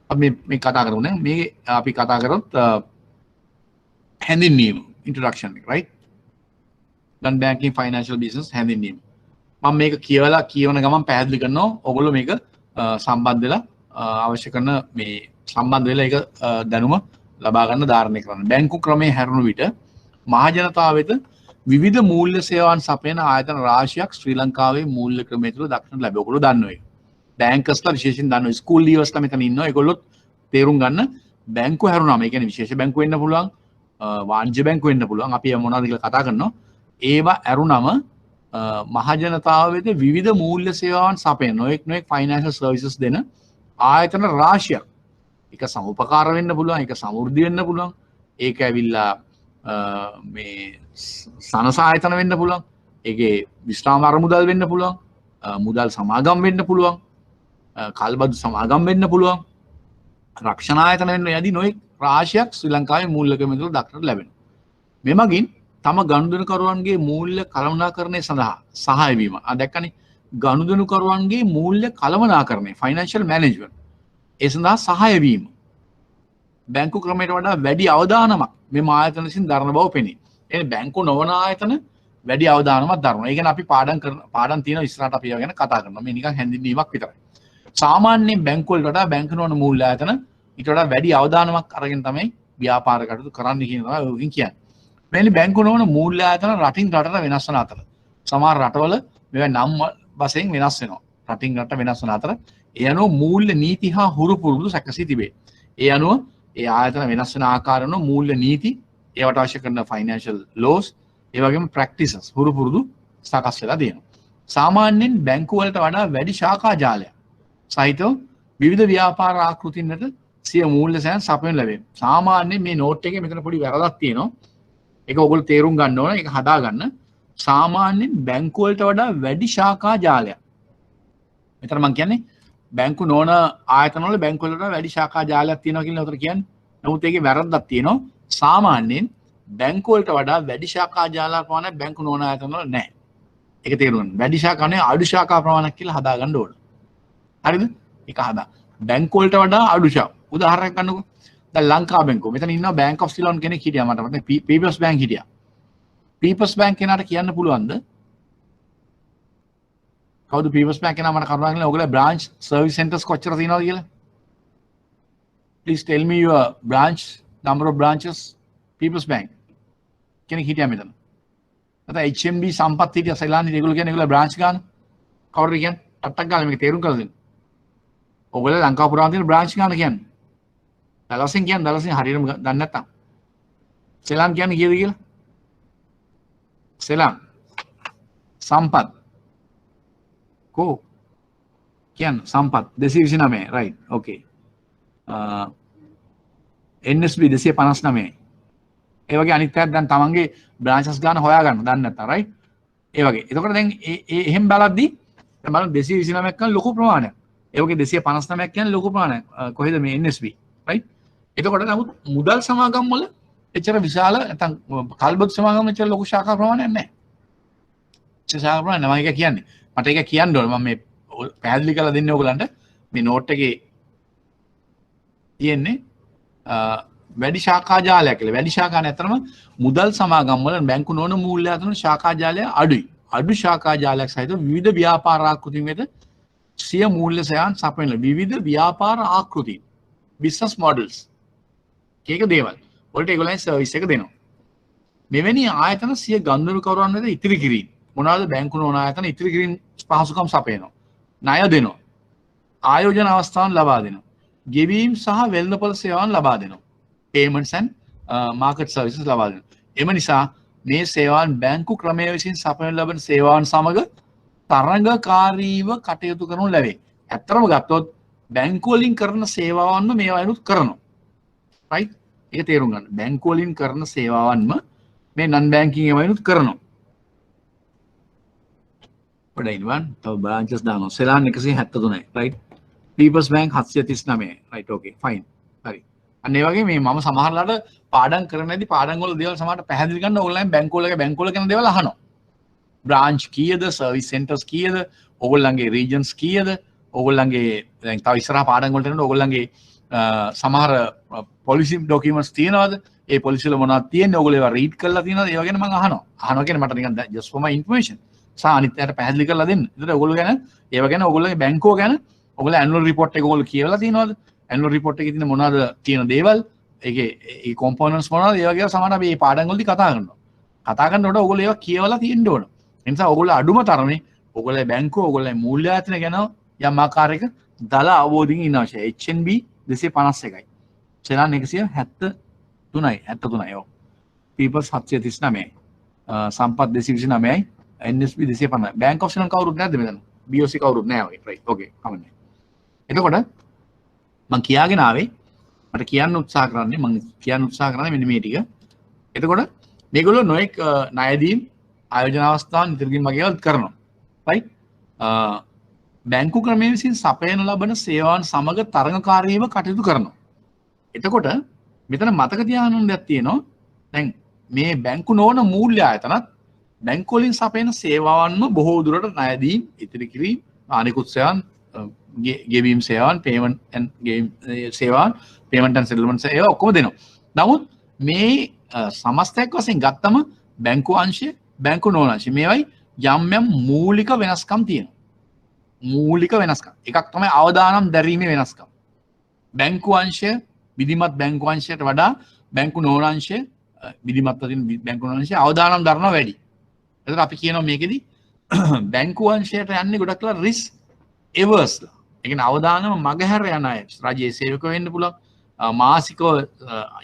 අපි මේ කතා කරමු දැන්. මේ අපි කතා කරොත් හැඳින්වීම introduction එක. right. non banking financial business හැඳින්වීම. මම මේක කියවන ගමන් පැහැදිලි කරනවා. ඔයගොල්ලෝ මේක සම්බන්ධ වෙලා අවශ්‍ය කරන මේ සම්බන්ධ වෙලා ඒක දැනුම ලබා ගන්න ධාරණය කරන්න. බැංකු ක්‍රමයේ හැරුණු විට මහජනතාව වෙත විවිධ මූල්‍ය සේවාවන් සපයන ආයතන රාශියක් ශ්‍රී ලංකාවේ මූල්‍ය ක්‍රමය තුළ දක්නට ලැබේ. ඔයගොල්ලෝ දන්නවා ඒක. බැංකර්ස්ලා විශේෂයෙන් දන්නවා. ස්කූල් ලීවර්ස්ලා මෙතන ඉන්නවා. ඒගොල්ලොත් තේරුම් ගන්න බැංකුව හැරුණාම ඒ කියන්නේ විශේෂ බැංකුව වෙන්න පුළුවන්, වාණිජ්‍ය බැංකුව වෙන්න පුළුවන්. අපි මොනවද කියලා කතා කරනවා. ඒවා ඇරුණම මහජනතාව වෙත විවිධ මූල්‍ය සේවාවන් සපයන නොඑක් ෆයිනෑන්ෂල් සර්විසස් දෙන ආයතන රාශියක්. ඒක සමුපකාර වෙන්න පුළුවන්, ඒක සමෘද්ධි වෙන්න පුළුවන්, ඒක ඇවිල්ලා මේ සනස ආයතන වෙන්න පුළුවන්, ඒකේ විශ්‍රාම අරමුදල් වෙන්න පුළුවන්, මුදල් සමාගම් වෙන්න පුළුවන්, කල්බදු සමාගම් වෙන්න පුළුවන්, රක්ෂණ ආයතන වෙන්න යදී නොයෙක් රාශියක් ශ්‍රී ලංකාවේ මූල්‍ය ක්‍රමය තුළ දක්නට ලැබෙනවා. මෙමගින් තම ගනුදෙනුකරුවන්ගේ මූල්‍ය කළමනාකරණය සඳහා සහාය වීම. දැක්කනේ ගනුදෙනුකරුවන්ගේ මූල්‍ය කළමනාකරණය ෆයිනෑන්ෂල් මැනේජ්මන්ට් ඒ සඳහා සහාය වීම බැංකු ක්‍රමයට වඩා වැඩි අවදානමක් මේ ආයතන විසින් දරන බව පෙනේ. එනේ බැංකු නොවන ආයතන වැඩි අවදානමක් දරනවා. ඒ කියන්නේ අපි පාඩම් තියෙන ඉස්සරහට අපි ඒවා ගැන කතා කරනවා. මේ නිකන් හැඳින්වීමක් විතරයි. සාමාන්‍යයෙන් බැංකු වලට වඩා බැංකු නොවන මූල්‍ය ආයතන ඊට වඩා වැඩි අවදානමක් අරගෙන තමයි ව්‍යාපාර කටයුතු කරන්න කියන තමයි ඔයගින් කියන්නේ. මෙන්න බැංකු නොවන මූල්‍ය ආයතන රටින් රටට වෙනස් වන අතර සමහර රටවල මේවා නම් වශයෙන් වෙනස් වෙනවා. රටින් රට වෙනස් වන අතර ඒ අනුව මූල්‍ය නීති හා හුරු පුරුදු සැකසී තිබේ. ඒ අනුව ඒ ආයතන වෙනස් වෙන ආකාරන මූල්‍ය නීති, ඒවට අවශ්‍ය කරන ෆයිනෑන්ෂල් ලෝස්, ඒ වගේම ප්‍රැක්ටිසස් හුරු පුරුදු සකස් වෙලා තියෙනවා. සාමාන්‍යයෙන් බැංකු වලට වඩා වැඩි ශාඛා ජාලයක් සහිතව විවිධ ව්‍යාපාර ආකෘතින් වලට සිය මූල්‍ය සෑන් සපයනු ලැබේ. සාමාන්‍යයෙන් මේ නෝට් එකේ මෙතන පොඩි වැරදක් තියෙනවා. ඒක ඔයගොල්ලෝ තේරුම් ගන්න ඕන, ඒක හදා ගන්න. සාමාන්‍යයෙන් බැංකු වලට වඩා වැඩි ශාඛා ජාලයක්. මෙතන මම කියන්නේ බැංකු නොවන ආයතන වල බැංකු වලට වැඩි ශාඛා ජාලයක් තියෙනවා කියලා උතර කියන්නේ. නමුත් ඒකේ වැරද්දක් තියෙනවා. සාමාන්‍යයෙන් බැංකු වලට වඩා වැඩි ශාඛා ජාල ප්‍රමාණයක් බැංකු නොවන ආයතන වල නැහැ. ඒක තේරුම් ගන්න. වැඩි ශාඛා නේ අඩු ශාඛා ප්‍රමාණයක් කියලා හදා ගන්න ඕන. හරිද? ඒක හදා. බැංකු වලට වඩා අඩු ශාඛා. උදාහරණයක් ගන්නකො. දැන් ලංකා බැංකුව. මෙතන ඉන්නවා බැංක් ඔෆ් සිලෝන් කෙනෙක් හිටියා මට. මට පීපල්ස් බැංක් හිටියා. පීපල්ස් බැංක් කෙනාට කියන්න පුළුවන්ද? කවුද පීපල්ස් බැංක් කෙනා මට කරුණා කරලා ඔයගොල්ලෝ බ්‍රාන්ච් සර්විස් සෙන්ටර්ස් කොච්චර තියෙනවද කියලා? Please tell me your branch number of branches People's Bank. කෙනෙක් හිටියා මෙතන. නැත්නම් HMB සම්පත් හිටියා සෙලාන්නේ ඒගොල්ලෝ කියන්නේ ඒගොල්ලෝ බ්‍රාන්ච් ගන්න. කවුරුද කියන්නේ? ටට්ටක් ගාලා මේක තේරුම් කරලා දෙන්න. ඔයගොල්ලෝ ලංකාව පුරාම තියෙන බ්‍රාන්ච් ගන්න කියන්නේ. දලසින් කියන්නේ දලසින් හරියටම දන්නේ නැත්තම්. සෙලාන් කියන්නේ කීයද කියලා? සෙලාන් සම්පත් කෝ කියන්නේ සම්පත් 229 right okay NSB 259 ඒ වගේ අනිත් පැත්ත දැන් තමන්ගේ බ්‍රාන්චස් ගන්න හොයාගන්න දන්නේ නැත්තම් right ඒ වගේ එතකොට දැන් එහෙම බලද්දි දැන් බලන්න 229ක් කියන ලොකු ප්‍රමාණයක් ඒ වගේ 259ක් කියන්නේ ලොකු ප්‍රමාණයක් කොහෙද මේ NSB right එතකොට නමුත් මුදල් සමාගම් වල එච්චර විශාල නැත්නම් කල්බත් සමාගම් එච්චර ලොකු ශාඛා ප්‍රමාණයක් නැහැ ශාඛා ප්‍රමාණය නම එක කියන්නේ මට ඒක කියන්න ඕන මම මේ පැහැදිලි කරලා දෙන්නේ ඔයගලන්ට මේ නෝට් එකේ තියෙන්නේ වැඩි ශාඛා ජාලයක් කියලා. වැඩි ශාඛා නැතරම මුදල් සමාගම් වල බැංකු නොවන මූල්‍ය අතර ශාඛා ජාලය අඩුයි. අඩු ශාඛා ජාලයක් සහිත විවිධ ව්‍යාපාර ආකෘති වෙත සිය මූල්‍ය සයන් සපයන විවිධ ව්‍යාපාර ආකෘති business models කීක දේවල් වලට ඒගොල්ලන් සර්විස් එක දෙනවා. මෙවැනි ආයතන සිය ගනුදෙනුකරුවන් වෙත ඉතිරි කිරීම මොනවාද බැංකු නොවන ආයතන ඉතිරි කිරීම පහසුකම් සපයනවා. ණය දෙනවා. ආයෝජන අවස්ථාවන් ලබා දෙනවා. ගෙවීම් සහ වෙළඳපොළ සේවාවන් ලබා දෙනවා. payments and market services ලබා දෙනවා. එම නිසා මේ සේවාවන් බැංකු ක්‍රමය විසින් සපයන ලබන සේවාවන් සමග තරඟකාරීව කටයුතු කරනු ලැබේ. ඇත්තටම ගත්තොත් බැංකු වලින් කරන සේවාවන්ම මේවා වෙනුත් කරනවා. right? ඒක තේරුම් ගන්න. බැංකු වලින් කරන සේවාවන්ම මේ non banking ඒවා වෙනුත් කරනවා. පොඩ්ඩයින්වන් තව බ්‍රාන්චස් දානවා. Seylan 173යි right? People's Bank 739යි right okay fine. හරි. අන්න ඒ වගේ මේ මම සමහරලාට පාඩම් කරනදී පාඩම් වල දේවල් සමහරට පැහැදිලි කරන්න ඕන්ලයින් බැංකු වල කරන දේවල් අහනවා. බ්‍රාන්ච් කීයද, සර්විස් සෙන්ටර්ස් කීයද, ඕගොල්ලන්ගේ රීජන්ස් කීයද, ඕගොල්ලන්ගේ දැන් තව ඉස්සරහා පාඩම් වලට යනකොට ඕගොල්ලන්ගේ සමහර පොලිසි ඩොකියුමන්ට්ස් තියෙනවද? ඒ පොලිසි වල මොනවද තියෙන්නේ? ඕගොල්ලෝ ඒවා රීඩ් කරලා තියෙනවද? ඒවා ගැන මම අහනවා. අහනවා කියන්නේ මට නිකන් just for my information. අනිත්යට පැහැදිලි කරලා දෙන්න. ඒතර ඔයගොල්ලෝ ගැන ඒව ගැන ඔයගොල්ලෝගේ බැංකුව ගැන ඔයගොල්ලෝ ඇනුවල් රිපෝට් එක ඔයගොල්ලෝ කියවලා තියෙනවද? ඇනුවල් රිපෝට් එකේ තියෙන මොනවද තියෙන දේවල්? ඒකේ ඒ කොම්පොනන්ට්ස් මොනවද? ඒ වගේ සමහර අපි මේ පාඩම් වලදී කතා කරනවා. කතා කරනකොට ඔයගොල්ලෝ ඒවා කියවලා තියෙන්න ඕන. ඒ නිසා ඔයගොල්ලෝ අඩුම තරමේ ඔයගොල්ලෝ බැංකුව ඔයගොල්ලෝ මූල්‍ය ආයතන ගැන යම් ආකාරයක දල අවබෝධයෙන් ඉන්න අවශ්‍යයි. HNB 251යි. සෙලාන් 173යි. 73යි. ඔව්. People's 739යි. සම්පත් 229යි. NSB 250. Bank of Sri Lanka කවුරුත් නැද්ද මෙතන? BOC කවුරුත් නැහැ වගේ. right. okay. කමන්නේ. එතකොට මම කියාගෙන ආවේ මට කියන්න උත්සාහ කරන්නේ මෙන්න මේ ටික. එතකොට මේගොල්ලෝ නොඑක් ණයදීම් ආයෝජන අවස්ථාන් ඉදිරිගින් වගේ ඒවා කරනවා. right. බැංකු ක්‍රමයේ විසින් සපයන ලබන සේවාවන් සමග තරඟකාරීව කටයුතු කරනවා. එතකොට මෙතන මතක තියාගන්න දෙයක් තියෙනවා. දැන් මේ බැංකු නොවන මූල්‍ය ආයතනත් බැංකු වලින් සපයන සේවාවන්ම බොහෝ දුරට ණයදීම් ඉතිරි කිරීම අනිකුත් සේවාවන් ගෙවීම් සේවාවන් payment and game සේවාවන් payment and settlement සේවා ඔක්කොම දෙනවා. නමුත් මේ සමස්තයක් වශයෙන් ගත්තම බැංකු අංශය බැංකු නොවන අංශය මේවයි යම් මූලික වෙනස්කම් තියෙනවා. මූලික වෙනස්කම්. එකක් තමයි අවදානම් දැරීමේ වෙනස්කම්. බැංකු අංශය විධිමත් බැංකු අංශයට වඩා බැංකු නොවන අංශය විධිමත් වශයෙන් බැංකු නොවන අංශය අවදානම් දරනවා වැඩි. එතකොට අපි කියනවා මේකෙදි බැංකු අංශයට යන්නේ ගොඩක් කලා රිස්ක් එවර්ස්ලා. ඒ කියන්නේ අවදානම මගහැර යන අය. රජයේ සේවක වෙන්න පුළුවන්. මාසිකව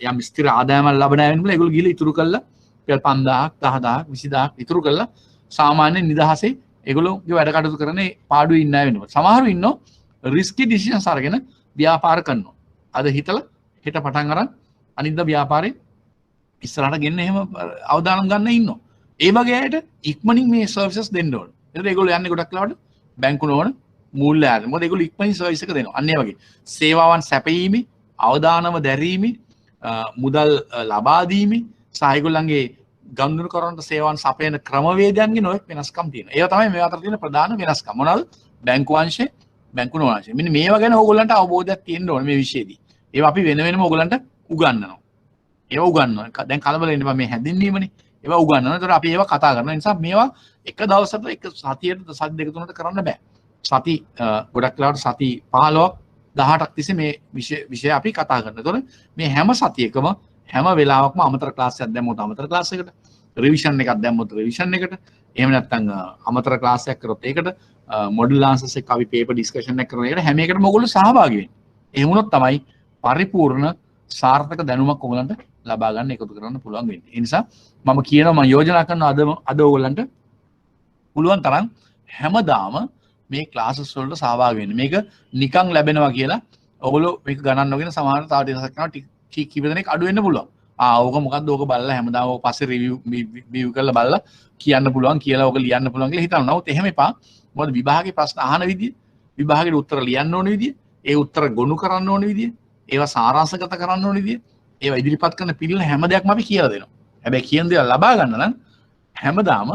යම් ස්ථිර ආදායමක් ලබන අය වෙන්න පුළුවන්. ඒගොල්ලෝ ගිහලා ඉතුරු කළා 5000ක් 10000ක් 20000ක් ඉතුරු කළා සාමාන්‍ය නිදහසේ ඒගොල්ලෝගේ වැඩ කටයුතු කරන්නේ පාඩුවේ ඉන්න අය වෙනවා. සමහරව ඉන්නෝ රිස්කි ඩිසිෂන්ස් අරගෙන ව්‍යාපාර කරනවා. අද හිතලා හෙට පටන් අරන් අනිද්දා ව්‍යාපාරේ ඉස්සරහට ගෙන්න එහෙම අවදානම් ගන්න ඉන්නවා. ඒ වගේ අයට ඉක්මනින් මේ සර්විසස් දෙන්න ඕන. ඒකට ඒගොල්ලෝ යන්නේ ගොඩක් වෙලාවට බැංකු නොවන මූල්‍ය ආයතන. මොකද ඒගොල්ලෝ ඉක්මනින් සර්විස් එක දෙනවා. අන්න ඒ වගේ සේවාවන් සැපයීමේ, අවදානම දැරීමේ, මුදල් ලබා දීමේ සහ ඒගොල්ලන්ගේ ගනුදෙනු කරන සේවාවන් සපයන ක්‍රමවේදයන්ගේ නොයෙක් වෙනස්කම් තියෙනවා. ඒවා තමයි මේ අතර තියෙන ප්‍රධාන වෙනස්කම්. මොනවාද? බැංකු අංශය, බැංකු නොවන අංශය. මෙන්න මේවා ගැන ඕගොල්ලන්ට අවබෝධයක් තියෙන්න ඕනේ මේ විෂයේදී. ඒවා අපි වෙන වෙනම ඕගොල්ලන්ට උගන්වනවා. ඒවා උගන්වනවා. දැන් කලබල වෙන්න එපා මේ හැදින්වීමනේ. ඒවා උගන්වනවා. ඒතර අපි ඒවා කතා කරනවා. ඒ නිසා මේවා එක දවසකට එක සතියට සති දෙක තුනකට කරන්න බෑ. සති ගොඩක් වෙලාවට සති 15ක් 18ක් තිස්සේ මේ විෂය අපි කතා කරනවා. ඒතකොට මේ හැම සතියකම හැම වෙලාවකම අමතර ක්ලාස් එකක් දැම්මොත් අමතර ක්ලාස් එකට රිවිෂන් එකක් දැම්මොත් රිවිෂන් එකට එහෙම නැත්නම් අමතර ක්ලාස් එකක් කරොත් ඒකට මොඩල් ආන්සර්ස් එක අපි පේපර් ඩිස්කෂන් එකක් කරන එකට හැම එකටම ඔයගොල්ලෝ සහභාගී වෙන්න. එහෙම වුණොත් තමයි පරිපූර්ණ සාර්ථක දැනුමක් ඔයගලන්ට ලබා ගන්න එකතු කරන්න පුළුවන් වෙන්නේ. ඒ නිසා මම කියනවා මම යෝජනා කරනවා අද ඔයගලන්ට පුළුවන් තරම් හැමදාම මේ ක්ලාසස් වලට සහභාගී වෙන්න. මේක නිකන් ලැබෙනවා කියලා ඔයගොල්ලෝ මේක ගණන් නොගෙන සමහර තව ටිකක් කරනවා කීප දෙනෙක් අඩු වෙන්න පුළුවන්. ඕක මොකද්ද ඕක බලලා හැමදාම ඕක පස්සේ රිවිව් කරලා බලලා කියන්න පුළුවන් කියලා ඕක ලියන්න පුළුවන් කියලා හිතනවා. නමුත් එහෙම එපා. මොකද විභාගේ ප්‍රශ්න අහන විදිය, විභාගෙට උත්තර ලියන්න ඕන විදිය, ඒ උත්තර ගොනු කරන්න ඕන විදිය, ඒවා සාරාංශගත කරන්න ඕන විදිය, ඒවා ඉදිරිපත් කරන පිළිවෙල හැම දෙයක්ම අපි කියලා දෙනවා. හැබැයි කියන දේවල් ලබා ගන්න නම් හැමදාම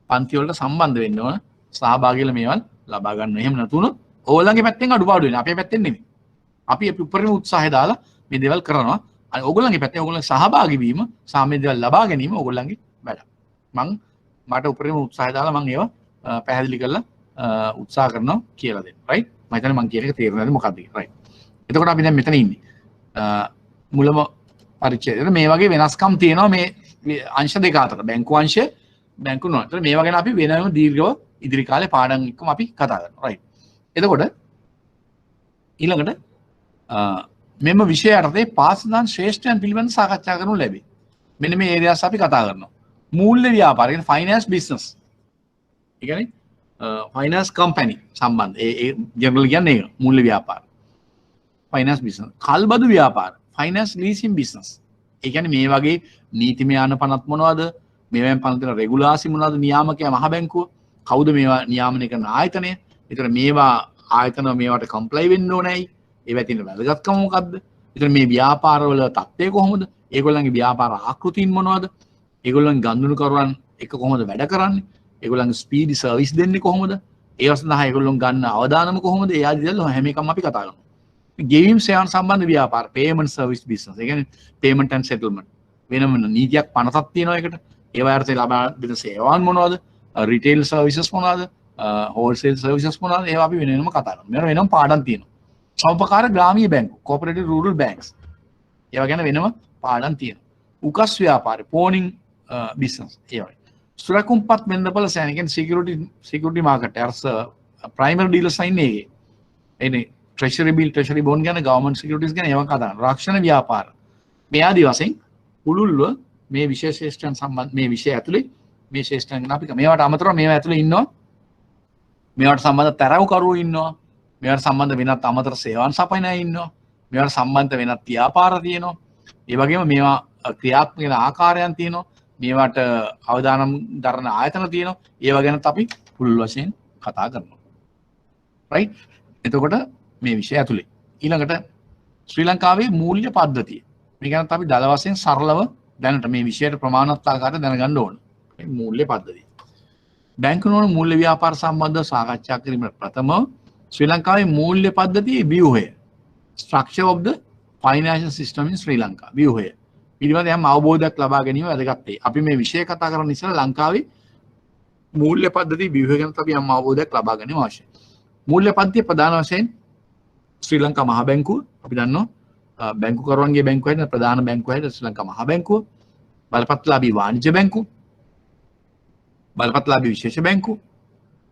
පන්ති වලට සම්බන්ධ වෙන්න ඕන, සහභාගී වෙලා මේවා ලබා ගන්න. එහෙම නැතුනොත් ඕගොල්ලන්ගේ පැත්තෙන් අඩුපාඩු වෙනවා. අපේ පැත්තෙන් නෙමෙයි. අපි උපරිම උත්සාහය දාලා මේ දේවල් කරනවා. ඔයගොල්ලන්ගේ පැත්තෙන් ඔයගොල්ලන්ගේ සහභාගී වීම, සාමයේ දේවල් ලබා ගැනීම ඔයගොල්ලන්ගේ වැඩ. මට උපරිම උත්සාහය දාලා මම ඒවා පැහැදිලි කරලා උත්සාහ කරනවා කියලා දෙන්න. රයිට්? මම හිතන්නේ මම කියන එක තේරෙනවද මොකක්ද කියලා. රයිට්. එතකොට අපි දැන් මෙතන ඉන්නේ. මුලම පරිච්ඡේදයේ මේ වගේ වෙනස්කම් තියෙනවා මේ අංශ දෙක අතර. බැංකු අංශය, බැංකු නො. ඒතර මේවා ගැන අපි වෙනම දීර්ඝව ඉදිරි කාලේ පාඩම් එක්කම අපි කතා කරනවා. රයිට්. එතකොට ඊළඟට මෙම විෂය යටතේ පාසලන් ශ්‍රේෂ්ඨයන් පිළිබඳ සාකච්ඡා කරනු ලැබේ. මෙන්න මේ ඒරියාස් අපි කතා කරනවා. මූල්‍ය ව්‍යාපාර කියන්නේ ෆයිනෑන්ස් බිස්නස්. ඒ කියන්නේ ෆයිනෑන්ස් කම්පැනි සම්බන්ධ. ඒ ජනරල් කියන්නේ ඒක මූල්‍ය ව්‍යාපාර. Finance business. කල්බදු ව්‍යාපාර. Finance leasing business. ඒ කියන්නේ මේ වගේ නීතිමය අනපනත් මොනවද? මේවෙන් පනතන රෙගුලාසි මොනවද? නියාමකයා මහ බැංකුව. කවුද මේවා නියාමනය කරන ආයතනය? ඒතර මේවා ආයතන මේවට කම්ප්ලයි වෙන්න ඕනෑයි. ඒවා තියෙන වැදගත්කම මොකද්ද? ඒතර මේ ව්‍යාපාරවල තත්ත්වය කොහොමද? ඒගොල්ලන්ගේ ව්‍යාපාර ආකෘතීන් මොනවද? ඒගොල්ලන් ගනුදෙනුකරුවන් එක කොහොමද වැඩ කරන්නේ? ඒගොල්ලන්ගේ ස්පීඩි සර්විස් දෙන්නේ කොහොමද? ඒව සඳහා ඒගොල්ලන් ගන්න අවදානම කොහොමද? ඒ ආදී දේවල් හැම එකම අපි කතා කරනවා. ගෙවීම් සේවාන් සම්බන්ධ ව්‍යාපාර, payment service business. ඒ කියන්නේ payment and settlement. වෙනම නීතියක් පනතක් තියෙනවා ඒකට. ඒවා යටතේ ලබා දෙන සේවාන් මොනවද? retail services මොනවද? wholesale services මොනවද? ඒවා අපි වෙනම කතා කරනවා. මේවා වෙනම පාඩම් තියෙනවා. සමපකාර ග්‍රාමීය බැංකු, cooperative rural banks. ඒවා ගැන වෙනම පාඩම් තියෙනවා. උකස් ව්‍යාපාරය, pawning business. ඒවා. සුරකුම්පත් වෙළඳපොළ සෑන කියන්නේ security market as primary dealers ඉන්නේ ඒකේ. එනේ treasury bill, treasury bond ගැන government securities ගැන ඒවා කතා කරනවා. රක්ෂණ ව්‍යාපාර. මේ ආදී වශයෙන් පුළුල්ව මේ විශේෂ ශේෂ්ඨයන් සම්බන්ධ මේ විෂය ඇතුලේ මේ ශේෂ්ඨයන් ගැන අපි මේවට අමතරව මේවා ඇතුලේ ඉන්නවා. මේවට සම්බන්ධ තරවකරුවෝ ඉන්නවා. මේවට සම්බන්ධ වෙනත් අමතර සේවාන් සපයන අය ඉන්නවා. මේවට සම්බන්ධ වෙනත් ව්‍යාපාර තියෙනවා. ඒ වගේම මේවා ක්‍රියාත්මක වෙන ආකාරයන් තියෙනවා. මේවට අවදානම් දරන ආයතන තියෙනවා. ඒවා ගැනත් අපි පුළුල් වශයෙන් කතා කරනවා. රයිට්? එතකොට මේ විෂය ඇතුලේ ඊළඟට ශ්‍රී ලංකාවේ මූල්‍ය පද්ධතිය. මේ ගැනත් අපි දල වශයෙන් සරලව දැනට මේ විෂයට ප්‍රමාණවත් ආකාරයට දැනගන්න ඕන. මේ මූල්‍ය පද්ධතිය. බැංකු නොවන මූල්‍ය ව්‍යාපාර සම්බන්ධව සාකච්ඡා කිරීමට ප්‍රථමව ශ්‍රී ලංකාවේ මූල්‍ය පද්ධතියේ ව්‍යුහය, structure of the financial system in Sri Lanka ව්‍යුහය පිළිබඳව යම් අවබෝධයක් ලබා ගැනීම වැදගත් වෙයි. අපි මේ විෂය කතා කරන නිසා ලංකාවේ මූල්‍ය පද්ධතිය ව්‍යුහය ගැන අපි යම් අවබෝධයක් ලබා ගැනීම අවශ්‍යයි. මූල්‍ය පද්ධතිය ප්‍රධාන වශයෙන් ශ්‍රී ලංකා මහ බැංකුව, අපි දන්නවා බැංකුකරුවන්ගේ බැංකුව හැටියට ප්‍රධාන බැංකුව හැටියට ශ්‍රී ලංකා මහ බැංකුව, බලපත්ලාභී වාණිජ්‍ය බැංකුව, බලපත්ලාභී විශේෂ බැංකුව,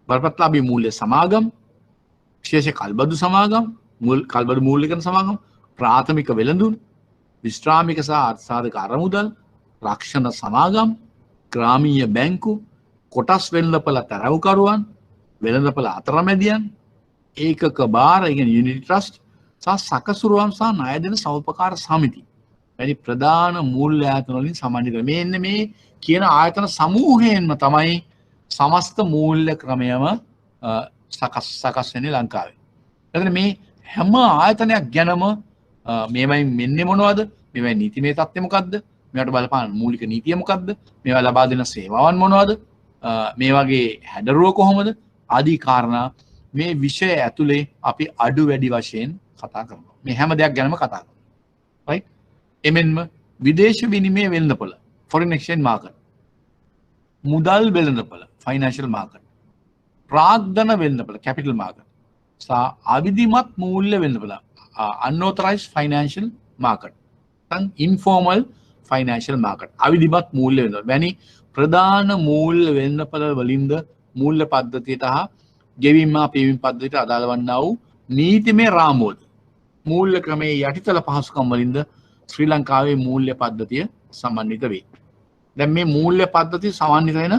බලපත්ලාභී මූල්‍ය සමාගම්, විශේෂ කල්බදු සමාගම්, කල්බදු මූල්‍යකරණ සමාගම්, ප්‍රාථමික වෙළඳුන්, විශ්‍රාමික සහ අර්ථසාධක අරමුදල්, රක්ෂණ සමාගම්, ග්‍රාමීය බැංකු, කොටස් වෙළඳපළ තරවකරුවන්, වෙළඳපළ අතරමැදියන්, ඒකක භාර යුනිටි ට්‍රස්ට් සහ සකසුරුවම් සහ ණය දෙන සෞපකාර සමිති වැනි ප්‍රධාන මූල්‍ය ආයතන වලින් සමන්විත මෙන්න මේ කියන ආයතන සමූහයෙන්ම තමයි සමස්ත මූල්‍ය ක්‍රමයම සකස් වෙන්නේ ලංකාවේ. එතන මේ හැම ආයතනයක් ගැනම මේවයින් මෙන්නේ මොනවද? මේවයි නීතිමය තත්ත්වය මොකද්ද? මේවට බලපාන මූලික නීතිය මොකද්ද? මේවා ලබා දෙන සේවාවන් මොනවද? මේ වගේ හැඩරුව කොහොමද? ආදී කාරණා මේ විෂය ඇතුලේ අපි අඩු වැඩි වශයෙන් කතා කරනවා. මේ හැම දෙයක් ගැනම කතා කරනවා. right? එමෙන්ම විදේශ විනිමය වෙළඳපොළ foreign exchange market, මුදල් වෙළඳපොළ financial market, ප්‍රාග්ධන වෙළඳපොළ capital market, සහ අවිධිමත් මූල්‍ය වෙළඳපොළ unauthorized financial market, informal financial market අවිධිමත් මූල්‍ය වෙනදොට වැනි ප්‍රධාන මූල්‍ය වෙන්නපළ වලින්ද මූල්‍ය පද්ධතියට හා ගෙවීම පියවීම පද්ධතියට අදාළ වන්නා වූ නීතිමය රාමුවද මූල්‍ය ක්‍රමයේ යටිතල පහසුකම් වලින්ද ශ්‍රී ලංකාවේ මූල්‍ය පද්ධතිය සමන්විත වේ. දැන් මේ මූල්‍ය පද්ධතිය සමන්විත වෙන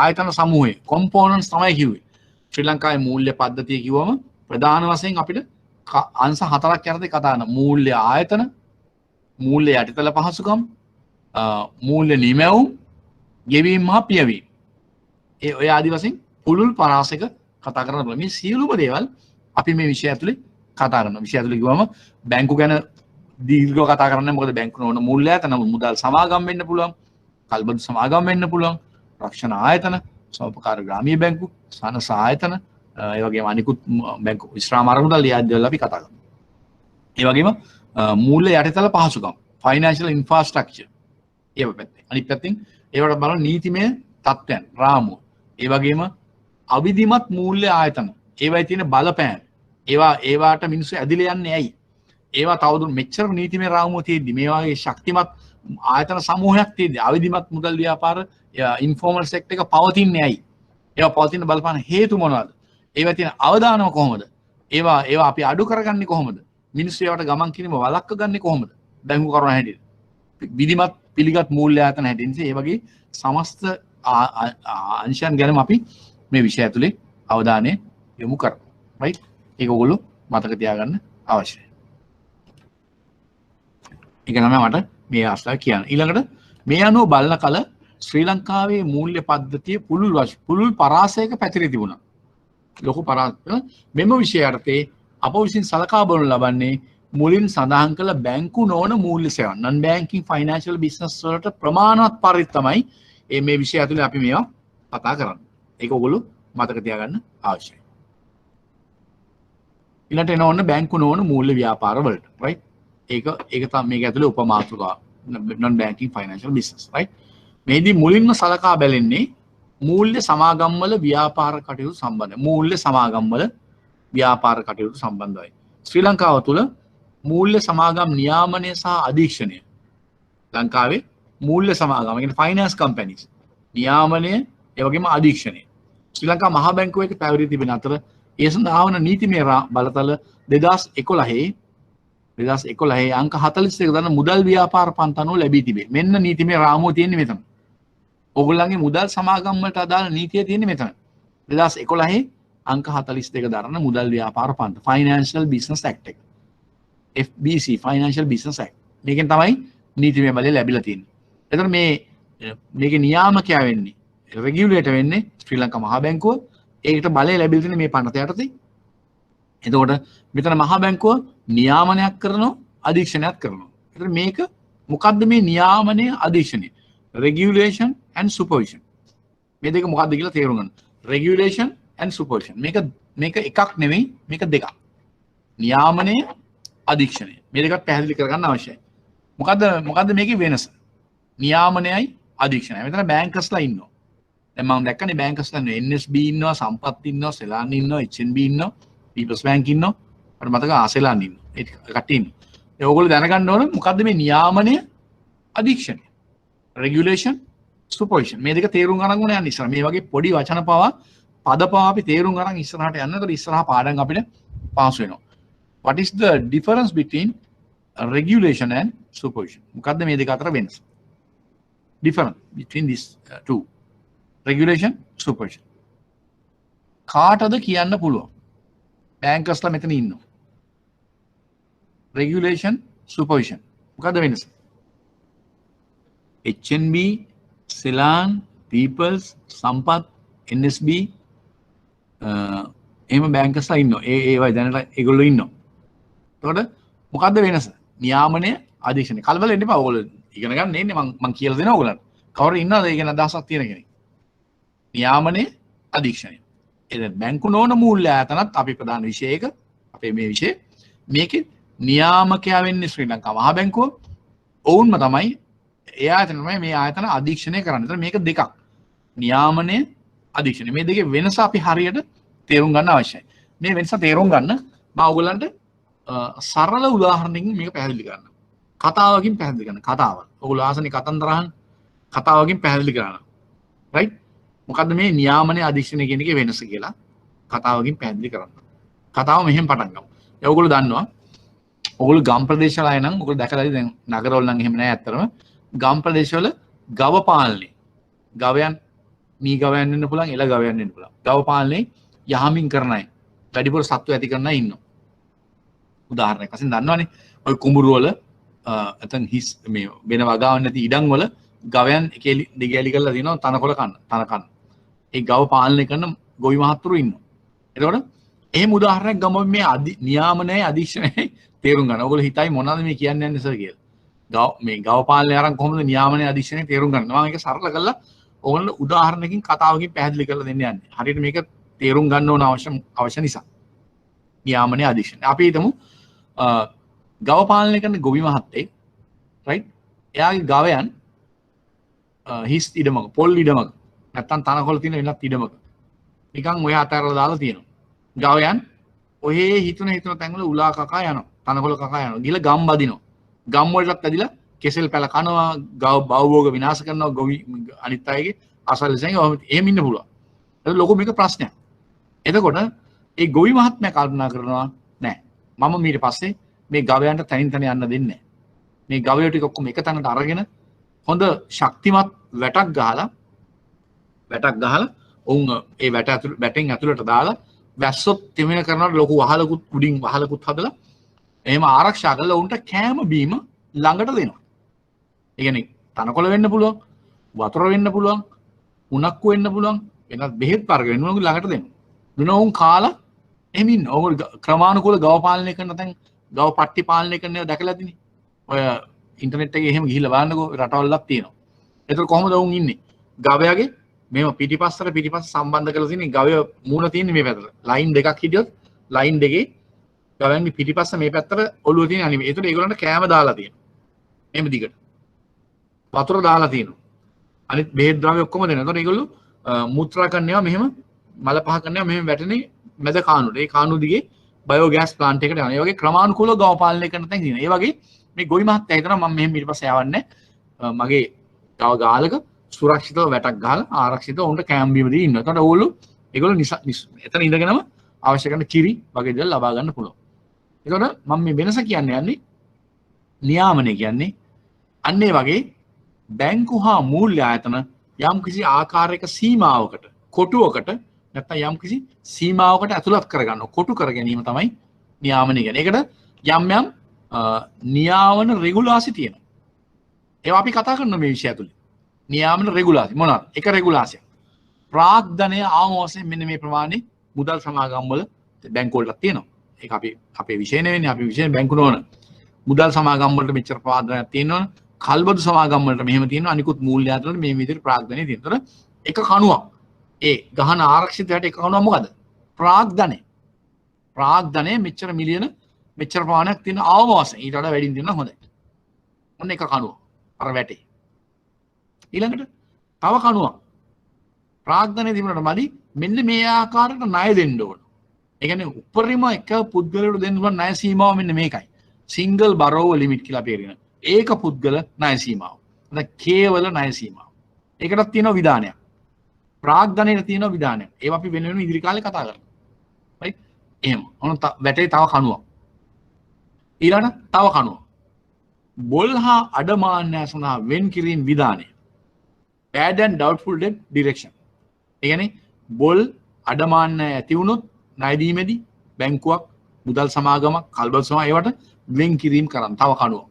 ආයතන සමූහයේ කොම්පෝනන්ට්ස් තමයි කිව්වේ. ශ්‍රී ලංකාවේ මූල්‍ය පද්ධතිය කිව්වම ප්‍රධාන වශයෙන් අපිට අංශ 4ක් යටතේ කතා කරන මූල්‍ය ආයතන, මූල්‍ය යටිතල පහසුකම්, මූල්‍ය නිමැවුම්, ගෙවීම හා පියවීම. ඒ ඔය ආදි වශයෙන් පුළුල් පරාසයක කතා කරන මේ සියලුම දේවල් අපි මේ විෂය ඇතුලේ කතා කරනවා. විෂය ඇතුලේ කිව්වම බැංකු ගැන දීර්ඝව කතා කරන්නේ මොකද බැංකු නොවන මූල්‍ය ආයතන මුදල් සමාගම් වෙන්න පුළුවන්, කල්බදු සමාගම් වෙන්න පුළුවන්, රක්ෂණ ආයතන, සෝපකාර ග්‍රාමීය බැංකු, සනස ආයතන, ඒ වගේම අනිකුත් බැංකු විශ්‍රාම අරමුදල් ආදී අපි කතා කරනවා. ඒ වගේම මූල්‍ය යටිතල පහසුකම්, ෆයිනෑන්ෂල් ඉන්ෆ්‍රාස්ට්‍රක්චර් ඒව පැත්තේ. අනිත් පැත්තෙන් ඒවට බලන නීතිමය තත්ත්වයන්, රාමුව. ඒ වගේම අවිධිමත් මූල්‍ය ආයතන, ඒවයි තියෙන බලපෑම්. ඒවාට මිනිස්සු ඇදිලා යන්නේ ඇයි? ඒවා තවදුරටත් මෙච්චර නීතිමය රාමුව තියෙද්දි මේ වගේ ශක්තිමත් ආයතන සමූහයක් තියෙද්දි අවිධිමත් මුදල් ව්‍යාපාර ඉන්ෆෝමල් සෙක්ටර් එක පවතින්නේ ඇයි? ඒවා පවතින බලපාන හේතු මොනවාද? ඒවා තියෙන අවදානම කොහොමද? ඒවා අපි අඩු කරගන්නේ කොහොමද? මිනිස්සු ඒවට ගමන් කිරීම වළක්ව ගන්නේ කොහොමද? බැංකු කරුණ හැටියට. විධිමත් පිළිගත් මූල්‍ය ආයතන හැටියට ඒ වගේ සමස්ත අංශයන් ගැනම අපි මේ විෂය ඇතුලේ අවධානය යොමු කරමු. රයිට්? ඒක ඔයගොල්ලෝ මතක තියාගන්න අවශ්‍යයි. ඒක තමයි මට මේ අවස්ථාව කියන්න. ඊළඟට මේ අනුව බලන කල ශ්‍රී ලංකාවේ මූල්‍ය පද්ධතිය පුළුල් පරාසයක පැතිරී තිබුණා. ලොකු පරාසයක මෙම විෂය යටතේ අප විසින් සලකා බලනු ලබන්නේ මුලින් සඳහන් කළ බැංකු නොවන මූල්‍ය සේවා non banking financial business වලට ප්‍රමාණවත් පරිදි තමයි මේ විෂය ඇතුලේ අපි මේවා කතා කරන්නේ. ඒක ඔයගොල්ලෝ මතක තියාගන්න අවශ්‍යයි. ඊළඟට එන ඕන බැංකු නොවන මූල්‍ය ව්‍යාපාර වලට right ඒක තමයි මේක ඇතුලේ උපමාතෘකාව non banking financial business right මේදී මුලින්ම සලකා බැලෙන්නේ මූල්‍ය සමාගම් වල ව්‍යාපාර කටයුතු සම්බන්ධයි. මූල්‍ය සමාගම් වල ව්‍යාපාර කටයුතු සම්බන්ධයි. ශ්‍රී ලංකාව තුළ මූල්‍ය සමාගම් නියාමනය සහ අධීක්ෂණය ලංකාවේ මූල්‍ය සමාගම් කියන්නේ ෆයිනෑන්ස් කම්පැනිස් නියාමනය ඒ වගේම අධීක්ෂණය ශ්‍රී ලංකා මහා බැංකුව එක පැවරී තිබෙන අතර ඒ සඳහා වන නීතිමය බලතල 2011 අංක 42 දරන මුදල් ව්‍යාපාර පන්ති අනුව ලැබී තිබේ. මෙන්න නීතිමය රාමුව තියෙන්නේ මෙතන. ඕගොල්ලන්ගේ මුදල් සමාගම් වලට අදාළ නීතිය තියෙන්නේ මෙතන. 2011 අංක 42 දරන මුදල් ව්‍යාපාර පන්ති Financial Business Act එක. FBC Financial Business Act. මේකෙන් තමයි නීතිමය බලය ලැබිලා තියෙන්නේ. එතකොට මේකේ නියාමකයා වෙන්නේ රෙගියුලේටර් වෙන්නේ ශ්‍රී ලංකා මහා බැංකුව. ඒකට බලය ලැබිලා තියෙන්නේ මේ පනත යටතේ. එතකොට මෙතන මහා බැංකුව නියාමනයක් කරනවා අධීක්ෂණයක් කරනවා. එතකොට මේක මොකද්ද මේ නියාමනය අධීක්ෂණය? Regulation and supervision. මේ දෙක මොකද්ද කියලා තේරුම් ගන්න. Regulation and supervision. මේක එකක් නෙවෙයි මේක දෙකක්. නියාමනය අධීක්ෂණය. මේ දෙකත් පැහැදිලි කරගන්න අවශ්‍යයි. මොකද්ද මේකේ වෙනස? නියාමනයයි අධීක්ෂණයයි. මෙතන බැංකර්ස්ලා ඉන්නවා. දැන් මම දැක්කනේ බැංකර්ස්ලා ඉන්නවා. NSB ඉන්නවා, සම්පත් ඉන්නවා, සෙලාන් ඉන්නවා, HNB ඉන්නවා, පීපල්ස් බැංක් ඉන්නවා. අර මතක ආසෙලාන් ඉන්නවා. ඒ කට්ටිය ඉන්නවා. ඒ ඕගොල්ලෝ දැනගන්න ඕන මොකද්ද මේ නියාමනය අධීක්ෂණය. Regulation supervision. මේ දෙක තේරුම් ගන්න ඕන යන්න ඉස්සර. මේ වගේ පොඩි වචන පවා පද පවා අපි තේරුම් ගන්න ඉස්සරහට යනකොට ඉස්සරහා පාඩම් අපිට පාස් වෙනවා. What is the difference between regulation and supervision? මොකද්ද මේ දෙක අතර වෙනස? Difference between these two. Regulation, supervision. කාටද කියන්න පුළුවන්? බැංකර්ස්ලා මෙතන ඉන්නවා. Regulation, supervision. මොකද්ද වෙනස? HNB, Ceylon, Peoples, Sampath, NSB එහෙම බැංකර්ස්ලා ඉන්නවා. ඒ වයි දැනට ඒගොල්ලෝ ඉන්නවා. එතකොට මොකද්ද වෙනස? නියාමනය අධීක්ෂණය. කලබල වෙන්න එපා. ඔයගොල්ලෝ ඉගෙන ගන්න ඉන්නේ මම කියලා දෙනවා ඔයගොල්ලන්ට. කවුරු ඉන්නවද ඒ ගැන අදහසක් තියෙන කෙනෙක්? නියාමනය අධීක්ෂණය. එතන බැංකු නොවන මූල්‍ය ආයතනත් අපි ප්‍රධාන විෂයයක අපේ මේ විෂය මේකේ නියාමකයා වෙන්නේ ශ්‍රී ලංකා මහා බැංකුව. ඔවුන්ම තමයි ඒ ආයතන තමයි මේ ආයතන අධීක්ෂණය කරන්නේ. එතන මේක දෙකක්. නියාමනය අධීක්ෂණය. මේ දෙකේ වෙනස අපි හරියට තේරුම් ගන්න අවශ්‍යයි. මේ වෙනස තේරුම් ගන්න මම ඔයගොල්ලන්ට සරල උදාහරණකින් මේක පැහැදිලි කරනවා. කතාවකින් පැහැදිලි කරන කතාව. ඔයගොල්ලෝ ආසනේ කතන්දර අහන්න. කතාවකින් පැහැදිලි කරනවා. රයිට්? මොකද්ද මේ නියාමනයේ අධිෂ්ඨනය කියන එකේ වෙනස කියලා කතාවකින් පැහැදිලි කරනවා. කතාව මෙහෙම පටන් ගමු. ඒ ඔයගොල්ලෝ දන්නවා. ඔයගොල්ලෝ ගම් ප්‍රදේශවල අය නම් ඔයගොල්ලෝ දැකලාද දැන් නගරවල නම් එහෙම නෑ ඇත්තටම. ගම් ප්‍රදේශවල ගව පාලනය. ගවයන් මී ගවයන් වෙන්න පුළුවන්, එළ ගවයන් වෙන්න පුළුවන්. ගව පාලනය යහමින් කරන අය. වැඩිපුර සත්තු ඇති කරන අය ඉන්නවා. උදාහරණයක් වශයෙන් දන්නවනේ ඔය කුඹුරු වල නැත්නම් හිස් මේ වෙන වගාවක් නැති ඉඩම් වල ගවයන් එකේලි දෙගෑලි කරලා දිනනවා තනකොළ කන්න තන කන්න. ඒ ගව පාලනය කරන ගොවි මහත්තුරු ඉන්නවා. එතකොට එහෙම උදාහරණයක් ගමු මේ නියාමනයේ අධිෂ්ඨනයේ තේරුම් ගන්න. ඔයගොල්ලෝ හිතයි මොනවද මේ කියන්නේ යන්නේ සර් කියලා. මේ ගව පාලනය අරන් කොහොමද නියාමනයේ අධිෂ්ඨනයේ තේරුම් ගන්න. මම ඒක සරල කරලා ඕගොල්ලෝ උදාහරණකින් කතාවකින් පැහැදිලි කරලා දෙන්න යන්නේ. හරියට මේක තේරුම් ගන්න ඕන අවශ්‍ය නිසා. නියාමනයේ අධිෂ්ඨනය. අපි හිතමු ගව පාලනය කරන ගොවි මහත්තයෙක් රයිට් එයාගේ ගවයන් හිස් ඉඩමක පොල් ඉඩමක නැත්තම් තනකොළ තියෙන වෙනත් ඉඩමක නිකන් ඔය අතරලා දාලා තියෙනවා ගවයන් ඔහේ හිතුන තැන්වල උලා කකා යනවා තනකොළ කකා යනවා ගිහලා ගම් බදිනවා ගම් වලටත් ඇදිලා කෙසෙල් පැල කනවා ගව බවෝග විනාශ කරනවා ගොවි අනිත් අයගේ අසල්සෙන් එහෙම ඉන්න පුළුවන් ඒක ලොකු මේක ප්‍රශ්නයක් එතකොට ඒ ගොවි මහත්මයා කල්පනා කරනවා නෑ මම ඊට පස්සේ මේ ගවයන්ට තනින් තන යන්න දෙන්නේ නැහැ. මේ ගවයෝ ටික ඔක්කොම එක තැනට අරගෙන හොඳ ශක්තිමත් වැටක් ගහලා උන් ඒ වැටෙන් ඇතුළට දාලා වැස්සොත් තෙමෙන කරනකොට ලොකු වහලකුත් උඩින් වහලකුත් හදලා එහෙම ආරක්ෂා කරලා උන්ට කෑම බීම ළඟට දෙනවා. ඒ කියන්නේ තනකොළ වෙන්න පුළුවන්, වතුර වෙන්න පුළුවන්, උණක්කු වෙන්න පුළුවන්, වෙනත් බෙහෙත් වර්ග වෙන්න පුළුවන් ළඟට දෙනවා. දුන උන් කාලා එහෙම ඉන්න. ඕගොල්ලෝ ක්‍රමානුකූල ගව පාලනය කරන තැන් ගව පට්ටි පාලනය කරනව දැකලා තියෙන්නේ. ඔය ඉන්ටර්නෙට් එකේ එහෙම ගිහිල්ලා බලන්නකෝ රටවල්ලක් තියෙනවා. ඒතර කොහොමද වුන් ඉන්නේ? ගවයාගේ මේව පිටිපස්ස සම්බන්ධ කරලා තියෙන්නේ ගවය මූණ තියෙන්නේ මේ පැත්තට. ලයින් දෙකක් හිටියොත් ලයින් දෙකේ ගවයන්ගේ පිටිපස්ස මේ පැත්තට ඔළුව තියෙන අනිමේ. ඒතර ඒගොල්ලන්ට කෑම දාලා තියෙනවා. එහෙම දිගට. වතුර දාලා තියෙනවා. අනිත් බෙහෙත් ද්‍රව්‍ය ඔක්කොම දෙනවා. ඒතර ඒගොල්ලෝ මුත්‍රා කරනවා මෙහෙම මල පහ කරනවා මෙහෙම වැටෙන්නේ මැද කානුවට. ඒ කානුව දිගේ බයෝගෑස් ප්ලාන්ට් එකට යනවා. ඒ වගේ ක්‍රමානුකූලව ගව පාලනය කරන තැන් තියෙනවා. ඒ වගේ මේ ගොවි මහත්තයා හිතනවා මම මෙහෙම ඊට පස්සේ යවන්නේ මගේ තව ගාලක සුරක්ෂිතව වැටක් ගහලා ආරක්ෂිතව උන්ට කෑම බීම දී ඉන්නවා. එතකොට ඒගොල්ලෝ එතන ඉඳගෙනම අවශ්‍ය කරන කිරි වගේ දේවල් ලබා ගන්න පුළුවන්. එතකොට මම මේ වෙනස කියන්නේ නියාමනය කියන්නේ අන්න ඒ වගේ බැංකු හා මූල්‍ය ආයතන යම් කිසි ආකාරයක සීමාවකට කොටුවකට නැත්නම් යම් කිසි සීමාවකට ඇතුළත් කරගන්න කොටු කර ගැනීම තමයි නියාමනය කියන්නේ. ඒකට යම් නියාමන රෙගුලාසි තියෙනවා. ඒවා අපි කතා කරන මේ විෂය ඇතුළේ. නියාමන රෙගුලාසි මොනවාද? එක රෙගුලාසියක්. ප්‍රාග්ධනය ආම වශයෙන් මෙන්න මේ ප්‍රමාණය මුදල් සමාගම් වල බැංකු වලට තියෙනවා. ඒක අපේ විෂය නෙවෙයි. අපි විෂය බැංකු නෝන. මුදල් සමාගම් වලට මෙච්චර ප්‍රාග්ධනයක් තියෙනවනේ. කල්බදු සමාගම් වලට මෙහෙම තියෙනවා. අනිකුත් මූල්‍ය ආයතන වල මේ විදිහට ප්‍රාග්ධනය තියෙනවා. එක කණුවක්. ඒ ගහන ආරක්ෂිත හැට එක කණුවක් මොකද? ප්‍රාග්ධනය. ප්‍රාග්ධනය මෙච්චර මිලියන මෙච්චර ප්‍රමාණයක් තියෙන අවවාසය. ඊට වඩා වැඩිින් දෙනවා හොඳයි. ඔන්න එක කණුවක්. අර වැටේ. ඊළඟට තව කණුවක්. ප්‍රාග්ධනය තිබුණාට මදි මෙන්න මේ ආකාරයට ණය දෙන්න ඕන. ඒ කියන්නේ උපරිම එක පුද්ගලයෙකුට දෙන්න පුළුවන් ණය සීමාව මෙන්න මේකයි. සිංගල් බරෝවර් ලිමිට් කියලා අපි කියනවා. ඒක පුද්ගල ණය සීමාව. නැත්නම් කේවල ණය සීමාව. ඒකටත් තියෙනවා විධානයක්. ප්‍රාග්ධනයේ තියෙනවා විධානයක්. ඒවා අපි වෙන වෙනම ඉදිරි කාලේ කතා කරමු. right? එහෙම. ඔන්න වැටේ තව කණුවක්. ඊළඟ තව කණුවක්. බොල් හා අඩමාන්‍ය සඳහා වෙන් කිරීම විධානය. bad and doubtful debt direction. ඒ කියන්නේ බොල් අඩමාන්‍ය ඇති වුණොත් ණය දීමේදී බැංකුවක් මුදල් සමාගමක් කල්බල් සමාගම ඒවට වෙන් කිරීම කරන්න තව කණුවක්.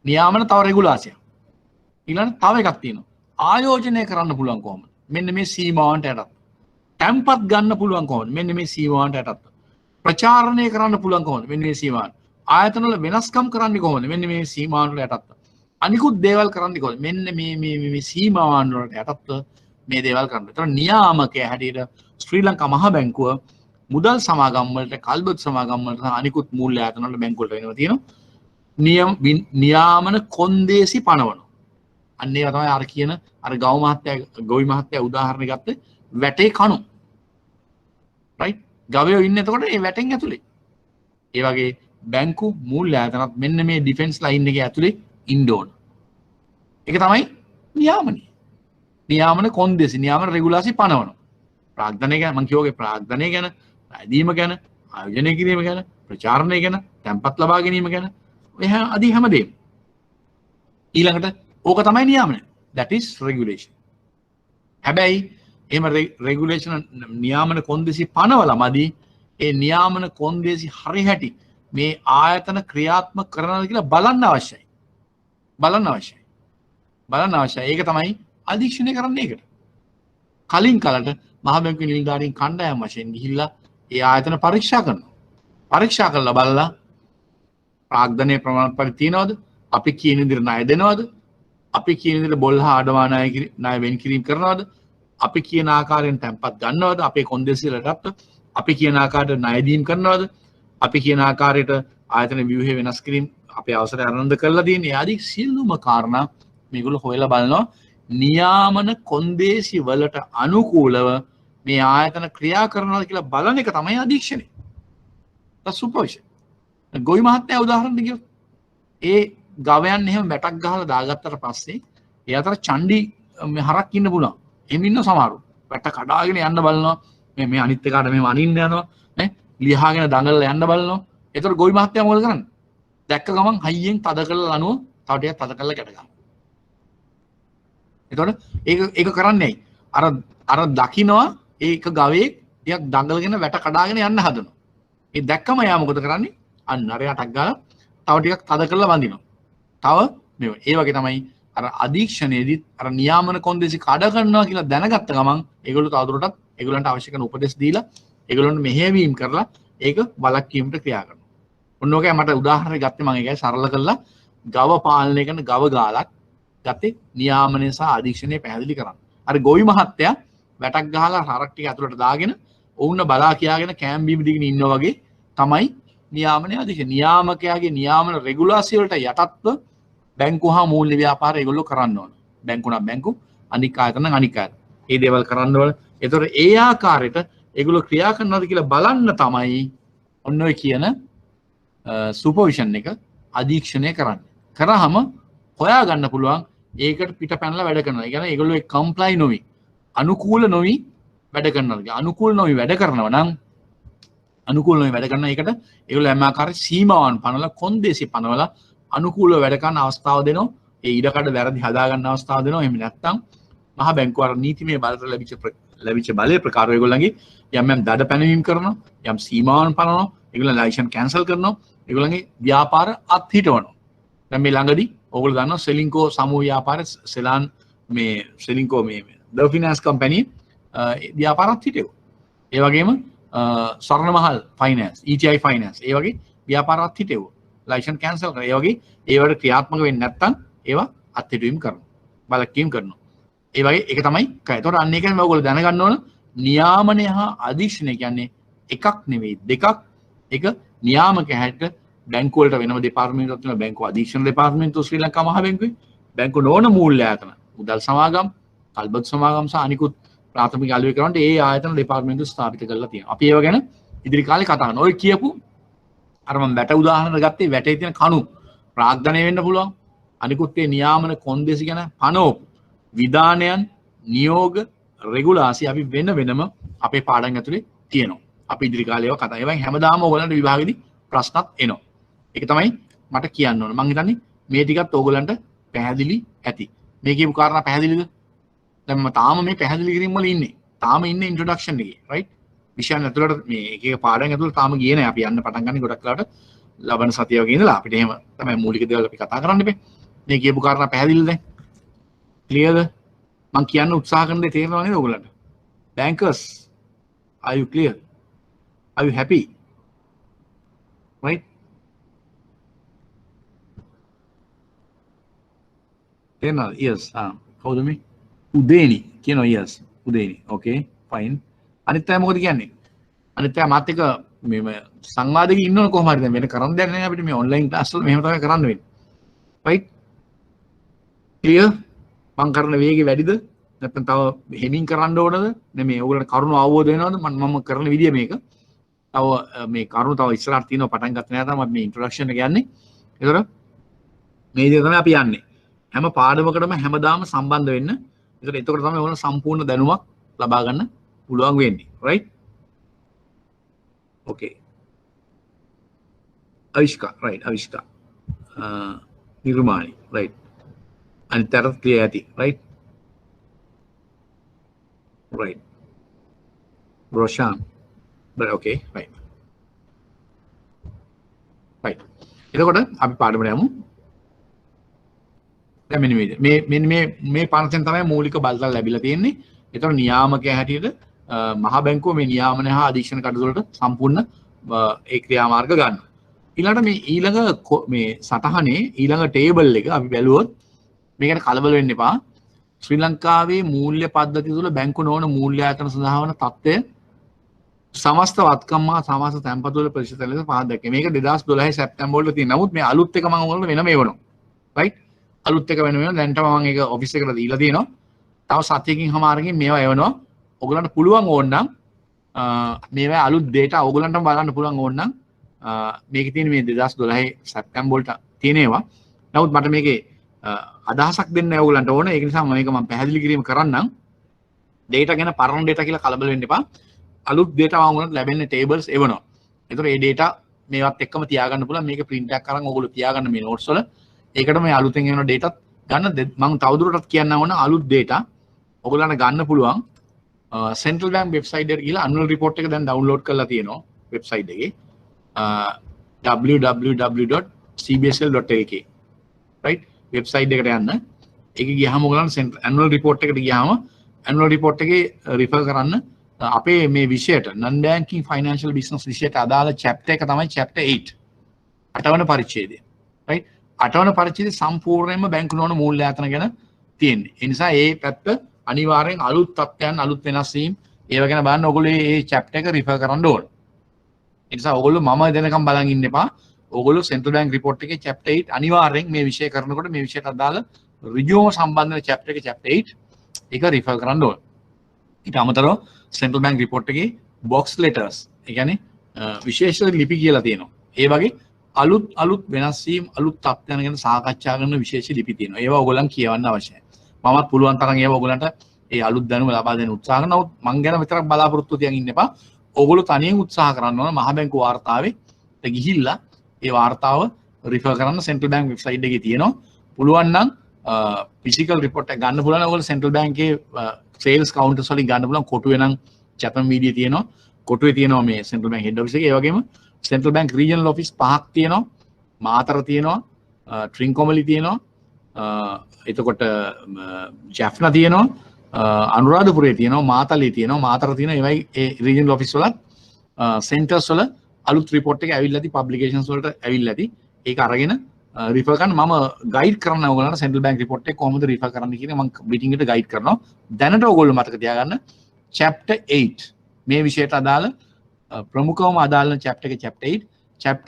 නියාමන තව රෙගුලාසියක්. ඊළඟ තව එකක් තියෙනවා. ආයෝජනය කරන්න පුළුවන් කොහොමද? මෙන්න මේ සීමාවන්ට යටත්. තැම්පත් ගන්න පුළුවන් කොහොමද? මෙන්න මේ සීමාවන්ට යටත්. ප්‍රචාරණය කරන්න පුළුවන් කොහොමද? මෙන්න මේ සීමාවන්. ආයතන වල වෙනස්කම් කරන්නේ කොහොමද? මෙන්න මේ සීමාවන් වල යටත්. අනිකුත් දේවල් කරන්නේ කොහොමද? මෙන්න මේ සීමාවන් වලට යටත් මේ දේවල් කරන්න. ඒතර නියාමකයා හැටියට ශ්‍රී ලංකා මහ බැංකුව මුදල් සමාගම් වලට කල්බත් සමාගම් වලට අනිකුත් මූල්‍ය ආයතන වල බැංකුව වලට වෙනවා තියෙනවා. නියාමන කොන්දේසි පනවනවා. අන්න ඒවා තමයි අර කියන අර ගොවි මහත්තයා උදාහරණ ගත්තේ වැටේ කණු. රයිට්? ගවයෝ ඉන්නේ එතකොට ඒ වැටෙන් ඇතුලේ. ඒ වගේ බැංකු මූල්‍ය ආයතනත් මෙන්න මේ ඩිෆෙන්ස් ලයින් එකේ ඇතුලේ ඉන්න ඕන. ඒක තමයි නියාමනය. නියාමන කොන්දේසි නියාමන රෙගුලාසි පනවනවා. ප්‍රාග්ධනය ගැන මම කියෝගේ ප්‍රාග්ධනය ගැන, ඇදීම ගැන, ආයෝජනය කිරීම ගැන, ප්‍රචාරණය ගැන, තැන්පත් ලබා ගැනීම ගැන ඔය අදී හැමදේම. ඊළඟට ඕක තමයි නියාමනය. that is regulation. හැබැයි එහෙම රෙගුලේෂන් නියාමන කොන්දේසි පනවලමදී ඒ නියාමන කොන්දේසි හරි හැටි මේ ආයතන ක්‍රියාත්මක කරනවාද කියලා බලන්න අවශ්‍යයි. බලන්න අවශ්‍යයි. බලන්න අවශ්‍යයි. ඒක තමයි අධීක්ෂණය කරන්නේ ඒකට. කලින් කලට මහ බැංකුවේ නිලධාරීන් කණ්ඩායම් වශයෙන් ගිහිල්ලා ඒ ආයතන පරීක්ෂා කරනවා. පරීක්ෂා කරලා බලලා ප්‍රාග්ධනයේ ප්‍රමාණපත්‍රය තියනවද? අපි කියන විදිහට ණය දෙනවද? අපි කියන විදිහට බොල් හා අඩවා ණය වෙන් කිරීම කරනවද? අපි කියන ආකාරයෙන් තැන්පත් ගන්නවද? අපේ කොන්දේසි වලට අපි කියන ආකාරයට ණය දීම් කරනවද? අපි කියන ආකාරයට ආයතන ව්‍යුහය වෙනස් කිරීම අපේ අවසරය අරන්ද කරලා තියෙන්නේ. ආදී සියලුම කාරණා මේගොල්ලෝ හොයලා බලනවා. නියාමන කොන්දේසි වලට අනුකූලව මේ ආයතන ක්‍රියා කරනවාද කියලා බලන එක තමයි අධීක්ෂණය. that's supervision. ගොවි මහත්තයා උදාහරණයක් කිව්වොත් ඒ ගවයන් එහෙම වැටක් ගහලා දාගත්තට පස්සේ ඒ අතර චණ්ඩි හරක් ඉන්න පුළුවන්. එහෙම ඉන්න සමහරු. වැට කඩාගෙන යන්න බලනවා. මේ අනිත් එකාට මෙහෙම අනින්න යනවා. නේ? ලියහාගෙන දඟලලා යන්න බලනවා. ඒතර ගොවි මහත්තයා මොකද කරන්නේ? දැක්ක ගමන් හයියෙන් තද කරලා ලනුව තව ටිකක් තද කරලා කැට ගන්නවා. එතකොට ඒක කරන්නේ ඇයි? අර දකින්නවා ඒක ගවේ ටිකක් දඟලගෙන වැට කඩාගෙන යන්න හදනවා. ඒ දැක්කම යා මොකද කරන්නේ? අන්න අර යටක් ගාලා තව ටිකක් තද කරලා වඳිනවා. තව මේ ඒ වගේ තමයි අර අධීක්ෂණයේදීත් අර නියාමන කොන්දේසි කඩ කරනවා කියලා දැනගත්ත ගමන් ඒගොල්ලෝ තවදුරටත් ඒගොල්ලන්ට අවශ්‍ය කරන උපදෙස් දීලා ඒගොල්ලන්ට මෙහෙයවීම කරලා ඒක වළක්වීමට ක්‍රියා කරනවා. ඔන්න ඔකයි මට උදාහරණයක් ගත්තේ මම ඒකයි සරල කරලා ගව පාලනය කරන ගව ගාලක් ගත්තේ නියාමනය සහ අධීක්ෂණය පැහැදිලි කරන්න. අර ගොවි මහත්තයා වැටක් ගහලා හරක් ටික ඇතුළට දාගෙන ඔවුන්ව බලා කියාගෙන කෑම් බීම දිගින් ඉන්නා වගේ තමයි නියාමනය අධීක්ෂණය. නියාමකයාගේ නියාමන රෙගුලාසි වලට යටත්ව බැංකු හා මූල්‍ය ව්‍යාපාර ඒගොල්ලෝ කරන්න ඕන. බැංකු නම් බැංකු, අනික් ආයතන නම් අනික් ආයතන. මේ දේවල් කරන්න ඕන. ඒතකොට ඒ ආකාරයට ඒගොල්ලෝ ක්‍රියා කරනවාද කියලා බලන්න තමයි ඔන්න ඔය කියන සුපර්විෂන් එක අධීක්ෂණය කරන්නේ. කරාම හොයා ගන්න පුළුවන් ඒකට පිට පැනලා වැඩ කරනවා. ඒ කියන්නේ ඒගොල්ලෝ කම්ප්ලයි නොවි, අනුකූල නොවි වැඩ කරනවා. අනුකූල නොවි වැඩ කරනවා නම් අනුකූල නොවි වැඩ කරන එකට ඒගොල්ලෝ හැම ආකාරයේ සීමාවන් පනවලා කොන්දේසි පනවලා අනුකූලව වැඩ කරන අවස්ථාව දෙනවා. ඒ ඉඩකඩ වැරදි හදා ගන්න අවස්ථාව දෙනවා. එහෙම නැත්නම් මහා බැංකුව අර නීතිමය බලයට ලැබිච්ච බලය ප්‍රකාර ඒගොල්ලන්ගේ යම් දඩ පැනවීම කරනවා, යම් සීමාවන් පනවනවා, ඒගොල්ලන් ලයිසන් කැන්සල් කරනවා, ඒගොල්ලන්ගේ ව්‍යාපාර අත්හිටවනවා. දැන් මේ ළඟදී ඕගොල්ලෝ දන්නවා සෙලින්කෝ සමූහ ව්‍යාපාර සෙලාන් මේ සෙලින්කෝ මේ ද ෆිනෑන්ස් කම්පැනි ව්‍යාපාර අත්හිටුවා. ඒ වගේම ස්වර්ණමහල් ෆයිනෑන්ස්, ETI ෆයිනෑන්ස් ඒ වගේ ව්‍යාපාර අත්හිටුවා. ලයිසන් කැන්සල් කරනවා. ඒ වගේ ඒවට ක්‍රියාත්මක වෙන්නේ නැත්නම් ඒවා අත්හිටුවීම් කරනවා. බලකීම් කරනවා. ඒ වගේ ඒක තමයි කය. ඒතකොට අන්න ඒකෙන් ඔයගොල්ලෝ දැනගන්න ඕන නියාමනය හා අධීක්ෂණය කියන්නේ එකක් නෙවෙයි දෙකක්. ඒක නියාමක හැට බැංකු වලට වෙනම දෙපාර්තමේන්තුවක් තියෙනවා. බැංකු අධීක්ෂණ දෙපාර්තමේන්තුව ශ්‍රී ලංකා මහ බැංකුවේ. බැංකු නොවන මූල්‍ය ආයතන, මුදල් සමාගම්, කල්බත් සමාගම් සහ අනිකුත් ප්‍රාථමික අලුවේ කරනට ඒ ආයතන දෙපාර්තමේන්තුව ස්ථාපිත කරලා තියෙනවා. අපි ඒව ගැන ඉදිරි කාලේ කතා කරනවා. ඔය කියපු අර මම වැට උදාහරණ ගත්තේ වැටේ තියෙන කණු ප්‍රාග්ධනය වෙන්න පුළුවන්. අනිකුත් ඒ නියාමන කොන්දේසි ගැන පනවපු විධානයන්, නියෝග, රෙගුලාසි අපි වෙන වෙනම අපේ පාඩම් ඇතුලේ තියෙනවා. අපි ඉදිරි කාලේ ඒවා කතා. ඒවෙන් හැමදාම ඕගලන්ට විභාගෙදී ප්‍රශ්නත් එනවා. ඒක තමයි මට කියන්න ඕන. මම හිතන්නේ මේ ටිකත් ඕගලන්ට පැහැදිලි ඇති. මේ කියපු කාරණා පැහැදිලිද? දැන් මම තාම මේ පැහැදිලි කිරීම වල ඉන්නේ. තාම ඉන්නේ ඉන්ට්‍රොඩක්ෂන් එකේ, රයිට්? විෂයන් ඇතුළට මේ එක එක පාඩම් ඇතුළට තාම ගියේ නැහැ. අපි යන්න පටන් ගන්න ගොඩක් වෙලාවට ලබන සතිය වගේ ඉඳලා අපිට එහෙම තමයි මූලික දේවල් අපි කතා කරන්න ඉපේ. මේ කියපු කාරණා පැහැදිලිද දැන්? ක්ලියර්ද? මම කියන්න උත්සාහ කරන දේ තේරෙනව නේද ඔයගලන්ට? Bankers, are you clear? Are you happy? Right? තේරෙනවද? Yes. කවුද මේ? උදේනි කියනවා. Yes. උදේනි. Okay, fine. අනිත් අය මොකද කියන්නේ? අනිත් අය මාත් එක්ක මේ සංවාදෙක ඉන්න ඕන කොහොම හරි. දැන් වෙන කරන්න දෙයක් නැහැ අපිට මේ ඔන්ලයින් ක්ලාස් වල මෙහෙම තමයි කරන්න වෙන්නේ. Right? Clear? මං කරන වේගය වැඩිද? නැත්නම් තව හෙමින් කරන්න ඕනද? නෙමෙයි. ඕගොල්ලන්ට කරුණු අවබෝධ වෙනවද? මම කරන විදිය මේක. තව මේ කරුණු තව ඉස්සරහට තියෙනවා පටන් ගන්න නෑ තමයි මේ ඉන්ට්‍රොඩක්ෂන් එක යන්නේ. ඒතර මේ විදිහට තමයි අපි යන්නේ. හැම පාඩමකටම හැමදාම සම්බන්ධ වෙන්න. එතකොට තමයි ඕන සම්පූර්ණ දැනුමක් ලබා ගන්න පුළුවන් වෙන්නේ. right? okay. Avishka right Avishka. Nirmani right. අනිතරත් ක්ලියර් ඇති right? right. Roshan. But okay right. right. එතකොට අපි පාඩමට යමු. මේ පනතෙන් තමයි මූලික බලතල ලැබිලා තියෙන්නේ. ඒතර නියාමකයා හැටියට මහ බැංකුව මේ නියාමන හා අධීක්ෂණ කටයුතු වලට සම්පූර්ණ ඒ ක්‍රියාමාර්ග ගන්නවා. ඊළඟට මේ ඊළඟ මේ සටහනේ ඊළඟ ටේබල් එක අපි බැලුවොත් මේකට කලබල වෙන්න එපා. ශ්‍රී ලංකාවේ මූල්‍ය පද්ධතිය තුළ බැංකු නොවන මූල්‍ය ආයතන සඳහා වන තත්ත්වය සමස්ත වත්කම් හා සමස්ත තැන්පතු වල ප්‍රතිශත ලෙස පහදා දැක්කේ. මේක 2012 සැප්තැම්බර් වල තියෙන. නමුත් මේ අලුත් එක මම ඔයගොල්ලෝ වෙනම එවනවා. right? අලුත් එක වෙනම දැන් තමයි මම ඒක ඔෆිස් එකට දීලා තියෙනවා. තව සතියකින් හමාරකින් මේවා එවනවා. ඔයගොල්ලන්ට පුළුවන් ඕන නම් මේවා අලුත් data ඔයගොල්ලන්ටම බලන්න පුළුවන් ඕන නම් මේකේ තියෙන මේ 2012 සැප්තැම්බර් වලට තියෙන ඒවා. නමුත් මට මේකේ අදහසක් දෙන්න ඔයගොල්ලන්ට ඕන. ඒක නිසා මේක මම පැහැදිලි කිරීම කරන්නම්. data ගැන පරණ data කියලා කලබල වෙන්න එපා. අලුත් data වුණත් ලැබෙන tables එවනවා. ඒතර මේ data මේවත් එක්කම තියාගන්න පුළුවන්. මේක print එකක් අරන් ඔයගොල්ලෝ තියාගන්න මේ notes වල. ඒකට මේ අලුතෙන් එන data ගන්න මම තවදුරටත් කියන්න ඕන අලුත් data ඔයගොල්ලන්ට ගන්න පුළුවන් Central Bank website එකට ගිහලා annual report එක දැන් download කරලා තියෙනවා website එකේ www.cbsl.lk right website එකට යන්න. ඒක ගියාම ඔයගොල්ලන්ට annual report එකට ගියාම annual report එකේ refer කරන්න අපේ මේ විෂයට non banking financial business විෂයට අදාළ chapter එක තමයි chapter 8 අටවන පරිච්ඡේදය right අටවන පරිච්ඡේදය සම්පූර්ණයෙන්ම බැංකු නොවන මූල්‍ය ආයතන ගැන තියෙන්නේ. ඒ නිසා මේ පැත්ත අනිවාර්යෙන් අලුත් තත්ත්වයන් අලුත් වෙනස් වීම් ඒව ගැන බලන්න ඔයගොල්ලෝ මේ chapter එක refer කරන්න ඕන. ඒ නිසා ඔයගොල්ලෝ මම දෙනකම් බලන් ඉන්න එපා. ඔයගොල්ලෝ Central Bank report එකේ chapter 8 අනිවාර්යෙන් මේ විෂය කරනකොට මේ විෂයට අදාළ ඍජුවම සම්බන්ධ වෙන chapter එකේ chapter 8 ඒක refer කරන්න ඕන. ඊට අමතරව Central Bank report එකේ box letters ඒ කියන්නේ විශේෂ ලිපි කියලා තියෙනවා. ඒ වගේ අලුත් වෙනස් වීම් අලුත් තත්ත්වයන් ගැන සාකච්ඡා කරන විශේෂ ලිපි තියෙනවා. ඒවා ඔයගොල්ලන් කියවන්න අවශ්‍යයි. මමත් පුළුවන් තරම් ඒවා ඔයගොල්ලන්ට ඒ අලුත් දැනුම ලබා දෙන්න උත්සාහ කරනවා. මං ගැන විතරක් බලාපොරොත්තු තියන් ඉන්න එපා. ඔයගොල්ලෝ තනියෙන් උත්සාහ කරන්න ඕන මහ බැංකු වාර්තාවේ ගිහිල්ලා ඒ වාර්තාව රිෆර් කරන්න Central Bank website එකේ තියෙනවා. පුළුවන් නම් physical report එක ගන්න පුළුවන්. ඔයගොල්ලෝ Central Bank එකේ sales counters වලින් ගන්න පුළුවන්. කොටුවේ නම් Chatham media තියෙනවා. කොටුවේ තියෙනවා මේ Central Bank head office එකේ. ඒ වගේම Central Bank regional office 5ක් තියෙනවා. මාතර තියෙනවා. ට්‍රින්කොමලි තියෙනවා. එතකොට ජැෆ්නා තියෙනවා. අනුරාධපුරේ තියෙනවා. මාතලේ තියෙනවා. මාතර තියෙනවා. ඒවයි ඒ regional office වල centers වල අලුත් report එක ඇවිල්ලා ඇති publications වලට ඇවිල්ලා ඇති. ඒක අරගෙන රිෆර් කරන්න මම ගයිඩ් කරන්න ඔයගොල්ලන්ට Central Bank report එක කොහොමද රිෆර් කරන්න කියන මම මීටින් එකට ගයිඩ් කරනවා. දැනට ඔයගොල්ලෝ මතක තියාගන්න chapter 8 මේ විෂයට අදාළ ප්‍රමුඛවම අදාළ chapter එක chapter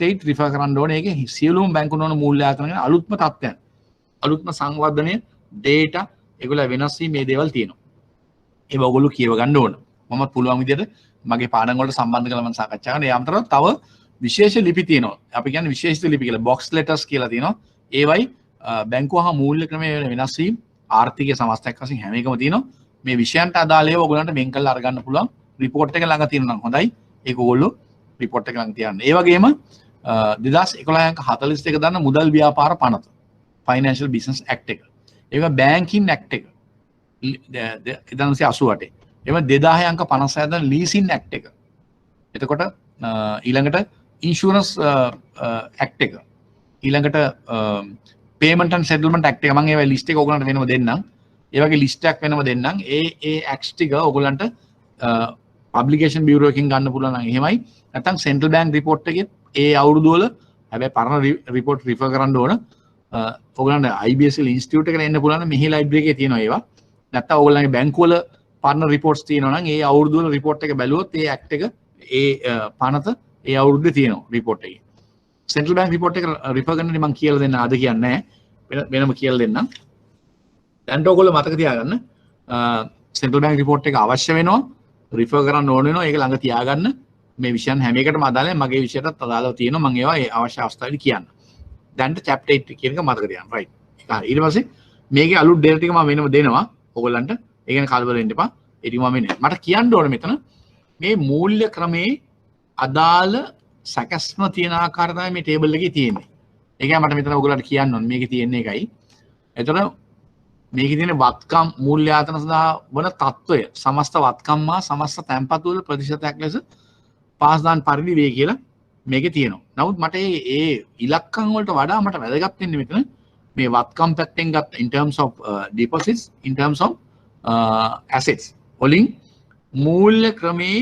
8 රිෆර් කරන්න ඕනේ. ඒකේ සියලුම බැංකු නොවන මූල්‍ය ආයතන ගැන අලුත්ම තත්ත්වයන් අලුත්ම සංවර්ධනය data ඒගොල්ලෝ වෙනස් වී මේ දේවල් තියෙනවා. ඒව ඔයගොල්ලෝ කියව ගන්න ඕන. මමත් පුළුවන් විදිහට මගේ පාඩම් වලට සම්බන්ධ කරලා මම සාකච්ඡා කරනවා. ඒ අතරතුර තව විශේෂ ලිපි තියෙනවා. අපි කියන්නේ විශේෂිත ලිපි කියලා box letters කියලා තියෙනවා. ඒවයි බැංකුව හා මූල්‍ය ක්‍රමයේ වෙනස් වීම ආර්ථිකයේ සමස්තයක් වශයෙන් හැම එකම තියෙනවා. මේ විෂයන්ට අදාළ ඒවා ඔයගොල්ලන්ට වෙන් කරලා අරගන්න පුළුවන්. report එක ළඟ තියෙනවා නම් හොඳයි. ඒක ඔයගොල්ලෝ report එක ළඟ තියන්න. ඒ වගේම 2011 දාන්න මුදල් ව්‍යාපාර පනත Financial Business Act එක. ඒක Banking Act එක. 1988. එම 2000 අංක 56 දාන Leasing Act එක. එතකොට ඊළඟට Insurance Act එක. ඊළඟට Payment and Settlement Act එක. මම ඒවා list එක ඔයගොල්ලන්ට වෙනම දෙන්නම්. ඒ වගේ list එකක් වෙනම දෙන්නම්. ඒ acts ටික ඔයගොල්ලන්ට publication bureau එකකින් ගන්න පුළුවන් නම් එහෙමයි. නැත්නම් Central Bank report එකේ ඒ අවුරුදු වල හැබැයි පරණ report refer කරන්න ඕන. ඔයගොල්ලන්ට IBSL institute එකට එන්න පුළුවන්. මෙහි library එකේ තියෙනවා ඒවා. නැත්නම් ඔයගොල්ලන්ගේ බැංකු වල පරණ reports තියෙනවා නම් ඒ අවුරුදු වල report එක බැලුවොත් ඒ act එක ඒ පනත ඒ අවුරුද්දේ තියෙනවා report එකේ. Central Bank report එක refer කරන්න මම කියලා දෙන්න අද කියන්නේ නැහැ. වෙනම කියලා දෙන්නම්. දැන් ඔයගොල්ලෝ මතක තියාගන්න Central Bank report එක අවශ්‍ය වෙනවා. refer කරන්න ඕන වෙනවා. ඒක ළඟ තියාගන්න. මේ විෂයන් හැම එකටම අදාළයි මගේ විෂයටත් අදාළව තියෙනවා මම ඒවා ඒ අවශ්‍ය අවස්ථාවේදී කියන්න. දැන් chapter 8 කියන එක මතක තියාගන්න. right. ඒක හරි. ඊට පස්සේ මේකේ අලුත් data ටික මම වෙනම දෙනවා ඔයගොල්ලන්ට. ඒ කියන්නේ කලබල වෙන්න එපා. ඒ ටික මම එන්නේ. මට කියන්න ඕනේ මෙතන මේ මූල්‍ය ක්‍රමයේ අදාළ සැකස්ම තියෙන ආකාරය තමයි මේ ටේබල් එකේ තියෙන්නේ. ඒ කියන්නේ මට මෙතන ඔයගොල්ලන්ට කියන්න ඕනේ මේකේ තියෙන එකයි. එතකොට මේකේ තියෙන වත්කම් මූල්‍ය ආයතන සඳහා වන තත්වය සමස්ත වත්කම් හා සමස්ත තැන්පතු වල ප්‍රතිශතයක් ලෙස පාස් දාන පරිදි වේ කියලා මේකේ තියෙනවා. නමුත් මට ඒ ඉලක්කම් වලට වඩා මට වැදගත් වෙන්නේ මෙතන මේ වත්කම් පැත්තෙන් ගත්ත in terms of deposits in terms of assets වලින් මූල්‍ය ක්‍රමේ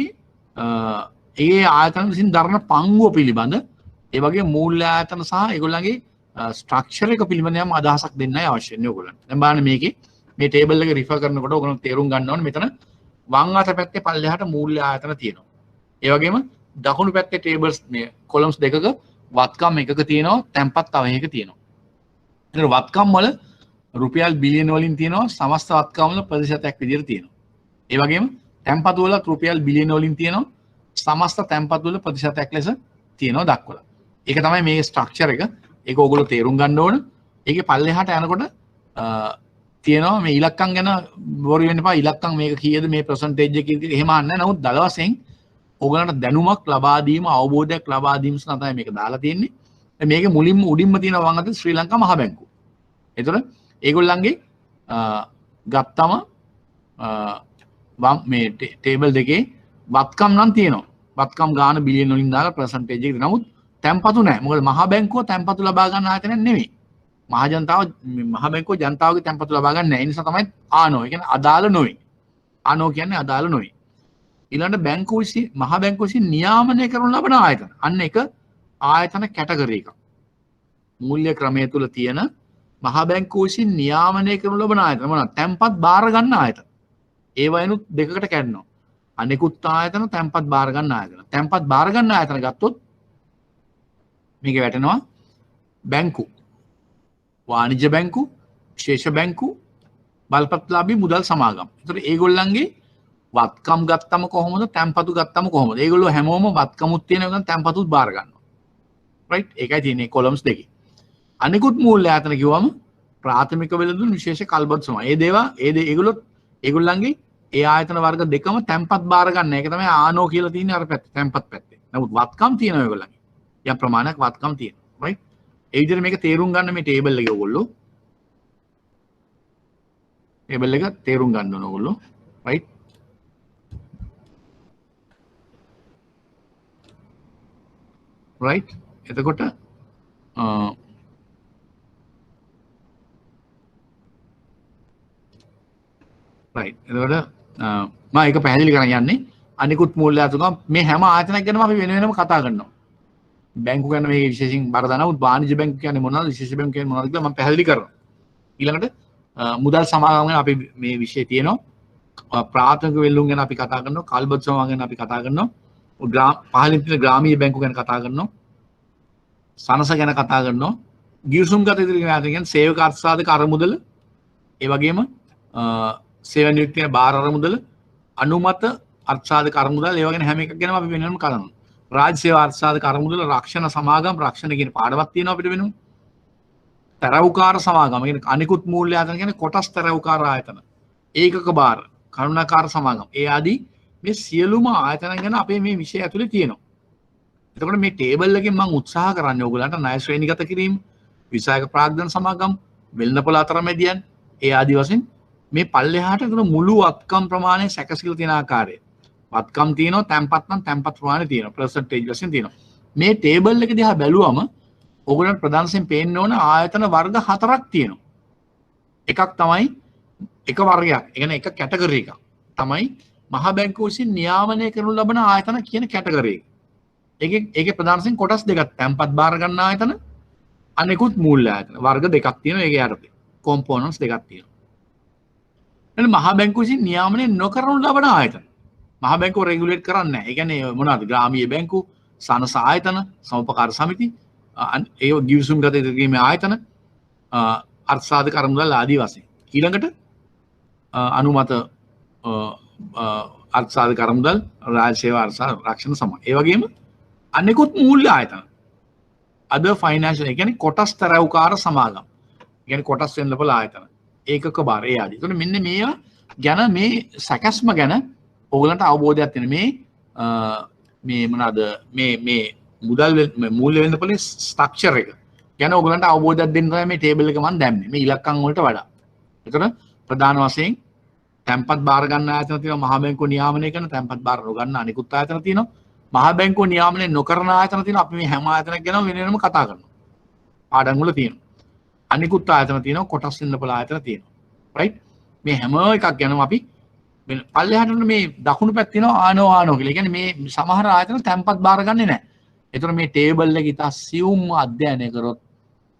ඒ ආයතන විසින් දරන පංගුව පිළිබඳ ඒ වගේ මූල්‍ය ආයතන සහ ඒගොල්ලන්ගේ ස්ට්‍රක්චර් එක පිළිබඳ යම් අදහසක් දෙන්නයි අවශ්‍ය වෙන්නේ ඔයගොල්ලන්ට. දැන් බලන්න මේකේ මේ ටේබල් එක රිෆර් කරනකොට ඔයගොල්ලෝ තේරුම් ගන්න ඕනේ මෙතන වම් අත පැත්තේ පල්ලෙහාට මූල්‍ය ආයතන තියෙනවා. ඒ වගේම දකුණු පැත්තේ ටේබල්ස් මේ කොලම්ස් දෙකක වත්කම් එකක තියෙනවා තැන්පත් තව එකක තියෙනවා. ඒතර වත්කම් වල රුපියල් බිලියන වලින් තියෙනවා සමස්ත වත්කම් වල ප්‍රතිශතයක් විදිහට තියෙනවා. ඒ වගේම තැන්පතු වල රුපියල් බිලියන වලින් තියෙනවා සමස්ත තැන්පතු වල ප්‍රතිශතයක් ලෙස තියෙනවා දක්වලා. ඒක තමයි මේ ස්ට්‍රක්චර් එක. ඒක ඕගොල්ලෝ තේරුම් ගන්න ඕන. ඒකේ පල්ලෙහාට යනකොට තියෙනවා මේ ඉලක්කම් ගැන බොරු වෙන්න එපා. ඉලක්කම් මේක කීයද මේ percentage එක කීයද එහෙම අහන්නේ නැහැ. නමුත් දල වශයෙන් ඕගොල්ලන්ට දැනුමක් ලබා දීම අවබෝධයක් ලබා දීම සඳහා තමයි මේක දාලා තියෙන්නේ. මේකේ මුලින්ම උඩින්ම තියෙන වම් අතේ ශ්‍රී ලංකා මහ බැංකුව. ඒතර ඒගොල්ලන්ගේ ගත්තම මේ ටේබල් දෙකේ වත්කම් නම් තියෙනවා. වත්කම් ගාන බිලියන වලින් දාලා percentage එක. නමුත් තැන්පතු නැහැ. මොකද මහ බැංකුව තැන්පතු ලබා ගන්න ආයතනයක් නෙමෙයි. මහ බැංකුව ජනතාවගේ තැන්පතු ලබා ගන්න නැහැ. ඒ නිසා තමයි ආනෝ. ඒ කියන්නේ අදාළ නොවේ. ආනෝ කියන්නේ අදාළ නොවේ. ඊළඟට බැංකුව විසින් මහ බැංකුව විසින් නියාමනය කරනු ලබන ආයතන. අන්න එක ආයතන කැටගරි එකක්. මූල්‍ය ක්‍රමය තුල තියෙන මහ බැංකුව විසින් නියාමනය කරනු ලබන ආයතන මොනවාද? තැන්පත් බාර ගන්න ආයතන. ඒ වයිනුත් දෙකකට කැඩෙනවා. අනෙකුත් ආයතන තැන්පත් බාර ගන්න ආයතන. තැන්පත් බාර ගන්න ආයතන ගත්තොත් මේක වැටෙනවා බැංකු, වාණිජ්‍ය බැංකු, විශේෂ බැංකු, බලපත්ලාභී මුදල් සමාගම්. ඒතර ඒගොල්ලන්ගේ වත්කම් ගත්තම කොහොමද තැන්පතු ගත්තම කොහොමද? ඒගොල්ලෝ හැමෝම වත්කමුත් තියෙන එක තැන්පතුත් බාර ගන්නවා. රයිට්? ඒකයි තියෙන්නේ කොලම්ස් දෙකේ. අනිකුත් මූල්‍ය ආයතන කිව්වම ප්‍රාථමික වෙළඳුන් විශේෂ කල්බත් සමා. ඒ දේවා ඒගොල්ලන්ගේ ඒ ආයතන වර්ග දෙකම තැන්පත් බාර ගන්න. ඒක තමයි ආනෝ කියලා තියෙන්නේ අර පැත්තේ තැන්පත් පැත්තේ. නමුත් වත්කම් තියෙනවා ඒගොල්ලන්ගේ. යම් ප්‍රමාණයක් වත්කම් තියෙනවා. රයිට්? ඒ විදිහට මේක තේරුම් ගන්න මේ ටේබල් එකේ ඔයගොල්ලෝ ටේබල් එක තේරුම් ගන්න ඕන ඔයගොල්ලෝ. රයිට්? right එතකොට right එතකොට මම ඒක පැහැදිලි කරන්න යන්නේ අනිකුත් මූල්‍ය ආයතන මේ හැම ආයතනයක් ගැනම අපි වෙන වෙනම කතා කරනවා. බැංකු ගැන මේක විශේෂයෙන් බර දානවා. වාණිජ්‍ය බැංකු කියන්නේ මොනවද? විශේෂ බැංකු කියන්නේ මොනවද කියලා මම පැහැදිලි කරනවා. ඊළඟට මුදල් සමාගම් ගැන අපි මේ විෂය තියෙනවා. ප්‍රාථමික වෙල්ලුම් ගැන අපි කතා කරනවා. කල්බත් සමාගම් ගැන අපි කතා කරනවා. පහලින් තියෙන ග්‍රාමීය බැංකු ගැන කතා කරනවා. සනස ගැන කතා කරනවා. ගිවිසුම්ගත ඉදිරි ගැන සේවක අර්ථසාධක අරමුදල, ඒ වගේම සේවන නියුක්ති කියන බාර අරමුදල, අනුමත අර්ථසාධක අරමුදල, ඒ වගේ හැම එකක් ගැනම අපි වෙනම කරනවා. රාජ්‍ය සේවා අර්ථසාධක අරමුදල, රක්ෂණ සමාගම්, රක්ෂණ කියන පාඩමක් තියෙනවා අපිට වෙනම. තරවුකාර සමාගම් කියන්නේ අනිකුත් මූල්‍ය ආයතන කියන්නේ කොටස් තරවුකාර ආයතන. ඒකක බාර, කරුණාකාර සමාගම්. ඒ ආදී මේ සියලුම ආයතන ගැන අපේ මේ විෂය ඇතුලේ තියෙනවා. එතකොට මේ ටේබල් එකෙන් මම උත්සාහ කරන්නේ ඕගොල්ලන්ට ණය ශ්‍රේණිගත කිරීම, විසායක ප්‍රාග්ධන සමාගම්, වෙළඳපොළ අතරමැදියන්, ඒ ආදී වශයෙන් මේ පල්ලෙහාට ඒතර මුළු වත්කම් ප්‍රමාණය සැකසීලා තියෙන ආකාරය. වත්කම් තියෙනවා, තැන්පත් නම් තැන්පත් ප්‍රමාණය තියෙනවා, percentage වශයෙන් තියෙනවා. මේ ටේබල් එක දිහා බැලුවම ඕගොල්ලන්ට ප්‍රධාන වශයෙන් පේන්න ඕන ආයතන වර්ග 4ක් තියෙනවා. එකක් තමයි එක වර්ගයක්, ඒ කියන්නේ එක කැටගරි එකක්. තමයි මහ බැංකුව විසින් නියාමනය කරනු ලබන ආයතන කියන කැටගරි එක. ඒකේ ප්‍රධාන වශයෙන් කොටස් දෙකක් තැන්පත් බාර ගන්න ආයතන අනෙකුත් මූල්‍ය ආයතන වර්ග දෙකක් තියෙනවා. ඒකේ යටතේ කොම්පොනන්ට්ස් දෙකක් තියෙනවා. එතන මහ බැංකුව විසින් නියාමනය නොකරනු ලබන ආයතන මහ බැංකුව රෙගුලේට් කරන්නේ නැහැ. ඒ කියන්නේ මොනවද? ග්‍රාමීය බැංකු, සනස ආයතන, සමුපකාර සමිති, ඒ ගිවිසුම් ගත කිරීමේ ආයතන, අර්ථසාධක අරමුදල් ආදී වශයෙන්. ඊළඟට අනුමත අර්ථ සාධක අරමුදල් රාජ්‍ය සේවා ආරක්ෂණ සමාන. ඒ වගේම අනෙකුත් මූල්‍ය ආයතන other financial ඒ කියන්නේ කොටස් තරවුකාර සමාගම්. ඒ කියන්නේ කොටස් වෙන්නපොළ ආයතන. ඒකක බාර ඒ ආදී. එතකොට මෙන්න මේවා ගැන මේ සැකස්ම ගැන ඕගලන්ට අවබෝධයක් තියෙන මේ මොනවාද මේ මුදල් මූල්‍ය වෙන්නපොළේ ස්ට්‍රක්චර් එක ගැන ඕගලන්ට අවබෝධයක් දෙන්න තමයි මේ ටේබල් එක මම දැම්මේ. මේ ඉලක්කම් වලට වඩා. එතකොට ප්‍රධාන වශයෙන් තැන්පත් බාර ගන්න ආයතන තියෙනවා, මහා බැංකුව නියාමනය කරන තැන්පත් බාර නොගන්න අනිකුත් ආයතන තියෙනවා. මහා බැංකුව නියාමනය නොකරන ආයතන තියෙනවා. අපි මේ හැම ආයතනයක් ගැනම වෙනම කතා කරනවා. පාඩම් වල තියෙනවා. අනිකුත් ආයතන තියෙනවා, කොටස් වෙන්නපොළ ආයතන තියෙනවා. රයිට්? මේ හැම එකක් ගැනම අපි පල්ලෙහාට මේ දකුණු පැත්තේ තියෙනවා ආනෝ කියලා. ඒ කියන්නේ මේ සමහර ආයතන තැන්පත් බාර ගන්නෙ නැහැ. ඒතර මේ ටේබල් එක ඉතා සියුම් අධ්‍යයනය කරොත්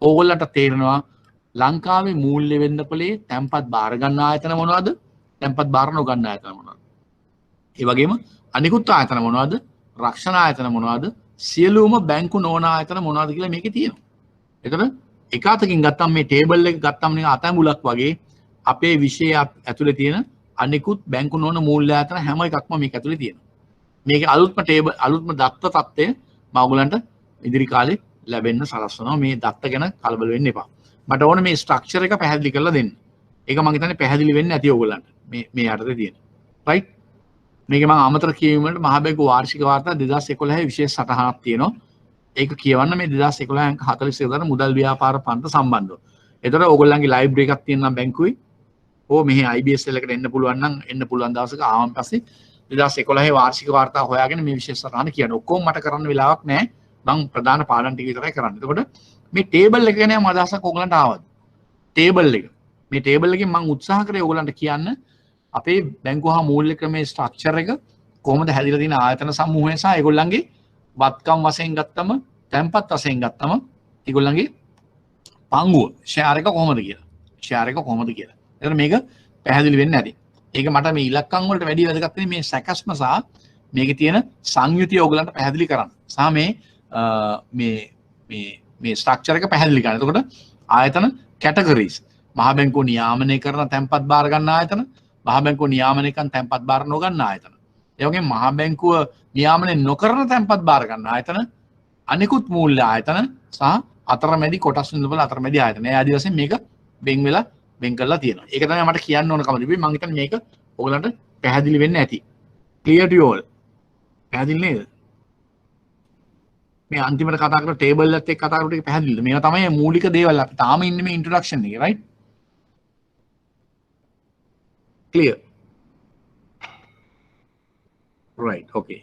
ඕගොල්ලන්ට තේරෙනවා ලංකාවේ මූල්‍ය වෙන්නපොළේ තැන්පත් බාර ගන්න ආයතන මොනවද? තැන්පත් බාර නොගන්න ආයතන මොනවද? ඒ වගේම අනිකුත් ආයතන මොනවද? රක්ෂණ ආයතන මොනවද? සියලුම බැංකු නොවන ආයතන මොනවද කියලා මේකේ තියෙනවා. එතකොට එක අතකින් ගත්තම මේ ටේබල් එක ගත්තම නිකන් අතැඹුලක් වගේ අපේ විෂය ඇතුලේ තියෙන අනිකුත් බැංකු නොවන මූල්‍ය ආයතන හැම එකක්ම මේක ඇතුලේ තියෙනවා. මේකේ අලුත්ම දත්ත තත්ත්වය මම ඔයගලන්ට ඉදිරි කාලේ ලැබෙන්න සලස්වනවා. මේ දත්ත ගැන කලබල වෙන්න එපා. මට ඕන මේ ස්ට්‍රක්චර් එක පැහැදිලි කරලා දෙන්න. ඒක මම හිතන්නේ පැහැදිලි වෙන්නේ නැති ඔයගලන්ට. මේ යටතේ තියෙන. රයිට්? මේක මම අමතර කියවීමකට මහා බැංකුව වාර්ෂික වාර්තා 2011 විශේෂ සටහනක් තියෙනවා. ඒක කියවන්න මේ 2011 42 දර මුදල් ව්‍යාපාර පන්ත සම්බන්ධව. ඒතර ඔයගොල්ලන්ගේ ලයිබ්‍රරි එකක් තියෙනවා බැංකුවේ. මෙහි IBSL එකට එන්න පුළුවන් නම් එන්න පුළුවන් දවසක ආවන් පස්සේ 2011 වාර්ෂික වාර්තා හොයාගෙන මේ විශේෂ සටහන කියන්න. ඔක්කොම මට කරන්න වෙලාවක් නැහැ. මම ප්‍රධාන පාඩම් ටික විතරයි කරන්නේ. එතකොට මේ ටේබල් එක ගැන යම් අදහසක් ඔයගලන්ට ආවද? ටේබල් එක. මේ ටේබල් එකෙන් මම උත්සාහ කරේ ඔයගලන්ට කියන්න අපේ බැංකුව හා මූල්‍ය ක්‍රමයේ ස්ට්‍රක්චර් එක කොහොමද හැදිලා තියෙන ආයතන සමූහය සහ ඒගොල්ලන්ගේ වත්කම් වශයෙන් ගත්තම, තැන්පත් වශයෙන් ගත්තම ඒගොල්ලන්ගේ පංගුව ෂෙයාර් එක කොහොමද කියලා. එතන මේක පැහැදිලි වෙන්නේ නැති. ඒක මට මේ ඉලක්කම් වලට වැඩි වැදගත් වෙන්නේ මේ සැකස්ම සහ මේකේ තියෙන සංයුතිය ඔයගලන්ට පැහැදිලි කරන්න. සහ මේ ස්ට්‍රක්චර් එක පැහැදිලි කරන්න. එතකොට ආයතන කැටගරිස් මහා බැංකුව නියාමනය කරන තැන්පත් බාර ගන්න ආයතන, මහා බැංකුව නියාමනය කරන තැන්පත් බාර නොගන්න ආයතන. ඒ වගේම මහා බැංකුව නියාමනය නොකරන තැන්පත් බාර ගන්න ආයතන, අනිකුත් මූල්‍ය ආයතන සහ අතරමැදි කොටස් වෙනවල අතරමැදි ආයතන. ඒ ආදී වශයෙන් මේක වෙන් කරලා තියෙනවා. ඒක තමයි මට කියන්න ඕන කම තිබුණේ. මම හිතන්නේ මේක ඔයගලන්ට පැහැදිලි වෙන්න ඇති. clear to you all. පැහැදිලි නේද? මේ අන්තිමට කතා කරන ටේබල් එකත් එක්ක කතා කරපු ටික පැහැදිලිද? මේවා තමයි මූලික දේවල්. අපි තාම ඉන්නේ මේ ඉන්ට්‍රොඩක්ෂන් එකේ, right? clear. right, okay.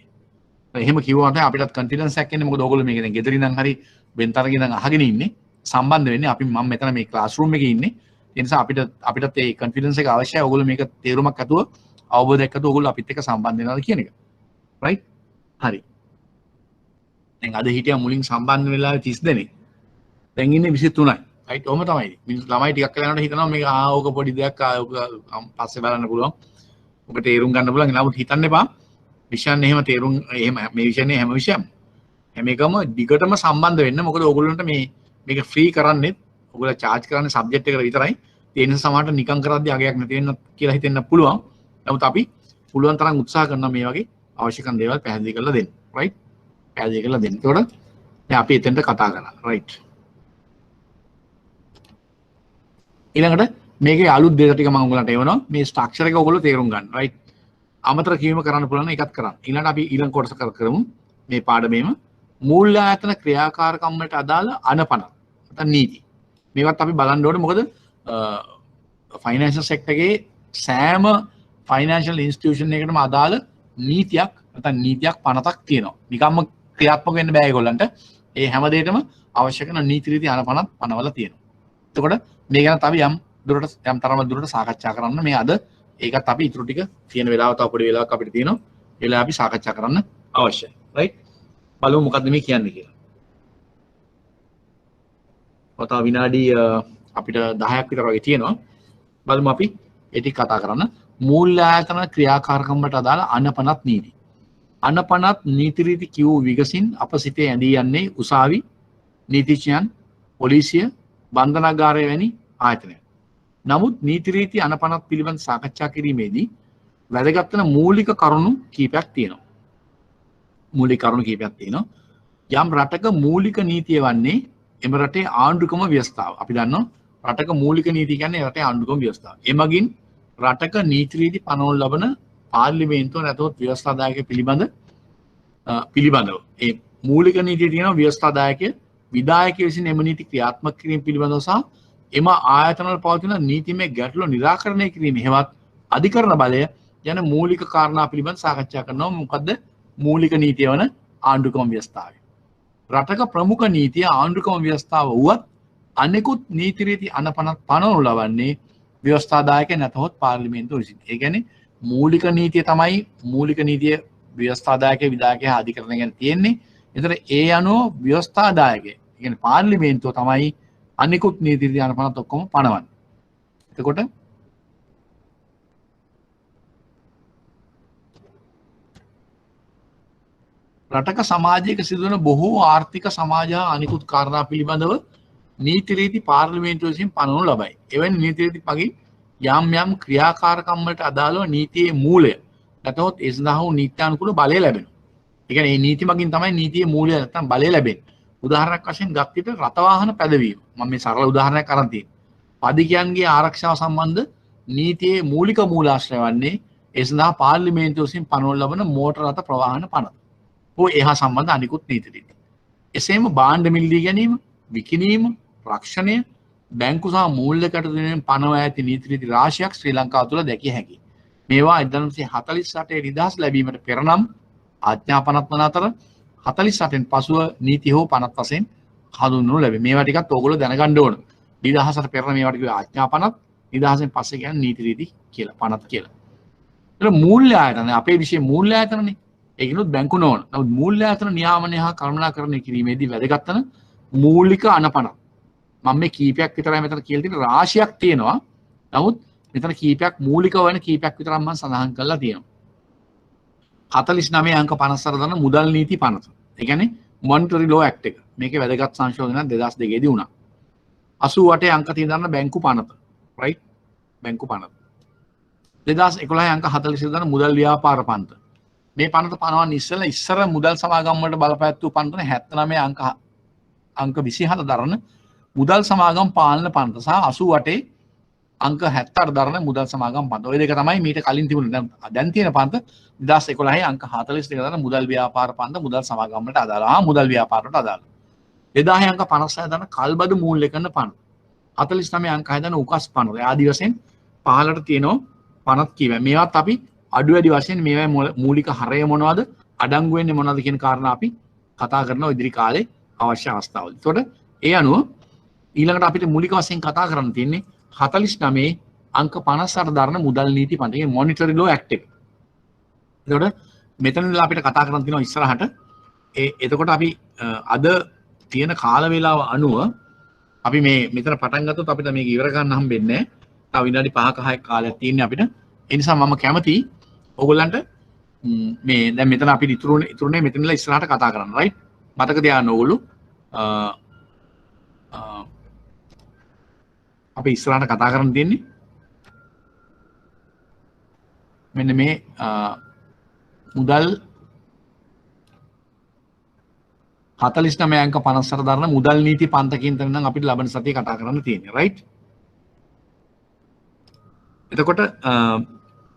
එහෙම කිව්වම අපිටත් කන්ෆිඩන්ස් එකක් එන්නේ. මොකද ඕගොල්ලෝ මේක දැන් ගෙදරින් නම් හරි වෙන්තරගෙන ඉඳන් අහගෙන ඉන්නේ. සම්බන්ධ වෙන්නේ අපි මම මෙතන මේ ක්ලාස් රූම් එකේ ඉන්නේ. ඒ නිසා අපිටත් ඒ කන්ෆිඩන්ස් එක අවශ්‍යයි. ඕගොල්ලෝ මේක තේරුමක් ඇතුව අවබෝධයක් ඇතුව ඕගොල්ලෝ අපිත් එක්ක සම්බන්ධ වෙනවාද කියන එක. right? හරි. දැන් අද හිටියා මුලින් සම්බන්ධ වෙලා 30 දෙනෙක්. දැන් ඉන්නේ 23යි. right? ඔහොම තමයි. ළමයි ටිකක් කියලා යනකොට හිතනවා මේක ඕක පොඩි දෙයක් ඕක පස්සේ බලන්න පුළුවන්. ඔබ තේරුම් ගන්න පුළුවන්. නමුත් හිතන්න එපා. විෂයන් එහෙම මේ විෂයනේ හැම විෂයම. හැම එකම දිගටම සම්බන්ධ වෙන්න. මොකද ඕගොල්ලන්ට මේක ෆ්‍රී කරන්නේ ඔයගොල්ලෝ charge කරන්නේ සබ්ජෙක්ට් එකට විතරයි. ඒ නිසා සමහරට නිකන් කරද්දී අගයක් නැති වෙන්න කියලා හිතෙන්න පුළුවන්. නමුත් අපි පුළුවන් තරම් උත්සාහ කරනවා මේ වගේ අවශ්‍ය කරන දේවල් පැහැදිලි කරලා දෙන්න. right? පැහැදිලි කරලා දෙන්න. ඒතකොට දැන් අපි එතෙන්ට කතා කරා. right? ඊළඟට මේකේ අලුත් දේවල් ටික මම ඔයගලන්ට එවනවා. මේ ස්ට්‍රක්චර් එක ඔයගොල්ලෝ තේරුම් ගන්න. right? අමතර කියවීම කරන්න පුළුවන් එකත් කරන්න. ඊළඟට අපි ඊළඟ කොටස කරමු. මේ පාඩමේම මූල්‍ය ආයතන ක්‍රියාකාරකම් වලට අදාළ අනපන. නැත්නම් නීති. මේවත් අපි බලන්න ඕනේ. මොකද ෆයිනෑන්ෂල් සෙක්ටර් එකේ සෑම ෆයිනෑන්ෂල් ඉන්ස්ටිටියුෂන් එකකටම අදාළ නීතියක් නැත්නම් නීතියක් පනතක් තියෙනවා. නිකම්ම ක්‍රියාත්මක වෙන්න බෑ ඒගොල්ලන්ට. ඒ හැම දෙයකම අවශ්‍ය කරන නීති රීති අනපනත් පනවලා තියෙනවා. එතකොට මේ ගැන අපි යම් තරම දුරට සාකච්ඡා කරන්න මේ අද ඒකත් අපි ඉතුරු ටික තියෙන වෙලාව තව පොඩි වෙලාවක් අපිට තියෙනවා. ඒ වෙලාව අපි සාකච්ඡා කරන්න අවශ්‍යයි. right? බලමු මොකද්ද මේ කියන්නේ කියලා. ඔතන විනාඩි අපිට 10ක් විතර වගේ තියෙනවා. බලමු අපි ඒ ටික කතා කරන්න. මූල්‍ය ආයතන ක්‍රියාකාරකම් වලට අදාළ අනපනත් නීති. අනපනත් නීති රීති කියූ විගසින් අප සිතේ ඇඳී යන්නේ උසාවි, නීතිඥයන්, පොලිසිය, බන්ධනාගාරය වැනි ආයතනයන්. නමුත් නීති රීති අනපනත් පිළිබඳ සාකච්ඡා කිරීමේදී වැදගත් වෙන මූලික කරුණු කීපයක් තියෙනවා. මූලික කරුණු කීපයක් තියෙනවා. යම් රටක මූලික නීතිය වන්නේ එම රටේ ආණ්ඩුක්‍රම ව්‍යවස්ථාව. අපි දන්නවා රටක මූලික නීතිය කියන්නේ රටේ ආණ්ඩුක්‍රම ව්‍යවස්ථාව. එමගින් රටක නීති රීති පනවනු ලබන පාර්ලිමේන්තුව නැතහොත් ව්‍යවස්ථාදායක පිළිබඳව ඒ මූලික නීතිය තියෙනවා ව්‍යවස්ථාදායක විධායක විසින් එම නීති ක්‍රියාත්මක කිරීම පිළිබඳව සහ එම ආයතනවල පවතින නීතිමය ගැටලු නිරාකරණය කිරීම හෙවත් අධිකරණ බලය යන මූලික කාරණා පිළිබඳව සාකච්ඡා කරනවා. මොකද්ද මූලික නීතිය වන ආණ්ඩුක්‍රම ව්‍යවස්ථාවය. රටක ප්‍රමුඛ නීතිය ආණ්ඩුක්‍රම ව්‍යවස්ථාව වුවත් අනෙකුත් නීති රීති අනපනත් පනවනු ලබන්නේ ව්‍යවස්ථාදායක නැතහොත් පාර්ලිමේන්තුව විසින්. ඒ කියන්නේ මූලික නීතිය තමයි මූලික නීතිය ව්‍යවස්ථාදායක විධායක හා අධිකරණ ගැන තියෙන්නේ. එතකොට ඒ අනුව ව්‍යවස්ථාදායක ඒ කියන්නේ පාර්ලිමේන්තුව තමයි අනිකුත් නීති රීති අනපනත් ඔක්කොම පනවන්නේ. එතකොට රටක සමාජයක සිදුවන බොහෝ ආර්ථික සමාජ හා අනිකුත් කාරණා පිළිබඳව නීති රීති පාර්ලිමේන්තුව විසින් පනවනු ලබයි. එවැනි නීති රීති මගින් යම් යම් ක්‍රියාකාරකම් වලට අදාළව නීතියේ මූලය නැතහොත් ඒ සඳහා වූ නීත්‍යානුකූල බලය ලැබෙනවා. ඒ කියන්නේ මේ නීති මගින් තමයි නීතියේ මූලය නැත්නම් බලය ලැබෙන්නේ. උදාහරණයක් වශයෙන් ගත් විට රථ වාහන පැදවීම. මම මේ සරල උදාහරණයක් අරන් තියෙනවා. පදිකයන්ගේ ආරක්ෂාව සම්බන්ධ නීතියේ මූලික මූලාශ්‍රය වන්නේ ඒ සඳහා පාර්ලිමේන්තුව විසින් පනවනු ලබන මෝටර රථ ප්‍රවාහන පනත. ඔය එහා සම්බන්ධ අනිකුත් නීති රීති. එසේම භාණ්ඩ මිලදී ගැනීම, විකිණීම, රක්ෂණය, බැංකු සහ මූල්‍ය කටයුතුවලින් පනවා ඇති නීති රීති රාශියක් ශ්‍රී ලංකාව තුළ දැකිය හැකියි. මේවා 1948 නිදහස් ලැබීමට පෙර නම් ආඥා පනත් වන අතර 48න් පසුව නීති හෝ පනත් වශයෙන් හඳුන්වනු ලැබේ. මේවා ටිකත් ඕගොල්ලෝ දැනගන්න ඕන. නිදහසට පෙර මේවට කිව්වේ ආඥා පනත්, නිදහසෙන් පස්සේ කියන්නේ නීති රීති කියලා, පනත් කියලා. ඒක මූල්‍ය ආයතන අපේ විශේෂ මූල්‍ය ආයතනනේ. ඒකිනුත් බැංකු නොවන. නමුත් මූල්‍ය ආයතන නියාමනය හා කළමනාකරණය කිරීමේදී වැදගත් වන මූලික අනපන. මම මේ කීපයක් විතරයි මෙතන කියලා තියෙන රාශියක් තියෙනවා. නමුත් මෙතන කීපයක් මූලික වෙන කීපයක් විතරක් මම සඳහන් කරලා තියෙනවා. 49 අංක 54 දන මුදල් නීති පනත. ඒ කියන්නේ මොනිටරි ලෝ ඇක්ට් එක. මේකේ වැදගත් සංශෝධනයක් 2002 දී වුණා. 88 අංක 30 දන බැංකු පනත. රයිට්? බැංකු පනත. 2011 අංක 40 දන මුදල් ව්‍යාපාර පනත. මේ පනත පනවන්න ඉස්සර මුදල් සමාගම් වලට බලපෑත්තු පනත 79 අංක 27 දරන මුදල් සමාගම් පාලන පනත සහ 88 අංක 78 දරන මුදල් සමාගම් පනත. ඔය දෙක තමයි මීට කලින් තිබුණේ. දැන් තියෙන පනත 2011 අංක 42 දරන මුදල් ව්‍යාපාර පනත මුදල් සමාගම් වලට අදාළ මුදල් ව්‍යාපාරයට අදාළ. 2000 අංක 56 දරන කල්බදු මූල්‍ය කරන පනත. 49 අංක 6 දරන උකස් පනත. ආදී වශයෙන් පහලට තියෙනවා පනත් කියවා. මේවත් අපි අඩු වැඩි වශයෙන් මේවා මූලික හරය මොනවද අඩංගු වෙන්නේ මොනවද කියන කාරණා අපි කතා කරනවා ඉදිරි කාලේ අවශ්‍ය අවස්ථාවල. එතකොට ඒ අනුව ඊළඟට අපිට මූලික වශයෙන් කතා කරන්න තියෙන්නේ 49 අංක 58 දරන මුදල් නීති පනත. ඒ මොනිටරි ලෝ ඇක්ට් එක. එතකොට මෙතනදලා අපිට කතා කරන්න තියෙනවා ඉස්සරහට එතකොට අපි අද තියෙන කාල වේලාව අනුව අපි මේ මෙතන පටන් ගත්තොත් අපිට මේක ඉවර ගන්න හම්බෙන්නේ නැහැ. තව විනාඩි 5ක 6ක කාලයක් තියෙන්නේ අපිට. ඒ නිසා මම කැමතියි ඔයගොල්ලන්ට මේ දැන් මෙතන අපි ඉතුරුනේ මෙතනලා ඉස්සරහට කතා කරන්න රයිට් මතක තියාගන්න ඕගොල්ලෝ අපි ඉස්සරහට කතා කරන්න තියෙන්නේ මෙන්න මේ මුදල් 49 අංක 58 දරන මුදල් නීති පන්තකින් තමයි අපිට ලබන සතියේ කතා කරන්න තියෙන්නේ රයිට් එතකොට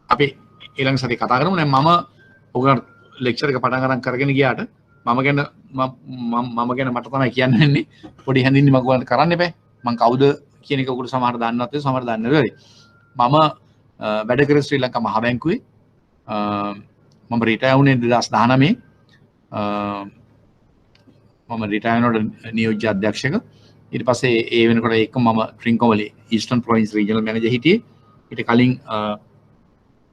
අපි ඊළඟ සතියේ කතා කරමු. දැන් මම ඔයගොල්ලන්ට ලෙක්චර් එක පටන් ගන්න කරගෙන ගියාට මම ගැන මට තමයි කියන්න වෙන්නේ. පොඩි හැඳින්වීමක් ඔයගොල්ලන්ට කරන්න එපා. මම කවුද කියන එක ඔයගොල්ලෝ සමහර දන්නවත් නැහැ සමහර දන්නේ නැහැ. මම වැඩ කරේ ශ්‍රී ලංකා මහ බැංකුවේ. මම රිටයර් වුණේ 2019. මම රිටයර් වෙනකොට නියෝජ්‍ය අධ්‍යක්ෂක. ඊට පස්සේ ඒ වෙනකොට ඒක මම ට්‍රින්කොමලි ඊස්ටර්න් ප්‍රොවින්ස් රීජනල් මැනේජර් හිටියේ. ඊට කලින්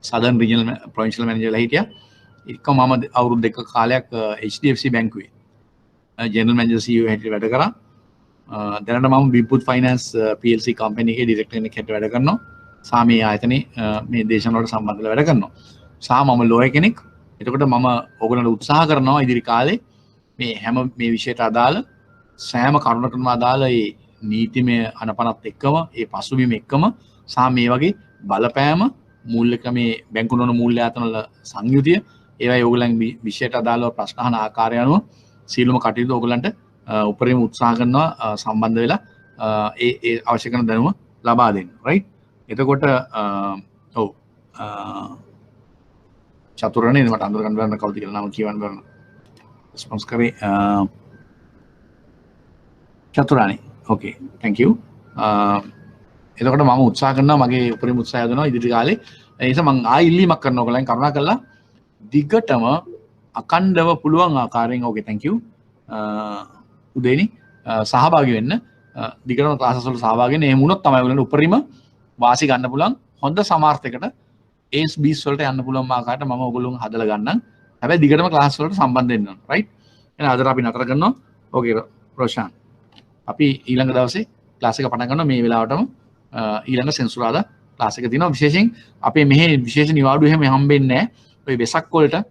සදර්න් රීජනල් ප්‍රොවින්ෂල් මැනේජර්ලා හිටියා. ඒක මම අවුරුදු 2ක කාලයක් HDFC බැංකුවේ ජෙනරල් මැනේජර් CEO හැටියට වැඩ කරා. දැනට මම විපුත් ෆයිනෑන්ස් PLC කම්පැනි එකේ ඩිරෙක්ටර් කෙනෙක් හැටියට වැඩ කරනවා. සහ මේ ආයතනයේ මේ දේශන වලට සම්බන්ධව වැඩ කරනවා. සහ මම ලෝයර් කෙනෙක්. එතකොට මම ඕගොල්ලන්ට උත්සාහ කරනවා ඉදිරි කාලේ මේ හැම මේ විෂයට අදාළ සෑම කරුණකටම අදාළ මේ නීතිමය අනපනත් එක්කම ඒ පසුබිම එක්කම සහ මේ වගේ බලපෑම මූල්‍ය ක්‍රමේ බැංකු නොවන මූල්‍ය ආයතන වල සංයුතිය ඒවයි ඕගොල්ලන්ගේ විෂයට අදාළව ප්‍රශ්න අහන ආකාරය අනුව සීලම කටයුතු ඕගොල්ලන්ට උපරිම උත්සාහ කරනවා සම්බන්ධ වෙලා ඒ අවශ්‍ය කරන දැනුම ලබා දෙන්න රයිට් එතකොට ඔව් චතුරනේ මට අඳුර ගන්න බැරි කවුද කියලා නම කියවන්න බැරි රෙස්පොන්ස් කරේ චතුරානි ඕකේ thank you එතකොට මම උත්සාහ කරනවා මගේ උපරිම උත්සාහය යොදනවා ඉදිරි කාලේ ඒ නිසා මම ආයෙ ඉල්ලීමක් කරනවා ඔයගොල්ලන් කරුණා කරලා දිගටම අකණ්ඩව පුළුවන් ආකාරයෙන් ඕකේ thank you උදේනි සහභාගී වෙන්න දිගටම ක්ලාසස් වල සහභාගී වෙන්න එහෙම වුණොත් තමයි ඔයගොල්ලන්ට උපරිම වාසි ගන්න පුළුවන් හොඳ සමාර්ථයකට AS Bs වලට යන්න පුළුවන් ආකාරයට මම ඔයගොල්ලන් හදලා ගන්නම් හැබැයි දිගටම ක්ලාස් වලට සම්බන්ධ වෙන්න ඕන රයිට් එහෙනම් අද අපි නතර කරනවා ඕකේ රොෂාන් අපි ඊළඟ දවසේ ක්ලාස් එක පටන් ගන්නවා මේ වෙලාවටම ඊළඟ සෙන්සුරාදා ක්ලාස් එක තියෙනවා විශේෂයෙන් අපේ මෙහි විශේෂ නිවාඩු එහෙම හම්බෙන්නේ නැහැ ඔය වෙසක් වලට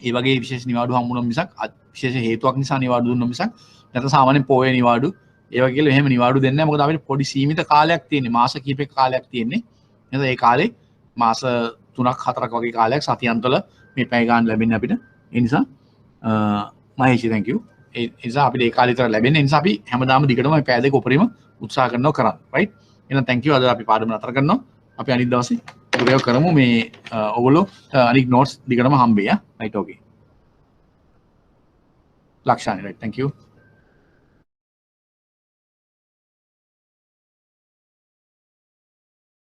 ඒ වගේ විශේෂ නිවාඩු හම්බුනොත් මිසක් විශේෂ හේතුවක් නිසා නිවාඩු දුන්නොත් මිසක් නැත්නම් සාමාන්‍යයෙන් පොයේ නිවාඩු ඒ වගේ කියලා එහෙම නිවාඩු දෙන්නේ නැහැ මොකද අපිට පොඩි සීමිත කාලයක් තියෙන්නේ මාස කිහිපයක කාලයක් තියෙන්නේ එහෙනම් ඒ කාලේ මාස 3ක් 4ක් වගේ කාලයක් සතියන්තවල මේ පැය ගන්න ලැබෙන්නේ අපිට ඒ නිසා මහේෂි thank you ඒ නිසා අපිට ඒ කාලේ විතර ලැබෙන්නේ ඒ නිසා අපි හැමදාම දිගටම මේ පැය දෙක උපරිම උත්සාහ කරනවා කරන්න right එහෙනම් thank you අද අපි පාඩම නතර කරනවා අපි අනිත් දවසේ ප්‍රයෝග කරමු මේ ඔයගොල්ලෝ අනිත් notes දිගටම හම්බෙයි right okay ලක්ෂානි right thank you